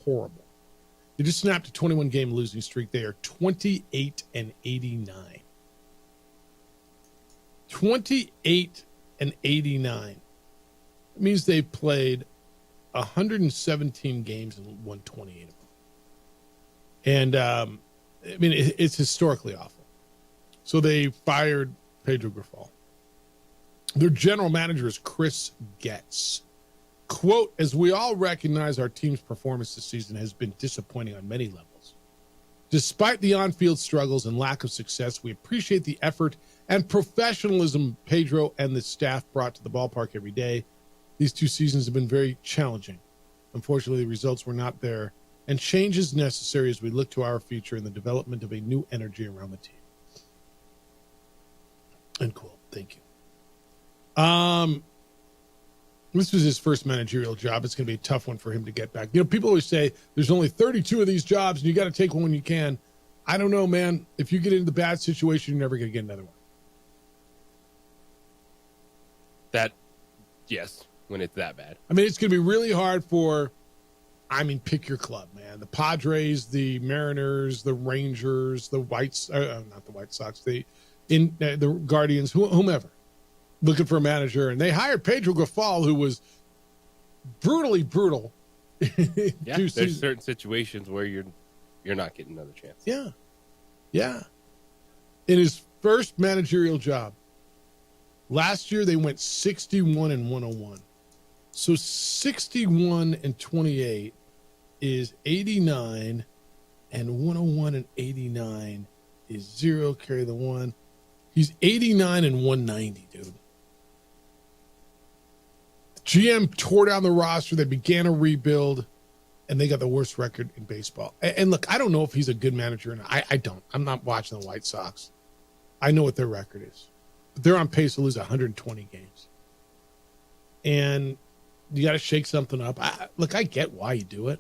horrible. They just snapped a 21-game losing streak. They are 28-89. 28-89. It means they played 117 games and won 28 of them. And, I mean, it's historically awful. So they fired Pedro Grifol. Their general manager is Chris Getz. Quote, as we all recognize, our team's performance this season has been disappointing on many levels. Despite the on-field struggles and lack of success, we appreciate the effort and professionalism Pedro and the staff brought to the ballpark every day. These 2 seasons have been very challenging. Unfortunately, the results were not there, and change is necessary as we look to our future and the development of a new energy around the team. End quote. Thank you. This was his first managerial job. It's going to be a tough one for him to get back. You know, people always say there's only 32 of these jobs and you got to take one when you can. I don't know, man. If you get into the bad situation, you're never going to get another one. Yes, when it's that bad. I mean, it's going to be really hard pick your club, man. The Padres, the Mariners, the Rangers, the not the White Sox, the Guardians, whomever, looking for a manager. And they hired Pedro Grifol, who was brutally brutal. Yeah, there's certain situations where you're not getting another chance. Yeah. In his first managerial job, last year they went 61-101. So 61-28 is 89, and 101-89 is 0. Carry the 1. He's 89-190, dude. The GM tore down the roster. They began a rebuild, and they got the worst record in baseball. And look, I don't know if he's a good manager or not. I don't. I'm not watching the White Sox. I know what their record is. But they're on pace to lose 120 games. And you got to shake something up. I get why you do it.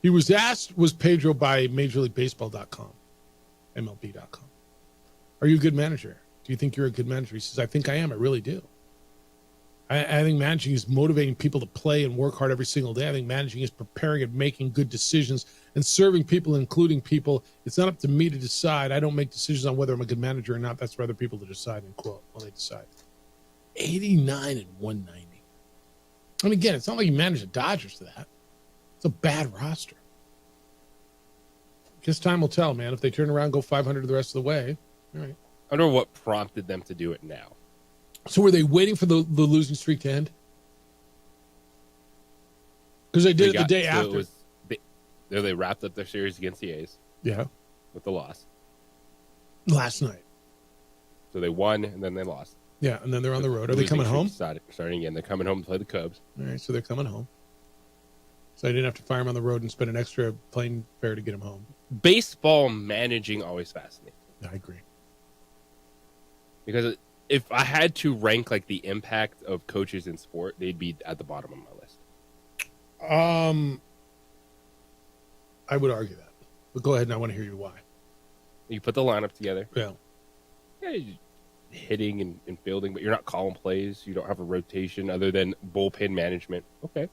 He was asked, was Pedro by MajorLeagueBaseball.com, MLB.com. Are you a good manager? Do you think you're a good manager? He says, I think I am. I really do. I think managing is motivating people to play and work hard every single day. I think managing is preparing and making good decisions and serving people, including people. It's not up to me to decide. I don't make decisions on whether I'm a good manager or not. That's for other people to decide, and quote, when they decide. 89-190. And again, it's not like he managed the Dodgers to that. It's a bad roster. Guess time will tell, man. If they turn around and go 500 the rest of the way, all right. I don't know what prompted them to do it now. So were they waiting for the losing streak to end? Because they did it the day after. They wrapped up their series against the A's. Yeah. With the loss. Last night. So they won, and then they lost. Yeah, and then they're on the road. Are they coming home? Starting again. They're coming home to play the Cubs. All right, so they're coming home. So I didn't have to fire him on the road and spend an extra plane fare to get him home. Baseball managing always fascinates me. I agree. Because if I had to rank like the impact of coaches in sport, they'd be at the bottom of my list. I would argue that. But go ahead, and I want to hear you why. You put the lineup together. Yeah. Yeah, hitting and fielding, but you're not calling plays. You don't have a rotation other than bullpen management. Okay.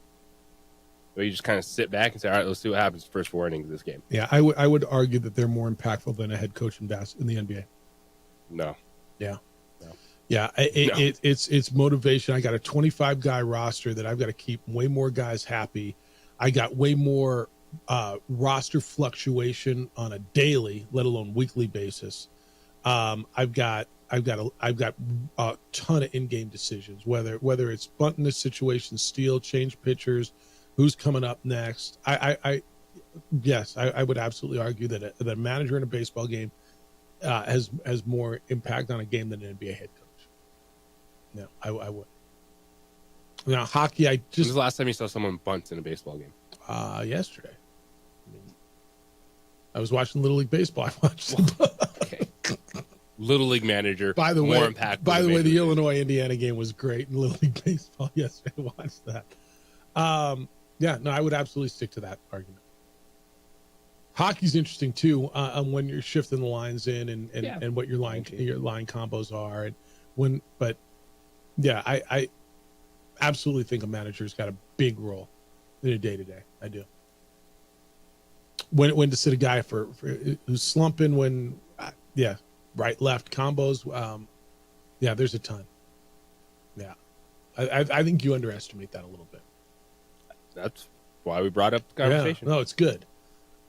So you just kind of sit back and say, all right, let's see what happens first 4 innings of this game. Yeah, I would argue that they're more impactful than a head coach in the NBA. No. Yeah. No. Yeah, it's motivation. I got a 25-guy roster that I've got to keep way more guys happy. I got way more roster fluctuation on a daily, let alone weekly basis. I've got a ton of in-game decisions, whether it's bunting the situation, steal, change pitchers, who's coming up next. I would absolutely argue that a manager in a baseball game has more impact on a game than an NBA head coach. No, I would. Now, hockey, When was the last time you saw someone bunt in a baseball game? Yesterday. I was watching Little League Baseball. I watched Okay. Little League manager. By the more way, impactful. By the way, the Illinois-Indiana game was great in Little League Baseball yesterday. I watched that. I would absolutely stick to that argument. Hockey's interesting too, on when you're shifting the lines in and what your line combos are, I absolutely think a manager's got a big role in a day to day. I do. When to sit a guy for who's slumping, right-left combos. Yeah, there's a ton. Yeah. I think you underestimate that a little bit. That's why we brought up the conversation. Yeah, no, it's good.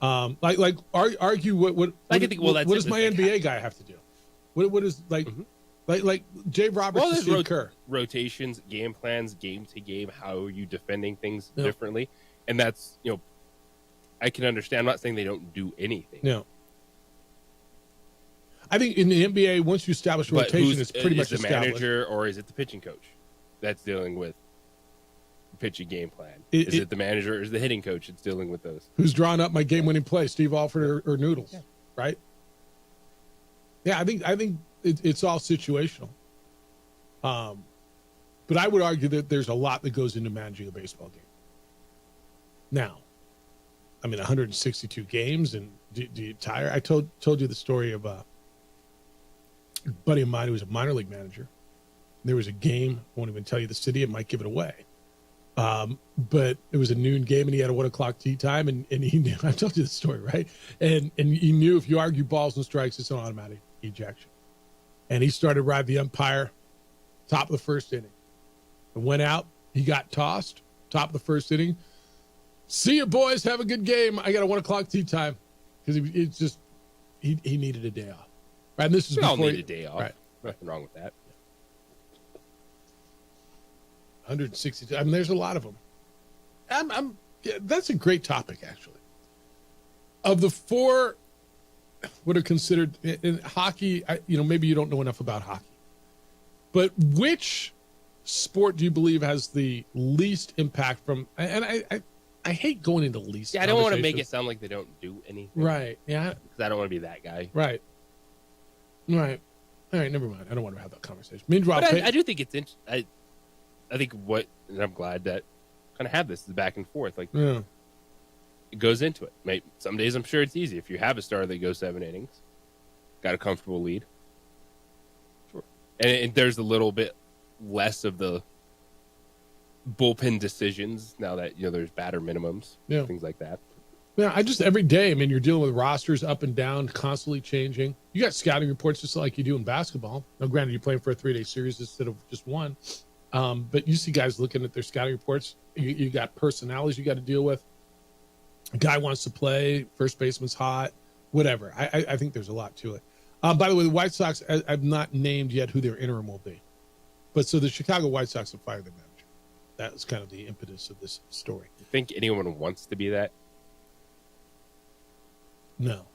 Argue what does my NBA guy have to do? What is like Jay Roberts and Steve Kerr? Rotations, game plans, game to game. How are you defending things differently? And that's, I can understand. I'm not saying they don't do anything. No. I think in the NBA, once you establish rotation, it's pretty much the established. Manager, or is it the pitching coach that's dealing with the pitching game plan? Is it the manager, or is the hitting coach that's dealing with those? Who's drawing up my game-winning play, Steve Alford or Noodles, right? Yeah, I think it's all situational. But I would argue that there's a lot that goes into managing a baseball game. Now, 162 games, and do you tire? I told you the story of a buddy of mine who was a minor league manager. There was a game, I won't even tell you the city, it might give it away. But it was a noon game, and he had a 1 o'clock tee time, and he knew, I told you the story, right? And he knew if you argue balls and strikes, it's an automatic ejection. And he started riding the umpire, top of the first inning. And went out, he got tossed, top of the first inning. See you, boys, have a good game. I got a 1 o'clock tee time. Because he needed a day off. Right, and this is we all before need a day off. Right. Nothing wrong with that. 162. There's a lot of them. That's a great topic, actually. Of the four, what are considered in hockey, maybe you don't know enough about hockey, but which sport do you believe has the least impact from? And I hate going into least. Yeah, I don't want to make it sound like they don't do anything. Right. Yeah. Because I don't want to be that guy. Right. Right. All right. Never mind. I don't want to have that conversation. Meanwhile, I do think it's interesting. I think and I'm glad that kind of have this back and forth. Like, it goes into it. Some days I'm sure it's easy. If you have a starter that goes 7 innings, got a comfortable lead. Sure. And there's a little bit less of the bullpen decisions now that, there's batter minimums, things like that. Yeah, every day, you're dealing with rosters up and down, constantly changing. You got scouting reports just like you do in basketball. Now, granted, you're playing for a 3-day series instead of just one. But you see guys looking at their scouting reports. You got personalities you got to deal with. A guy wants to play. First baseman's hot. Whatever. I think there's a lot to it. By the way, the White Sox, I've not named yet who their interim will be. But so the Chicago White Sox have fired their manager. That was kind of the impetus of this story. You think anyone wants to be that? No.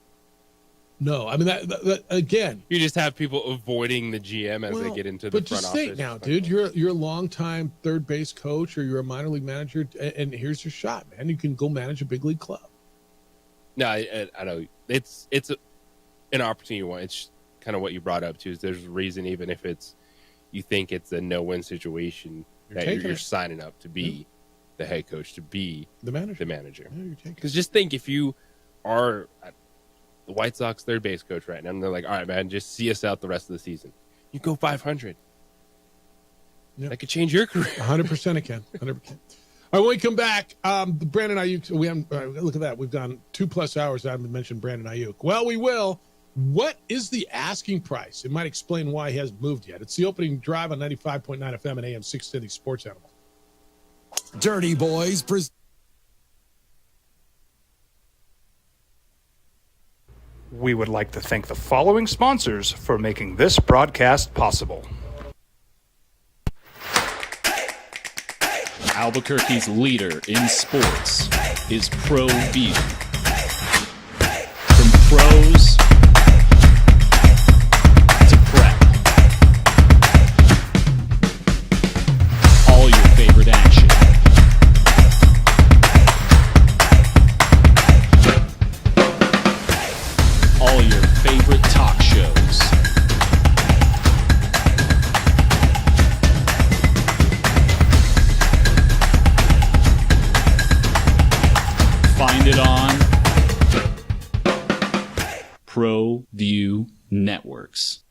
That again. You just have people avoiding the GM as they get into the front office. But just think now, dude, you're a long-time third base coach, or you're a minor league manager, and here's your shot, man. You can go manage a big league club. No, I know it's an opportunity you want. It's kind of what you brought up too. Is there's a reason, even if you think it's a no-win situation, you're signing up to be the head coach, to be the manager. Because just think, if you are the White Sox third base coach right now, and they're like, all right, man, just see us out the rest of the season. You go 500. Yeah. That could change your career. 100% it can. 100%. All right, when we come back, Brandon Ayuk, we haven't, look at that. We've gone 2+ hours. I haven't mentioned Brandon Ayuk. Well, we will. What is the asking price? It might explain why he hasn't moved yet. It's the opening drive on 95.9 FM and AM 610 Sports Animal. Dirty Boys We would like to thank the following sponsors for making this broadcast possible. Albuquerque's leader in sports is Pro View. From pros to prep, all your favorite action. All your favorite talk shows. Find it on Pro View Networks.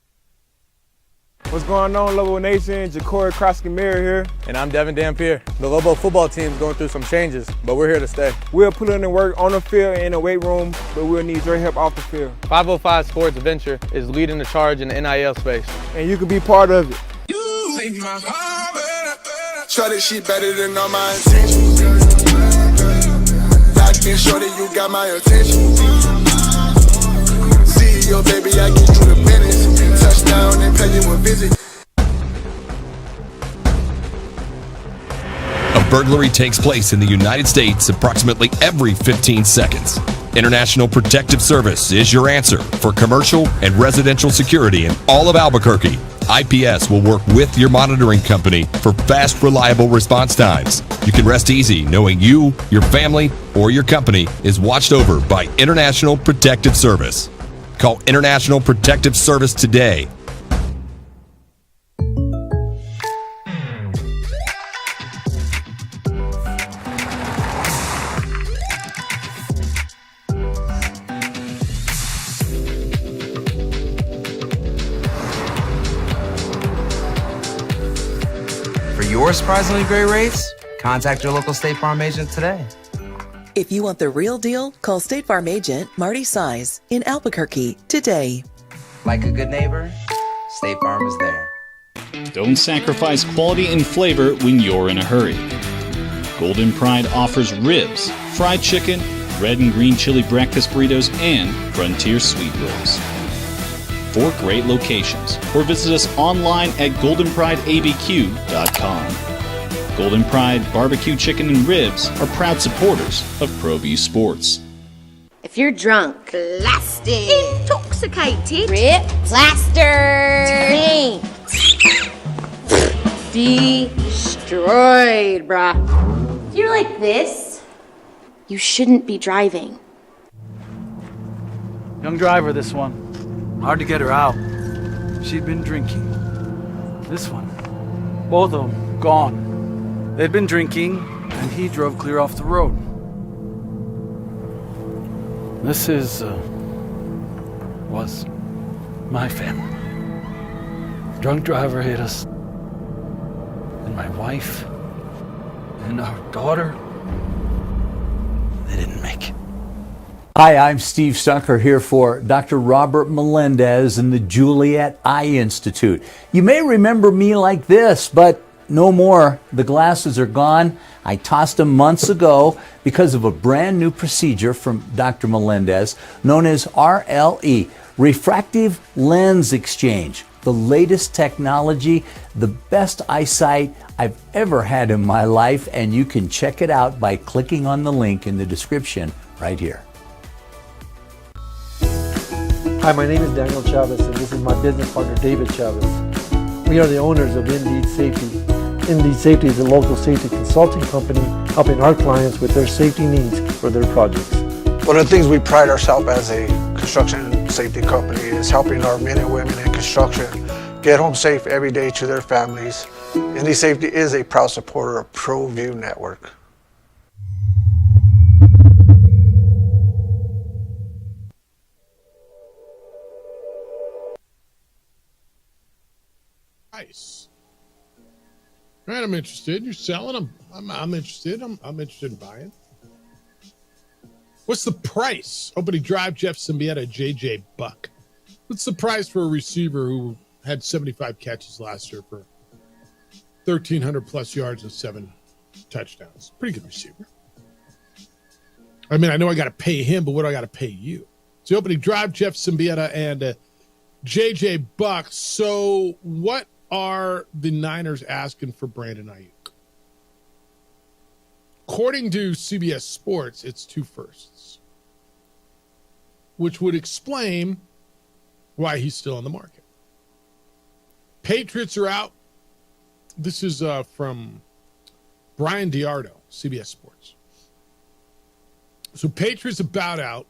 What's going on, Lobo Nation? Ja'Cory Krosky-Mir here. And I'm Devin Dampier. The Lobo football team's going through some changes, but we're here to stay. We'll put in the work on the field and in the weight room, but we'll need your help off the field. 505 Sports Venture is leading the charge in the NIL space. And you can be part of it. Shorty, she better than all my intentions. Locked in, shorty, you got my attention. CEO, baby, I get you the business. Touchdown and pay you a visit. A burglary takes place in the United States approximately every 15 seconds. International Protective Service is your answer for commercial and residential security in all of Albuquerque. IPS will work with your monitoring company for fast, reliable response times. You can rest easy knowing you, your family, or your company is watched over by International Protective Service. Call International Protective Service today. For your surprisingly great rates, contact your local State Farm agent today. If you want the real deal, call State Farm agent Marty Size in Albuquerque today. Like a good neighbor, State Farm is there. Don't sacrifice quality and flavor when you're in a hurry. Golden Pride offers ribs, fried chicken, red and green chili breakfast burritos, and Frontier Sweet Rolls. 4 great locations, or visit us online at goldenprideabq.com. Golden Pride Barbecue Chicken and Ribs are proud supporters of ProView Sports. If you're drunk, blasted, intoxicated, rip, plastered, destroyed, bruh. If you're like this, you shouldn't be driving. Young driver, this one. Hard to get her out. She'd been drinking. This one. Both of them gone. They'd been drinking, and he drove clear off the road. This was my family. Drunk driver hit us. And my wife and our daughter, they didn't make it. Hi, I'm Steve Stucker here for Dr. Robert Melendez and the Juliet Eye Institute. You may remember me like this, but no more. The glasses are gone. I tossed them months ago because of a brand new procedure from Dr. Melendez known as RLE, Refractive Lens Exchange. The latest technology, the best eyesight I've ever had in my life, and you can check it out by clicking on the link in the description right here. Hi, my name is Daniel Chavez, and this is my business partner, David Chavez. We are the owners of Indeed Safety. Indeed Safety is a local safety consulting company helping our clients with their safety needs for their projects. One of the things we pride ourselves as a construction safety company is helping our men and women in construction get home safe every day to their families. Indeed Safety is a proud supporter of ProView Network. Nice. All right, I'm interested. You're selling. I'm interested. I'm interested in buying. What's the price? Opening drive, Jeff Symbieta, JJ Buck. What's the price for a receiver who had 75 catches last year for 1,300 plus yards and 7 touchdowns? Pretty good receiver. I mean, I know I got to pay him, but what do I got to pay you? It's the opening drive, Jeff Symbieta and JJ Buck. So what are the Niners asking for Brandon Ayuk? According to CBS Sports, it's 2 firsts, which would explain why he's still on the market. Patriots are out. This is from Brian Diardo, CBS Sports. So Patriots about out,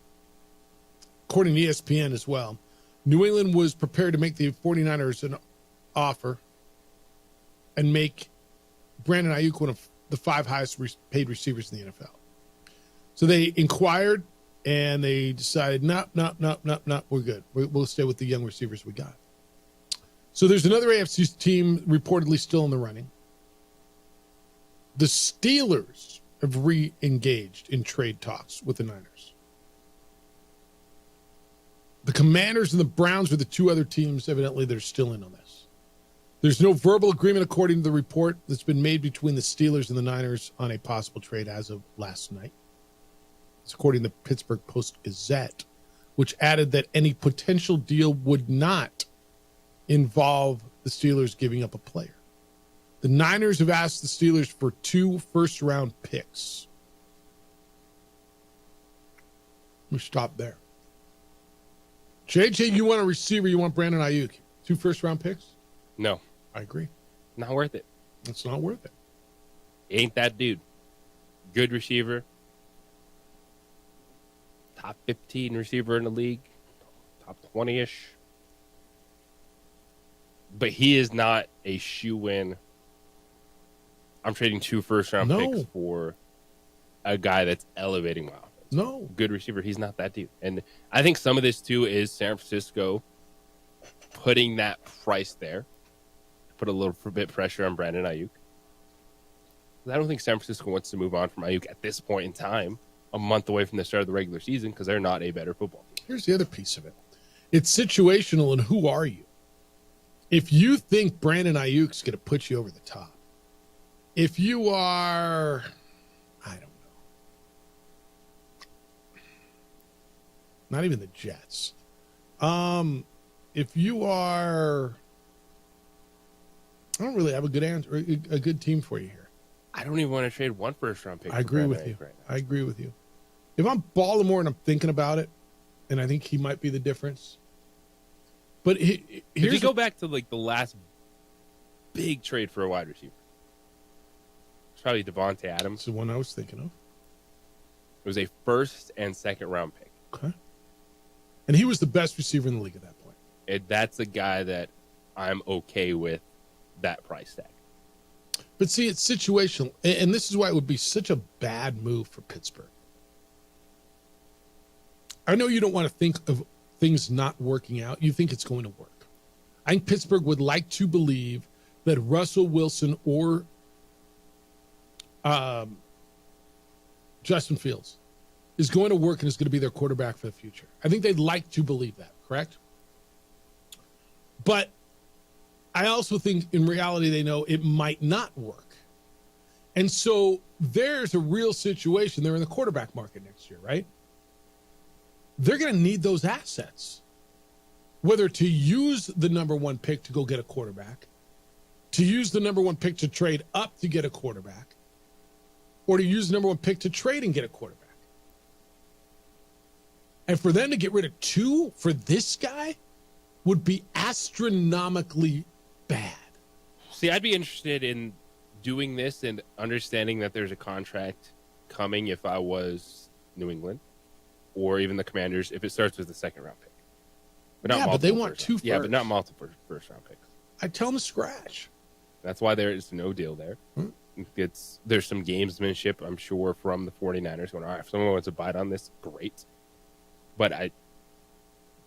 according to ESPN as well. New England was prepared to make the 49ers an offer and make Brandon Ayuk one of the 5 highest paid receivers in the NFL. So they inquired and they decided, no, we're good. We'll stay with the young receivers we got. So there's another AFC team reportedly still in the running. The Steelers have re-engaged in trade talks with the Niners. The Commanders and the Browns are the two other teams, evidently, that are still in on this. There's no verbal agreement, according to the report, that's been made between the Steelers and the Niners on a possible trade as of last night. It's according to the Pittsburgh Post-Gazette, which added that any potential deal would not involve the Steelers giving up a player. The Niners have asked the Steelers for 2 first-round picks. We stop there. JJ, you want a receiver, you want Brandon Ayuk. 2 first-round picks? No. I agree. Not worth it. It's not worth it. Ain't that dude. Good receiver. Top 15 receiver in the league. Top 20-ish. But he is not a shoe-in. I'm trading 2 first-round picks for a guy that's elevating my offense. No. Good receiver. He's not that dude. And I think some of this, too, is San Francisco putting that price there. Put a little bit pressure on Brandon Ayuk. I don't think San Francisco wants to move on from Ayuk at this point in time, a month away from the start of the regular season, because they're not a better football team. Here's the other piece of it. It's situational, and who are you? If you think Brandon Ayuk's going to put you over the top, if you are, I don't know, not even the Jets. If you are, I don't really have a good answer, a good team for you here. I don't even want to trade 1 first-round pick. I agree with you. I agree with you. If I'm Baltimore and I'm thinking about it, and I think he might be the difference. But if you go back to like the last big trade for a wide receiver, it's probably Devontae Adams. That's the one I was thinking of. It was a 1st and 2nd round pick. Okay. And he was the best receiver in the league at that point. That's a guy that I'm okay with that price tag. But see, it's situational. And this is why it would be such a bad move for Pittsburgh. I know you don't want to think of things not working out. You think it's going to work. I think Pittsburgh would like to believe that Russell Wilson or Justin Fields is going to work and is going to be their quarterback for the future. I think they'd like to believe that, correct? But I also think in reality they know it might not work. And so there's a real situation. They're in the quarterback market next year, right? They're going to need those assets, whether to use the number 1 pick to go get a quarterback, to use the number 1 pick to trade up to get a quarterback, or to use the number 1 pick to trade and get a quarterback. And for them to get rid of 2 for this guy would be astronomically bad. See, I'd be interested in doing this and understanding that there's a contract coming if I was New England or even the Commanders if it starts with the 2nd round pick. But they want 2 first. Yeah, but not multiple first round picks. I tell them to scratch. That's why there is no deal there. There's some gamesmanship, I'm sure, from the 49ers going, all right, if someone wants to bite on this, great. But I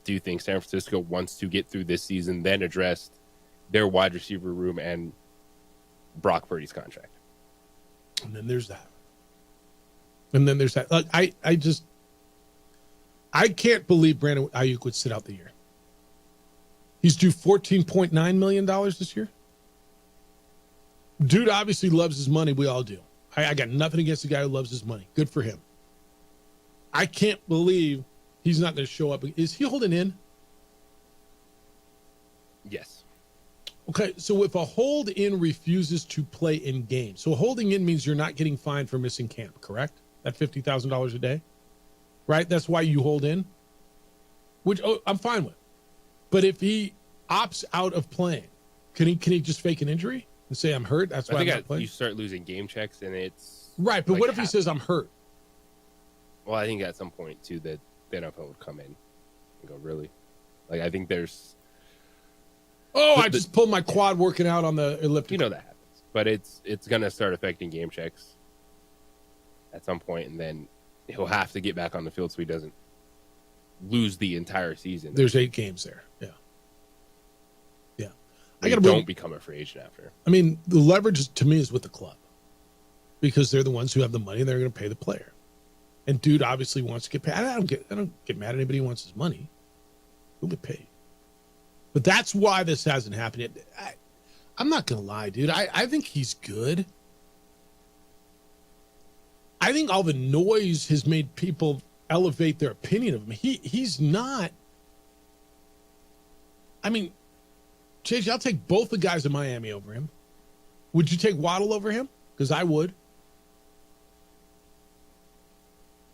do think San Francisco wants to get through this season, then address their wide receiver room and Brock Purdy's contract. And then there's that. Like, I can't believe Brandon Ayuk would sit out the year. He's due $14.9 million this year. Dude obviously loves his money. We all do. I got nothing against the guy who loves his money. Good for him. I can't believe he's not going to show up. Is he holding in? Yes. Okay, so if a hold-in refuses to play in games, so holding in means you're not getting fined for missing camp, correct? That $50,000 a day, right? That's why you hold in, which I'm fine with. But if he opts out of playing, can he just fake an injury and say I'm hurt? That's why I'm not playing. You start losing game checks, and it's right. But like, what if he says I'm hurt? Well, I think at some point too that the NFL would come in and go, really? Like I think there's. I just pulled my quad working out on the elliptical. You know that happens, but it's going to start affecting game checks at some point, and then he'll have to get back on the field so he doesn't lose the entire season. There's 8 games there. Yeah. don't become a free agent after. I mean, the leverage to me is with the club because they're the ones who have the money and they're going to pay the player. And dude obviously wants to get paid. I don't get mad at anybody who wants his money. He'll get paid. But that's why this hasn't happened yet. I'm not going to lie, dude. I think he's good. I think all the noise has made people elevate their opinion of him. He's not. I mean, Chase, I'll take both the guys in Miami over him. Would you take Waddle over him? Because I would.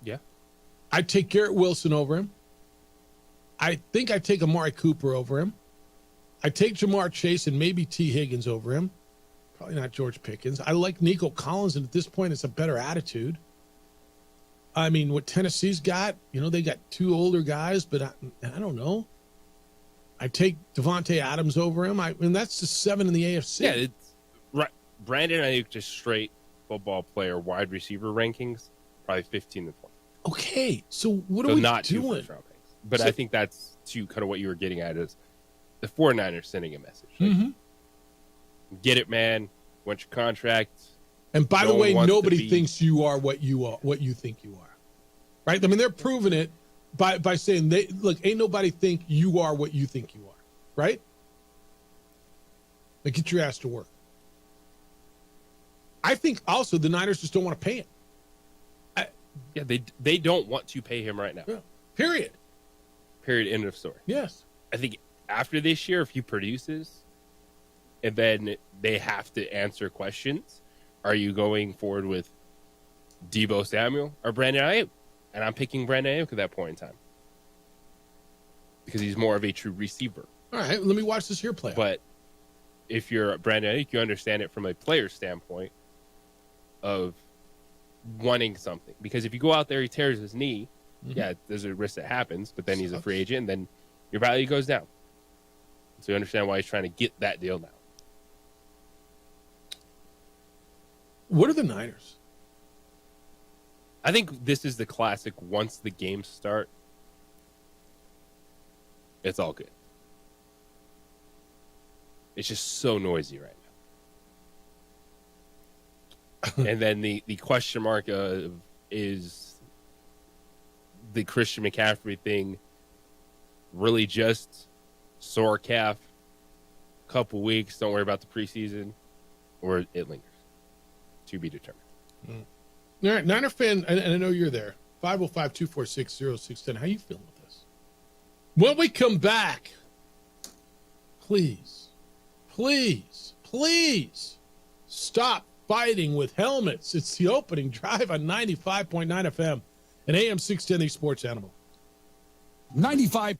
Yeah. I'd take Garrett Wilson over him. I think I'd take Amari Cooper over him. I'd take Jamar Chase and maybe T. Higgins over him. Probably not George Pickens. I like Nico Collins, and at this point, it's a better attitude. I mean, what Tennessee's got, they got two older guys, but I don't know. I take Devontae Adams over him. That's the 7 in the AFC. Yeah, it's right. Brandon, I think just straight football player wide receiver rankings, probably 15 to 20. Okay, so what are we not doing? But I think that's to kind of what you were getting at is the 49ers sending a message. Like, get it, man. Want your contract. And by the way, nobody thinks you are what you think you are. Right? I mean, they're proving it by saying, ain't nobody think you are what you think you are. Right? Like, get your ass to work. I think also the Niners just don't want to pay him. They don't want to pay him right now. Yeah. Period. End of story. Yes. I think after this year, if he produces, and then they have to answer questions, are you going forward with Deebo Samuel or Brandon Ayuk? And I'm picking Brandon Ayuk at that point in time because he's more of a true receiver. All right, let me watch this here play out. But if you're Brandon Ayuk, you understand it from a player standpoint of wanting something. Because if you go out there, he tears his knee, yeah, there's a risk that happens, but then he's a free agent, and then your value goes down. So you understand why he's trying to get that deal now. What are the Niners? I think this is the classic once the games start, it's all good. It's just so noisy right now. And then the question mark is the Christian McCaffrey thing really just sore calf, couple weeks, don't worry about the preseason, or it lingers? To be determined. All right, Niner fan, and I know you're there, 505-246-0610. How you feeling with this? When we come back, please stop fighting with helmets. It's the opening drive on 95.9 FM and AM 610, the Sports Animal. 95.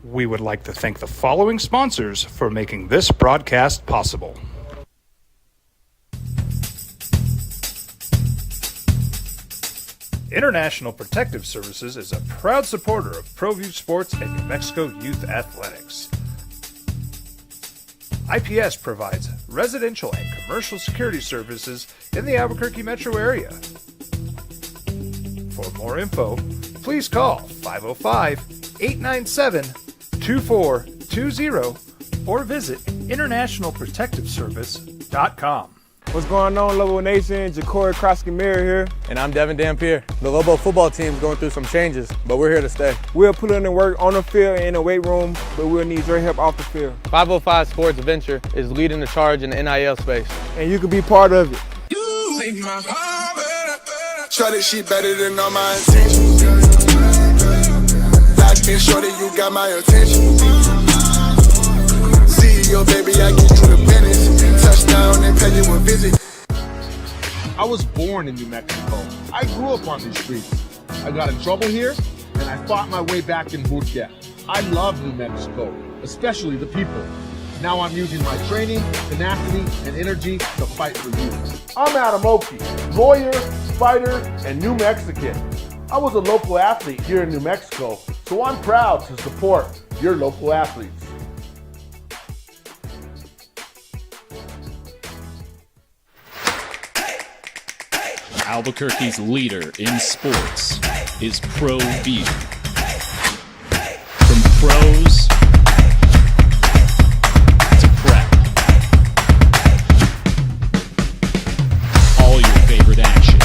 We would like to thank the following sponsors for making this broadcast possible. International Protective Services is a proud supporter of ProView Sports and New Mexico Youth Athletics. IPS provides residential and commercial security services in the Albuquerque metro area. For more info, please call 505-897-2420 or visit internationalprotectiveservice.com. What's going on, Lobo Nation? Ja'Cory Krosky-Mir here. And I'm Devin Dampier. The Lobo football team's going through some changes, but we're here to stay. We'll put in the work on the field and in the weight room, but we'll need your help off the field. 505 Sports Venture is leading the charge in the NIL space. And you can be part of it. Shorty, she better than all my intentions. Locked in, shorty, you got my attention. CEO, baby, I get you the business. Touchdown and pay you a visit. I was born in New Mexico. I grew up on these streets. I got in trouble here, and I fought my way back in Murcia. I love New Mexico, especially the people. Now I'm using my training, tenacity, and energy to fight for you. I'm Adam Oki, lawyer, fighter, and New Mexican. I was a local athlete here in New Mexico, so I'm proud to support your local athletes. Albuquerque's leader in sports is ProView. pros to prep. All your favorite action.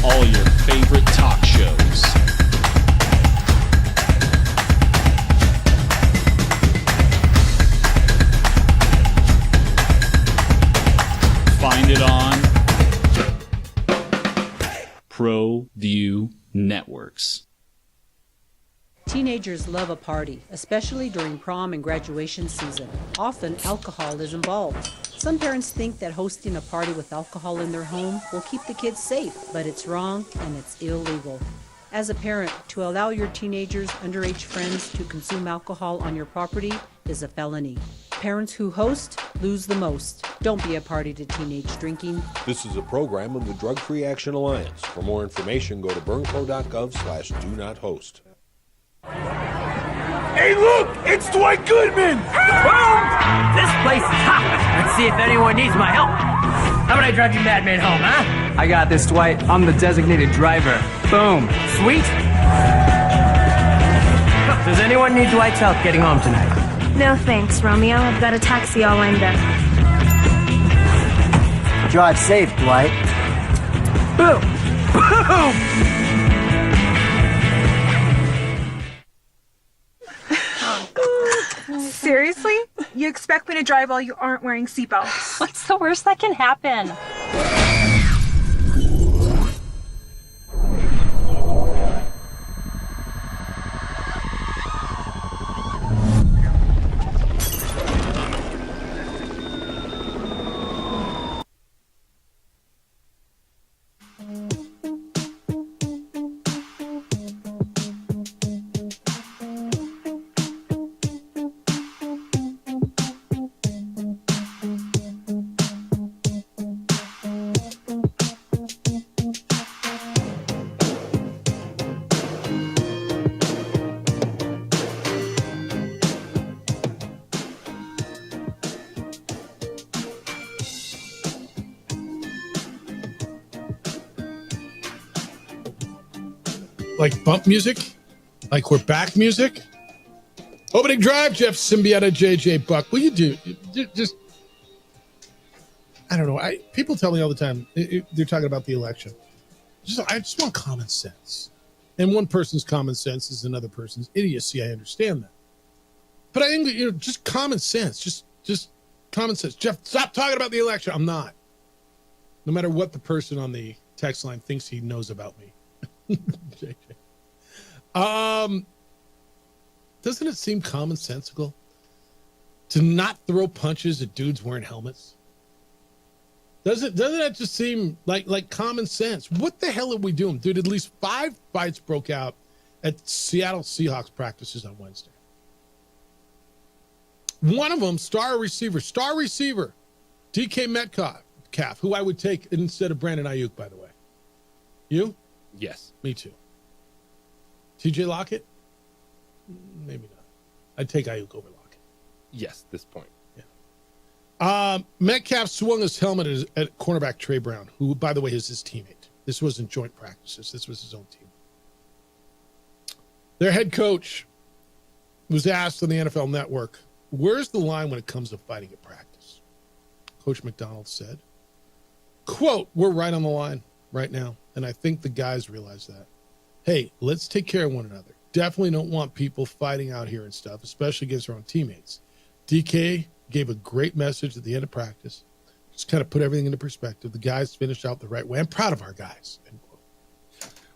All your favorite talk shows. Find it on ProView Networks. Teenagers love a party, especially during prom and graduation season. Often, alcohol is involved. Some parents think that hosting a party with alcohol in their home will keep the kids safe, but it's wrong and it's illegal. As a parent, to allow your teenagers' underage friends to consume alcohol on your property is a felony. Parents who host lose the most. Don't be a party to teenage drinking. This is a program of the Drug Free Action Alliance. For more information, go to burnco.gov/do-not-host. Hey, look! It's Dwight Goodman! Boom! This place is hot. Let's see if anyone needs my help. How about I drive you madman home, huh? I got this, Dwight. I'm the designated driver. Boom. Sweet. Does anyone need Dwight's help getting home tonight? No thanks, Romeo. I've got a taxi all lined up. Drive safe, Dwight. Boom! Boom! Seriously? You expect me to drive while you aren't wearing seatbelts? What's the worst that can happen? Like bump music? Like we're back music? Opening drive, Jeff Symbiota, JJ Buck. What do you do? Just, I don't know. People tell me all the time, they're talking about the election. I just want common sense. And one person's common sense is another person's idiocy. I understand that. But I think, just common sense. Just common sense. Jeff, stop talking about the election. I'm not. No matter what the person on the text line thinks he knows about me. JJ. Doesn't it seem commonsensical to not throw punches at dudes wearing helmets? Doesn't that just seem like common sense? What the hell are we doing? Dude, at least 5 fights broke out at Seattle Seahawks practices on Wednesday. One of them, star receiver, DK Metcalf, who I would take instead of Brandon Ayuk, by the way. You? Yes. Me too. TJ Lockett? Maybe not. I'd take Ayuk over Lockett. Yes, this point. Yeah. Metcalf swung his helmet at cornerback Trey Brown, who, by the way, is his teammate. This wasn't joint practices. This was his own team. Their head coach was asked on the NFL Network, where's the line when it comes to fighting at practice? Coach McDonald said, quote, we're right on the line right now. And I think the guys realize that. Hey, let's take care of one another. Definitely don't want people fighting out here and stuff, especially against their own teammates. DK gave a great message at the end of practice. Just kind of put everything into perspective. The guys finished out the right way. I'm proud of our guys. End quote.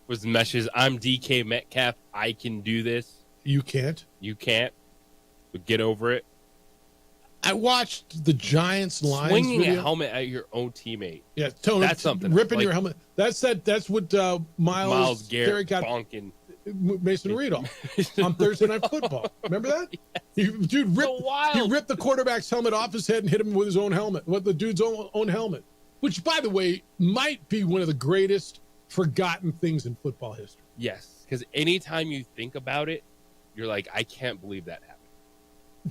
Was the message, I'm DK Metcalf. I can do this. You can't. You can't. But get over it. I watched the Giants Lions swinging video. a helmet at your own teammate. Yeah, Tony, that's something. Ripping your helmet. That's what Myles Garrett got bonking Mason Rudolph on Thursday Night Football. Remember that? Yes. He ripped the quarterback's helmet off his head and hit him with his own helmet, with the dude's own helmet, which, by the way, might be one of the greatest forgotten things in football history. Yes, because anytime you think about it, you're like, I can't believe that happened.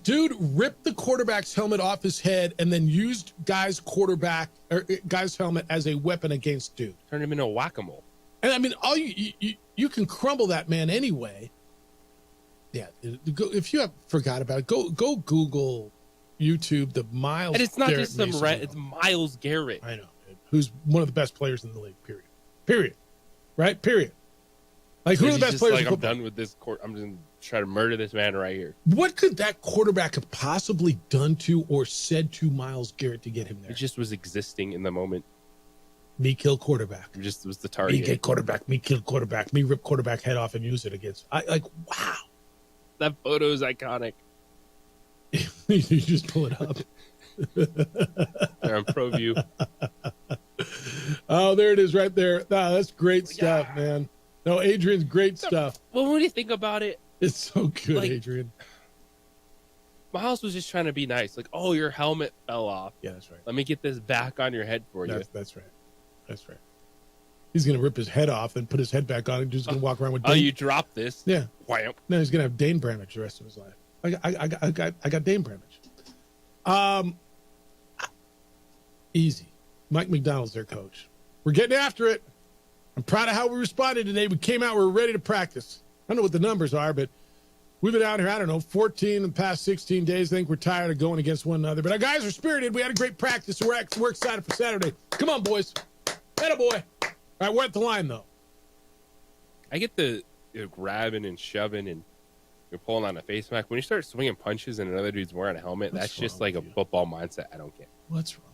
Dude ripped the quarterback's helmet off his head and then used guy's helmet as a weapon against dude. Turned him into a whack-a-mole. And I mean, all you can crumble that man anyway. Yeah, if you have forgot about it, go Google, YouTube the Miles. And it's not Garrett just some Mason it's Miles Garrett. I know, who's one of the best players in the league. Period. Right. Period. Like, who are the best players? Like, I'm done with this court. I'm just gonna try to murder this man right here. What could that quarterback have possibly done to or said to Miles Garrett to get him there? It just was existing in the moment. Me kill quarterback. It just was the target. Me get quarterback. Me kill quarterback. Me rip quarterback head off and use it against. Wow. That photo is iconic. You just pull it up. There on ProView. Oh, there it is right there. Nah, that's great stuff, man. No, Adrian's great stuff. Well, when you think about it, it's so good, like, Adrian. Miles was just trying to be nice. Like, oh, your helmet fell off. Yeah, that's right. Let me get this back on your head for you. That's right. That's right. He's going to rip his head off and put his head back on and just going to walk around with Dane. Oh, you dropped this? Yeah. Wham. No, he's going to have Dane Bramage the rest of his life. I got Dane Bramage. Easy. Mike McDonald's their coach. We're getting after it. I'm proud of how we responded today. We came out, we were ready to practice. I don't know what the numbers are, but we've been out here, I don't know, 14 in the past 16 days. I think we're tired of going against one another. But our guys are spirited. We had a great practice, so we're excited for Saturday. Come on, boys. Atta boy. All right, we're at the line, though. I get the grabbing and shoving and you're pulling on a face mask. When you start swinging punches and another dude's wearing a helmet, that's just like a football mindset I don't get. What's wrong?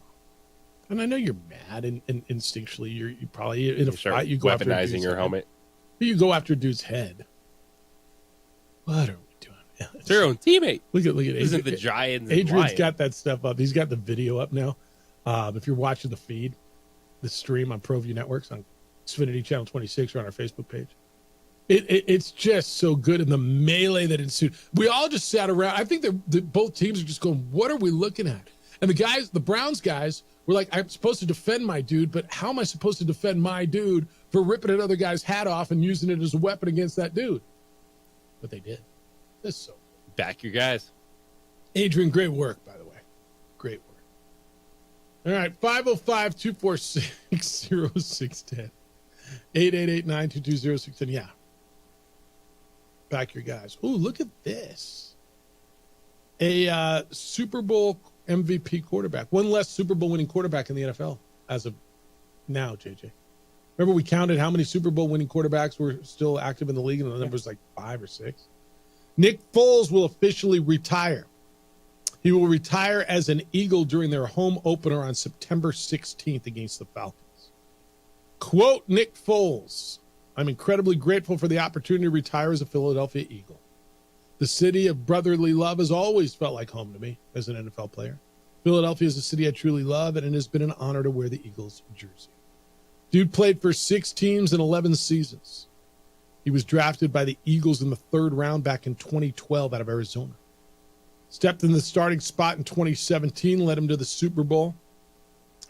And I know you're mad and instinctually you probably in a fight you go after weaponizing your helmet. You go after a dude's head. What are we doing? Yeah, it's their own teammate. Look at Isn't the Giants? Adrian's got that stuff up. He's got the video up now. If you're watching the feed, the stream on ProView Networks on Xfinity Channel 26 or on our Facebook page. It's just so good in the melee that ensued. We all just sat around. I think that both teams are just going, what are we looking at? And the Browns guys were like, I'm supposed to defend my dude, but how am I supposed to defend my dude for ripping another guy's hat off and using it as a weapon against that dude? But they did. That's so cool. Back your guys. Adrian, great work, by the way. Great work. All right, 505-246-0610. 888-922-0610. Yeah. Back your guys. Ooh, look at this. A Super Bowl MVP quarterback. One less Super Bowl winning quarterback in the NFL as of now, JJ. Remember we counted how many Super Bowl winning quarterbacks were still active in the league, and the number was like 5 or 6. Nick Foles will officially retire. He will retire as an Eagle during their home opener on September 16th against the Falcons. Quote Nick Foles, I'm incredibly grateful for the opportunity to retire as a Philadelphia Eagle. The city of brotherly love has always felt like home to me as an NFL player. Philadelphia is a city I truly love, and it has been an honor to wear the Eagles jersey. Dude played for 6 teams in 11 seasons. He was drafted by the Eagles in the 3rd round back in 2012 out of Arizona. Stepped in the starting spot in 2017, led him to the Super Bowl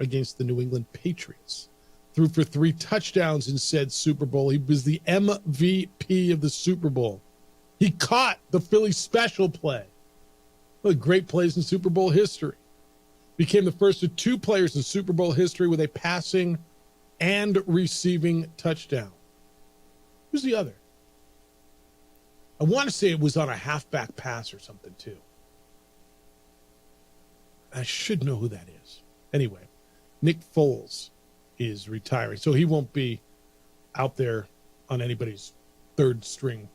against the New England Patriots. Threw for 3 touchdowns in said Super Bowl. He was the MVP of the Super Bowl. He caught the Philly special play. Look, great plays in Super Bowl history. Became the first of 2 players in Super Bowl history with a passing and receiving touchdown. Who's the other? I want to say it was on a halfback pass or something, too. I should know who that is. Anyway, Nick Foles is retiring, so he won't be out there on anybody's 3rd string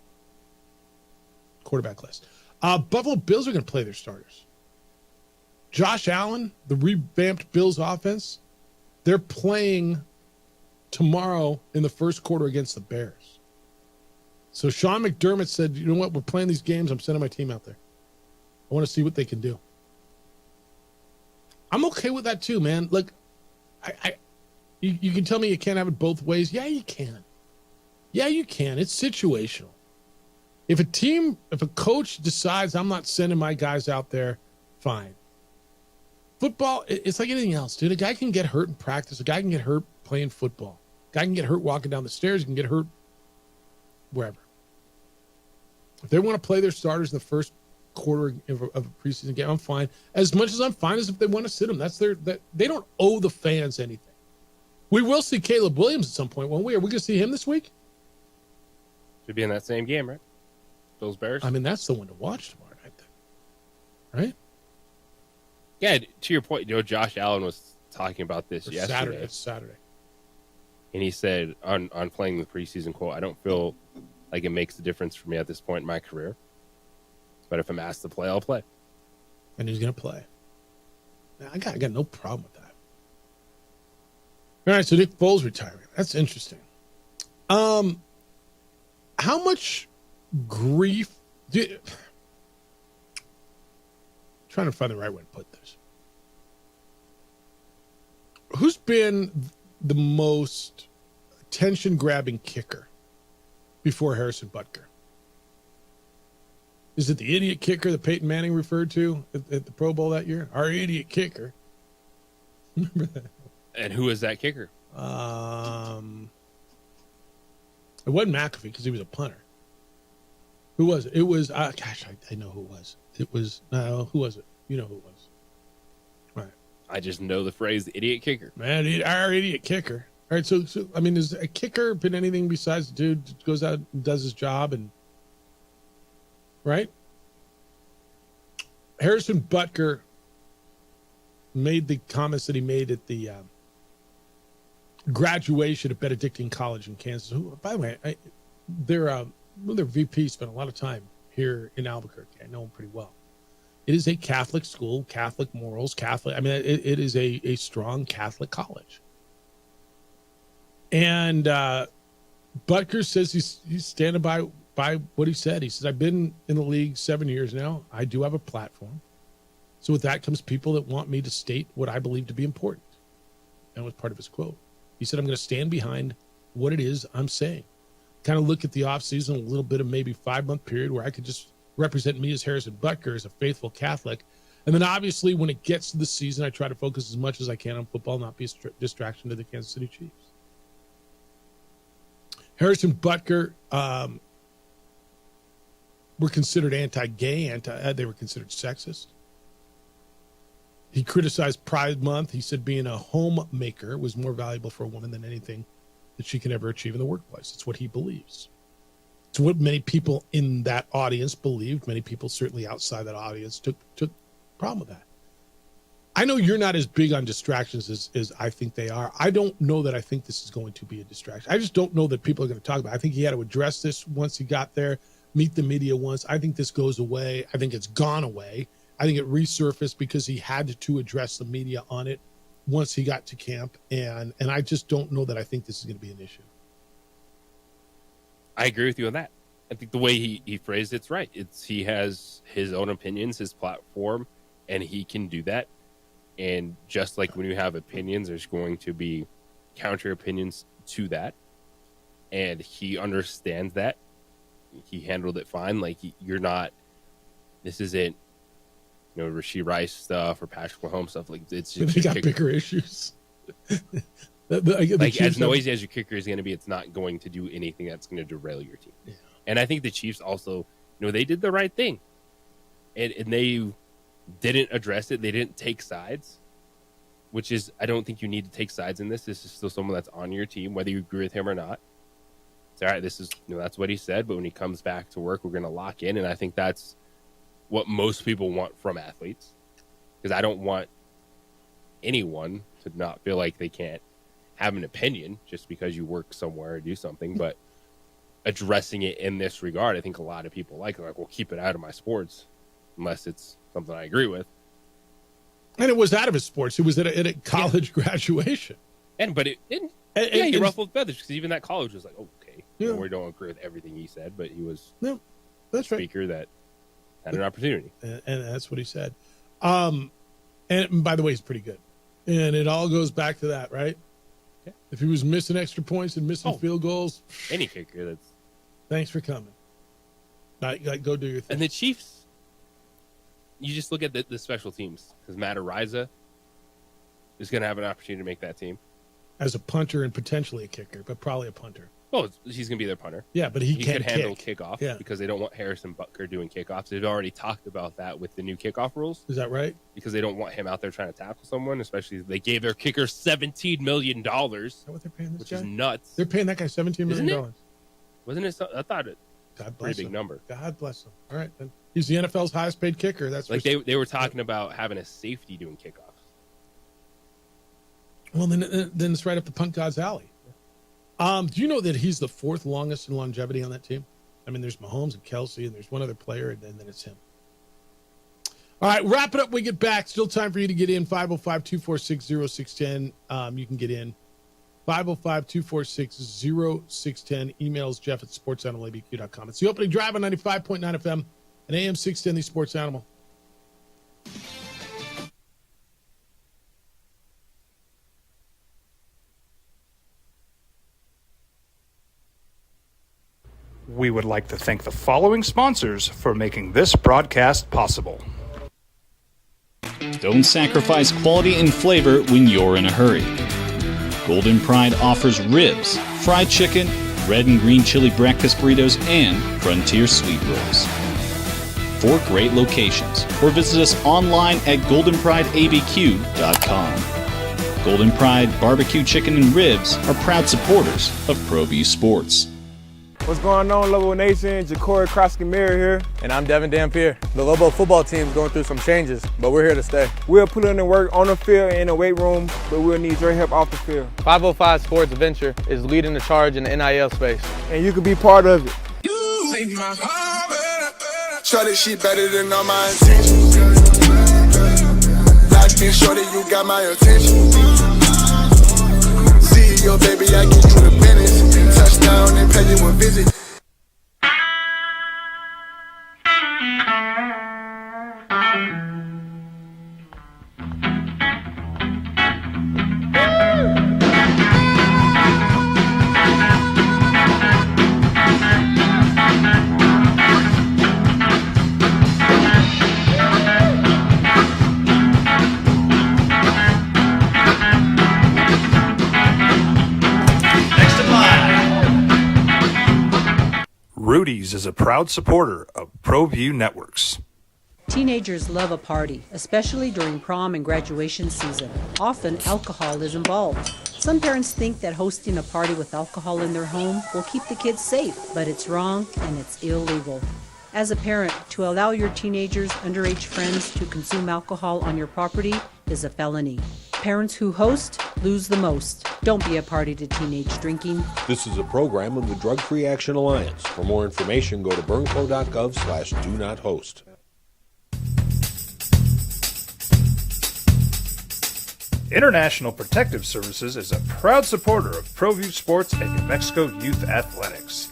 quarterback list. Buffalo Bills are going to play their starters. Josh Allen, the revamped Bills offense, they're playing tomorrow in the first quarter against the Bears. So Sean McDermott said, you know what, we're playing these games. I'm sending my team out there. I want to see what they can do. I'm okay with that too, man. Look, you can tell me you can't have it both ways. Yeah, you can. Yeah, you can. It's situational. If a coach decides I'm not sending my guys out there, fine. Football, it's like anything else, dude. A guy can get hurt in practice. A guy can get hurt playing football. A guy can get hurt walking down the stairs. He can get hurt wherever. If they want to play their starters in the first quarter of a preseason game, I'm fine. As much as I'm fine as if they want to sit him. They don't owe the fans anything. We will see Caleb Williams at some point, won't we? Are we going to see him this week? Should be in that same game, right? Bills Bears. I mean, that's the one to watch tomorrow night, then. Right? Yeah, to your point, Josh Allen was talking about this yesterday. It's Saturday. And he said on playing the preseason, quote, I don't feel like it makes a difference for me at this point in my career. But if I'm asked to play, I'll play. And he's going to play. Now, I got no problem with that. All right, so Nick Foles retiring. That's interesting. How much grief trying to find the right way to put this. Who's been the most attention-grabbing kicker before Harrison Butker? Is it the idiot kicker that Peyton Manning referred to at the Pro Bowl that year? Our idiot kicker. Remember that? And who is that kicker? It wasn't McAfee because he was a punter. Who was it? It was, I know who it was. It was, who was it? You know who it was. Right. I just know the phrase, the idiot kicker. Man, our idiot kicker. All right, so I mean, has a kicker been anything besides the dude that goes out and does his job and, right? Harrison Butker made the comments that he made at the graduation at Benedictine College in Kansas. Who, by the way, their VP spent a lot of time here in Albuquerque. I know him pretty well. It is a Catholic school, Catholic morals, Catholic. I mean, it is a strong Catholic college. And Butker says he's standing by what he said. He says, I've been in the league 7 years now. I do have a platform. So with that comes people that want me to state what I believe to be important. That was part of his quote. He said, I'm going to stand behind what it is I'm saying. Kind of look at the offseason, a little bit of maybe 5-month period where I could just represent me as Harrison Butker as a faithful Catholic. And then obviously when it gets to the season, I try to focus as much as I can on football, not be a distraction to the Kansas City Chiefs. Harrison Butker were considered anti-gay, they were considered sexist. He criticized Pride Month. He said being a homemaker was more valuable for a woman than anything that she can ever achieve in the workplace. It's what he believes. It's what many people in that audience believed. Many people certainly outside that audience took problem with that. I know you're not as big on distractions as I think they are. I don't know that I think this is going to be a distraction. I just don't know that people are going to talk about it. I think he had to address this once he got there, meet the media once. I think this goes away. I think it's gone away. I think it resurfaced because he had to address the media on it once he got to camp. And I just don't know that I think this is going to be an issue. I agree with you on that. I think the way he phrased it's right. He has his own opinions, his platform, and he can do that. And just like when you have opinions, there's going to be counter opinions to that. And he understands that. He handled it fine. Like, this isn't, Rashee Rice stuff or Patrick Mahomes stuff. Like, it's just. They got bigger issues. Like, as noisy as your kicker is going to be, it's not going to do anything that's going to derail your team. Yeah. And I think the Chiefs also, they did the right thing. And they didn't address it. They didn't take sides, which is, I don't think you need to take sides in this. This is still someone that's on your team, whether you agree with him or not. It's all right. This is, that's what he said. But when he comes back to work, we're going to lock in. And I think that's what most people want from athletes, because I don't want anyone to not feel like they can't have an opinion just because you work somewhere or do something. But addressing it in this regard, I think a lot of people well, keep it out of my sports unless it's something I agree with. And it was out of his sports. It was at a college graduation. But it didn't. He ruffled feathers because even that college was like, okay, we don't agree with everything he said, but he was that's a speaker that had an opportunity. And that's what he said. And by the way, he's pretty good. And it all goes back to that, right? Yeah. If he was missing extra points and missing field goals. Any kicker that's. Thanks for coming. Go do your thing. And the Chiefs, you just look at the special teams, because Matt Ariza is going to have an opportunity to make that team. As a punter and potentially a kicker, but probably a punter. Well, he's going to be their punter. Yeah, but he could can't handle kick. kickoff because they don't want Harrison Butker doing kickoffs. They've already talked about that with the new kickoff rules. Is that right? Because they don't want him out there trying to tackle someone, especially they gave their kicker $17 million. Is that what they're paying this which guy? is nuts. They're paying that guy $17 million. Isn't it? Wasn't it? I thought it. God bless pretty big him. number. God bless him. All right, then he's the NFL's highest paid kicker. That's like they were talking about having a safety doing kickoffs. Well, then it's right up the punt god's alley. Do you know that he's the fourth longest in longevity on that team? I mean, there's Mahomes and Kelsey, and there's one other player, and then it's him. All right, wrap it up when we get back. Still time for you to get in. 505-246-0610. You can get in. 505-246-0610. Emails Jeff at sportsanimalabq.com. It's the opening drive on 95.9 FM and AM 610, the Sports Animal. We would like to thank the following sponsors for making this broadcast possible. Don't sacrifice quality and flavor when you're in a hurry. Golden Pride offers ribs, fried chicken, red and green chili breakfast burritos, and Frontier Sweet Rolls. 4 great locations, or visit us online at goldenprideabq.com. Golden Pride Barbecue Chicken and Ribs are proud supporters of ProView Sports. What's going on, Lobo Nation? Ja'Cory Krosky-Mirror here. And I'm Devin Dampier. The Lobo football team's going through some changes, but we're here to stay. We'll put in the work on the field and in the weight room, but we'll need your help off the field. 505 Sports Venture is leading the charge in the NIL space. And you can be part of it. Shorty, she better than all my intentions. Light skin shorty, you got my attention. CEO, baby, I get you the business. Touchdown and pay you a visit. Rudy's is a proud supporter of ProView Networks. Teenagers love a party, especially during prom and graduation season. Often, alcohol is involved. Some parents think that hosting a party with alcohol in their home will keep the kids safe, but it's wrong and it's illegal. As a parent, to allow your teenagers' underage friends to consume alcohol on your property is a felony. Parents who host lose the most. Don't be a party to teenage drinking. This is a program of the Drug Free Action Alliance. For more information, go to burnco.gov/do-not-host. International Protective Services is a proud supporter of ProView Sports and New Mexico Youth Athletics.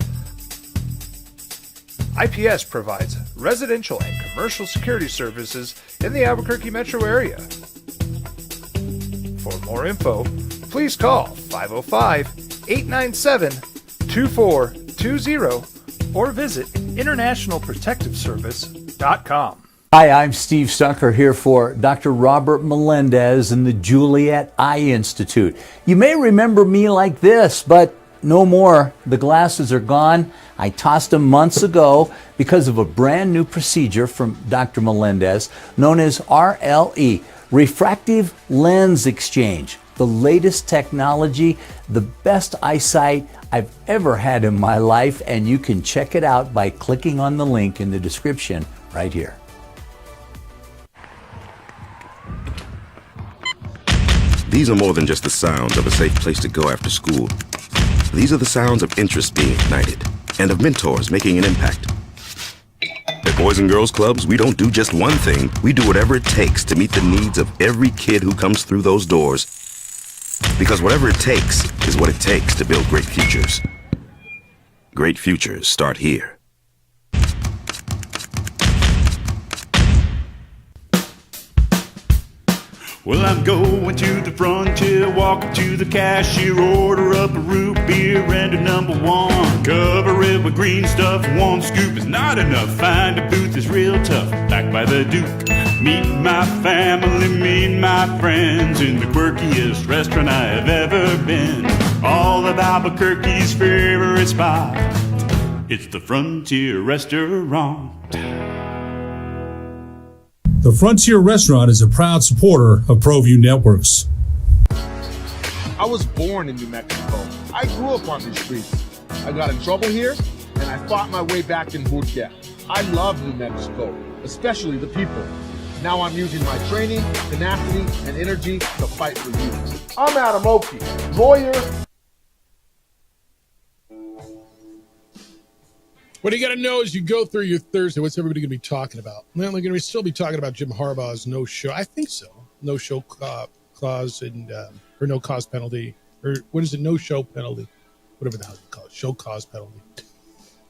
IPS provides residential and commercial security services in the Albuquerque metro area. For more info, please call 505-897-2420 or visit internationalprotectiveservice.com. Hi, I'm Steve Stucker here for Dr. Robert Melendez and the Juliet Eye Institute. You may remember me like this, but no more. The glasses are gone. I tossed them months ago because of a brand new procedure from Dr. Melendez known as RLE, Refractive Lens Exchange. The latest technology, the best eyesight I've ever had in my life, and you can check it out by clicking on the link in the description right here. These are more than just the sounds of a safe place to go after school. These are the sounds of interest being ignited and of mentors making an impact. At Boys and Girls Clubs, we don't do just one thing. We do whatever it takes to meet the needs of every kid who comes through those doors. Because whatever it takes is what it takes to build great futures. Great futures start here. Well, I'm going to the frontier, walk up to the cashier, order up a root beer and a #1. Cover it with green stuff, one scoop is not enough. Find a booth is real tough, back by the Duke. Meet my family, meet my friends in the quirkiest restaurant I have ever been. all of Albuquerque's favorite spot. It's the Frontier Restaurant. The Frontier Restaurant is a proud supporter of ProView Networks. I was born in New Mexico. I grew up on these streets. I got in trouble here, and I fought my way back in boot camp. I love New Mexico, especially the people. Now I'm using my training, tenacity, and energy to fight for you. I'm Adam Oakey, lawyer. What you got to know as you go through your Thursday, what's everybody going to be talking about? Well, they're going to still be talking about Jim Harbaugh's no-show. I think so. No-show clause and or no cause penalty. Or what is it? No-show penalty. Whatever the hell you call it. Show cause penalty.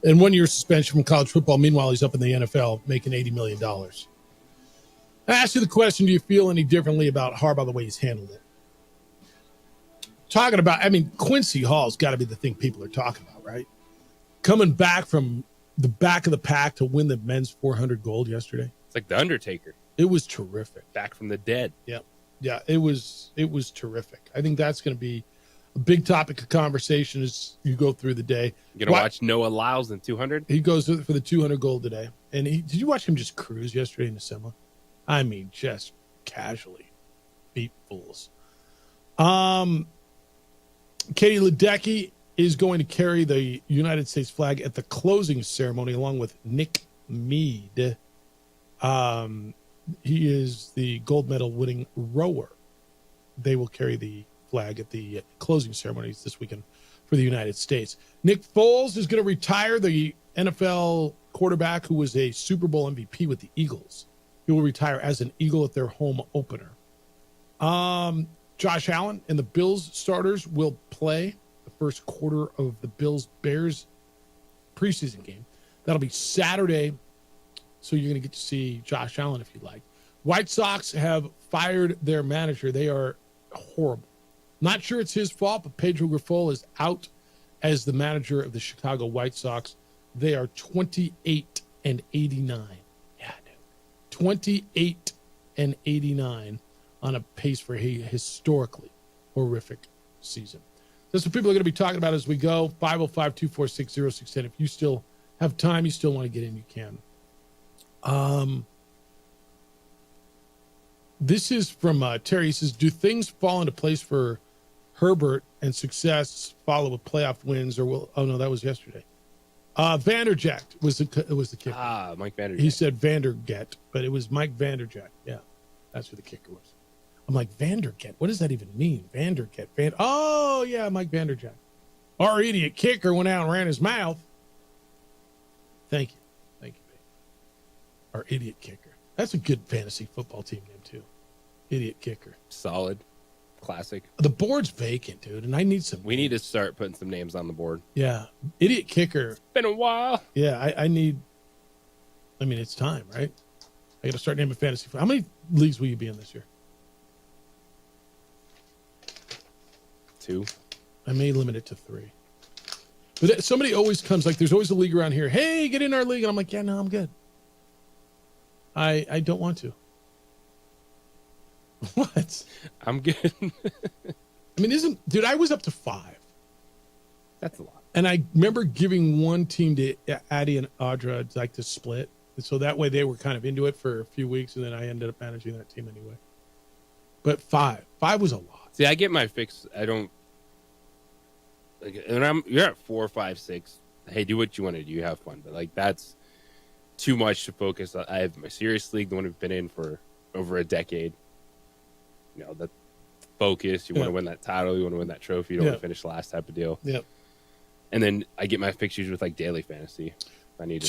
And 1 year suspension from college football. Meanwhile, he's up in the NFL making $80 million. I asked you the question, do you feel any differently about Harbaugh, the way he's handled it? Talking about, Quincy Hall's got to be the thing people are talking about, right? Coming back from the back of the pack to win the men's 400 gold yesterday. It's like The Undertaker. It was terrific. Back from the dead. Yep. Yeah, it was terrific. I think that's going to be a big topic of conversation as you go through the day. You going to watch Noah Lyles in 200? He goes for the 200 gold today. And did you watch him just cruise yesterday in the semi? Just casually beat fools. Katie Ledecky is going to carry the United States flag at the closing ceremony along with Nick Mead. He is the gold medal winning rower. They will carry the flag at the closing ceremonies this weekend for the United States. Nick Foles is going to retire, the NFL quarterback who was a Super Bowl MVP with the Eagles. He will retire as an Eagle at their home opener. Josh Allen and the Bills starters will play the first quarter of the Bills-Bears preseason game. That'll be Saturday, so you're going to get to see Josh Allen if you like. White Sox have fired their manager. They are horrible. Not sure it's his fault, but Pedro Grifol is out as the manager of the Chicago White Sox. They are 28-89. 28-89 on a pace for a historically horrific season. That's what people are going to be talking about as we go. 505-246-0610. If you still have time, you still want to get in, you can. This is from Terry. He says, do things fall into place for Herbert and success follow with playoff wins? Or will? Oh, no, that was yesterday. Vanderjagt was the kicker. Mike Vanderjagt. He said Vanderget, but it was Mike Vanderjagt. Yeah, that's who the kicker was. I'm like, Vanderget? What does that even mean? Vanderget. Oh, yeah, Mike Vanderjagt. Our idiot kicker went out and ran his mouth. Thank you. Thank you, baby. Our idiot kicker. That's a good fantasy football team name, too. Idiot kicker. Solid. Classic. The board's vacant, dude, and I need some. We need to start putting some names on the board. Yeah. Idiot kicker. Been a while. Yeah, I need. It's time, right? I got to start naming fantasy. How many leagues will you be in this year? 2. I may limit it to 3. But somebody always comes, like, there's always a league around here. Hey, get in our league. And I'm like, yeah, no, I'm good. I don't want to. What? I'm good. Dude, I was up to 5. That's a lot. And I remember giving one team to Addie and Audra, like, to split. And so that way they were kind of into it for a few weeks, and then I ended up managing that team anyway. But 5 was a lot. See, I get my fix. I don't. Like, when you're at 4, 5, 6. Hey, do what you want to do. You have fun. But, like, that's too much to focus on. I have my serious league, the one we've been in for over a decade. You know, the focus. You want to win that title. You want to win that trophy. You don't want to finish last type of deal. Yep. And then I get my fixtures with, like, daily fantasy. I need.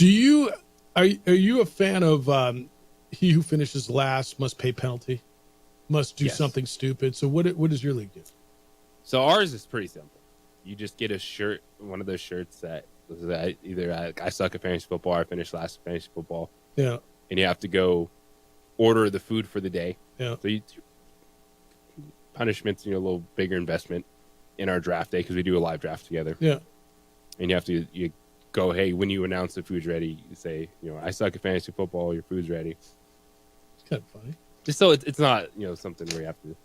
Are you a fan of he who finishes last must pay penalty, must do something stupid? So what does your league do? So ours is pretty simple. You just get a shirt, one of those shirts that either I suck at fantasy football or I finish last at fantasy football. Yeah. And you have to go order the food for the day. Yeah. So punishments, a little bigger investment in our draft day because we do a live draft together. Yeah. And you have to go, hey, when you announce the food's ready, you say, I suck at fantasy football, your food's ready. It's kind of funny. Just so it's not, something where you have to.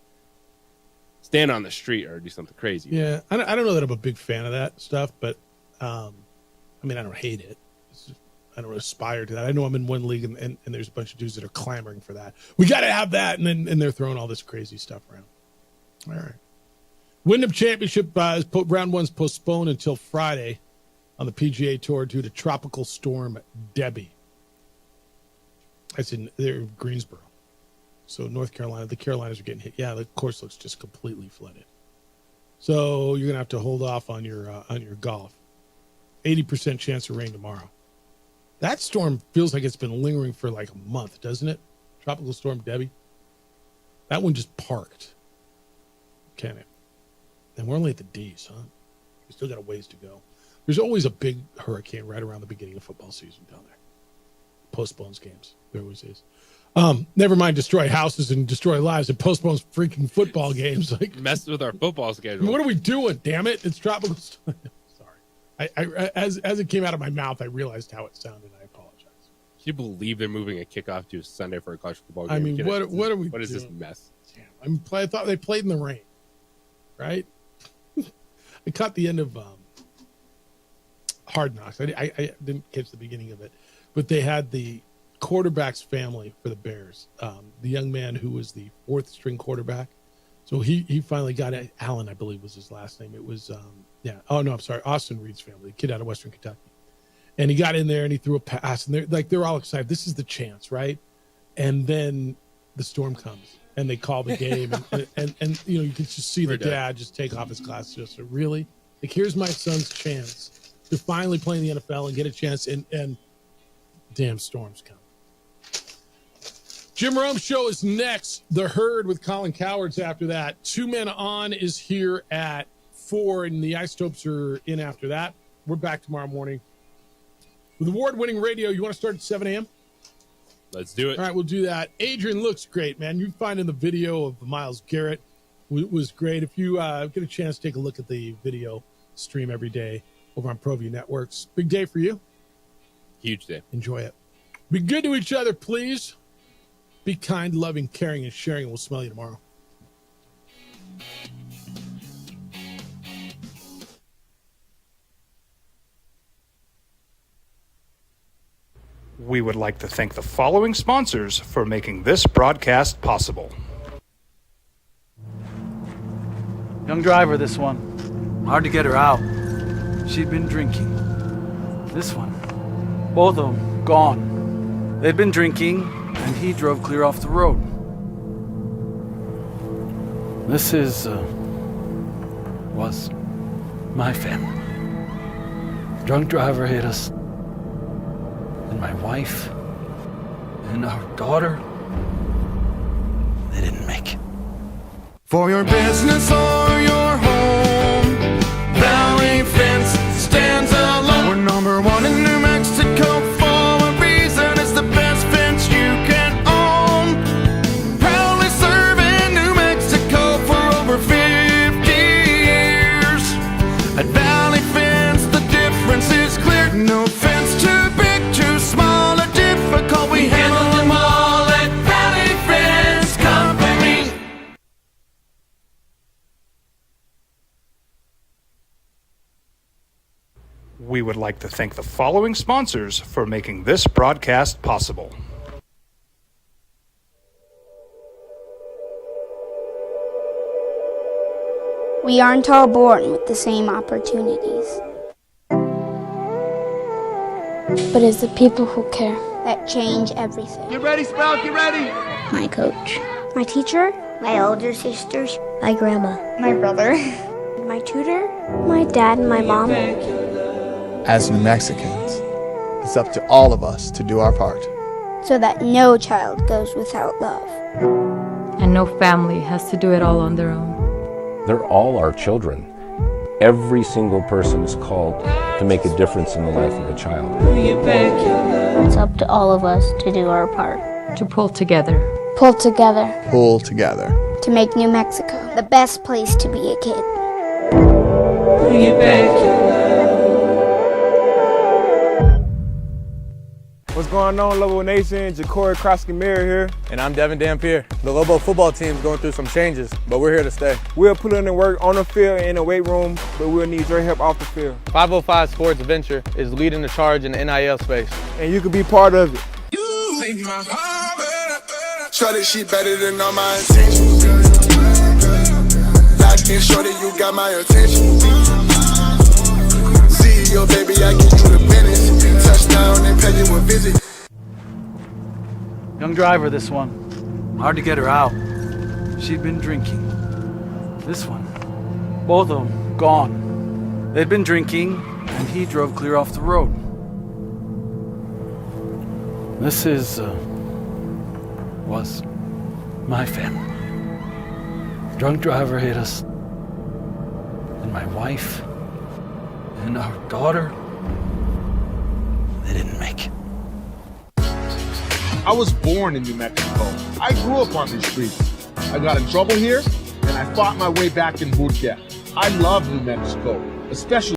stand on the street or do something crazy. Yeah, I don't know that I'm a big fan of that stuff, but I mean, I don't hate it. It's just, I don't aspire to that. I know I'm in one league, and there's a bunch of dudes that are clamoring for that. We got to have that, and they're throwing all this crazy stuff around. All right. Wyndham Championship round one's postponed until Friday on the PGA Tour due to Tropical Storm Debbie. That's in Greensboro. So North Carolina, the Carolinas are getting hit. Yeah, the course looks just completely flooded. So you're gonna have to hold off on your golf. 80% chance of rain tomorrow. That storm feels like it's been lingering for like a month, doesn't it? Tropical Storm Debbie. That one just parked. Can it? And we're only at the D's, huh? We still got a ways to go. There's always a big hurricane right around the beginning of football season down there. Postpones games. There always is. Never mind destroy houses and destroy lives. It postpones freaking football games. Like messed with our football schedule. What are we doing? Damn it! It's tropical. Sorry. I as it came out of my mouth, I realized how it sounded. I apologize. Can you believe they're moving a kickoff to a Sunday for a college football game? I mean, what are we? What is doing? this mess? Damn. I thought they played in the rain, right? I caught the end of Hard Knocks. I didn't catch the beginning of it, but they had the quarterback's family for the Bears. The young man who was the fourth string quarterback. So he finally got it. Allen, I believe, was his last name. It was, Oh, no, I'm sorry. Austin Reed's family, the kid out of Western Kentucky. And he got in there and he threw a pass. And they're all excited. This is the chance, right? And then the storm comes and they call the game. and you know, you can just see the dad just take off his glasses. Just really? Like, here's my son's chance to finally play in the NFL and get a chance. And damn storms come. Jim Rome Show is next. The Herd with Colin Cowards after that. 2 Men On is here at 4, and the Isotopes are in after that. We're back tomorrow morning with award-winning radio. You want to start at 7 a.m.? Let's do it. All right, we'll do that. Adrian looks great, man. You find in the video of Myles Garrett was great. If you get a chance, take a look at the video stream every day over on ProView Networks. Big day for you. Huge day. Enjoy it. Be good to each other, please. Be kind, loving, caring, and sharing. We'll smell you tomorrow. We would like to thank the following sponsors for making this broadcast possible. Young driver, this one. Hard to get her out. She'd been drinking. This one. Both of them gone. They'd been drinking, and he drove clear off the road. This was my family. Drunk driver hit us. And my wife and our daughter, they didn't make it. For your business or your home, Valley Fence stands alone. We're number one in New Mexico for a reason. It's the best fence you can own. Proudly serving New Mexico for over 50 years. At Valley Fence, the difference is clear. No fence too big, too small, or difficult. We handle them all at Valley Fence Company. We would like to thank the following sponsors for making this broadcast possible. We aren't all born with the same opportunities. But it's the people who care that change everything. Get ready, Sprout, get ready. My coach, my teacher, my older sisters, my grandma, my brother, my tutor, my dad, and my mom. As New Mexicans, it's up to all of us to do our part. So that no child goes without love. And no family has to do it all on their own. They're all our children. Every single person is called to make a difference in the life of a child. It's up to all of us to do our part. To pull together. Pull together. Pull together. To make New Mexico the best place to be a kid. What's going on, Lobo Nation? Ja'Cory Krosky-Mir here. And I'm Devin Dampier. The Lobo football team's going through some changes, but we're here to stay. We'll put in the work on the field and in the weight room, but we'll need your help off the field. 505 Sports Venture is leading the charge in the NIL space. And you can be part of it. Shorty, she better than all my intentions. Locked in, shorty, you got my attention. See your baby, I give you the business. Touchdown and pay you a visit. Young driver, this one. Hard to get her out. She'd been drinking. This one. Both of them gone. They'd been drinking, and he drove clear off the road. This was my family. Drunk driver hit us. And my wife and our daughter, they didn't make it. I was born in New Mexico. I grew up on these streets. I got in trouble here, and I fought my way back in boot camp. I love New Mexico, especially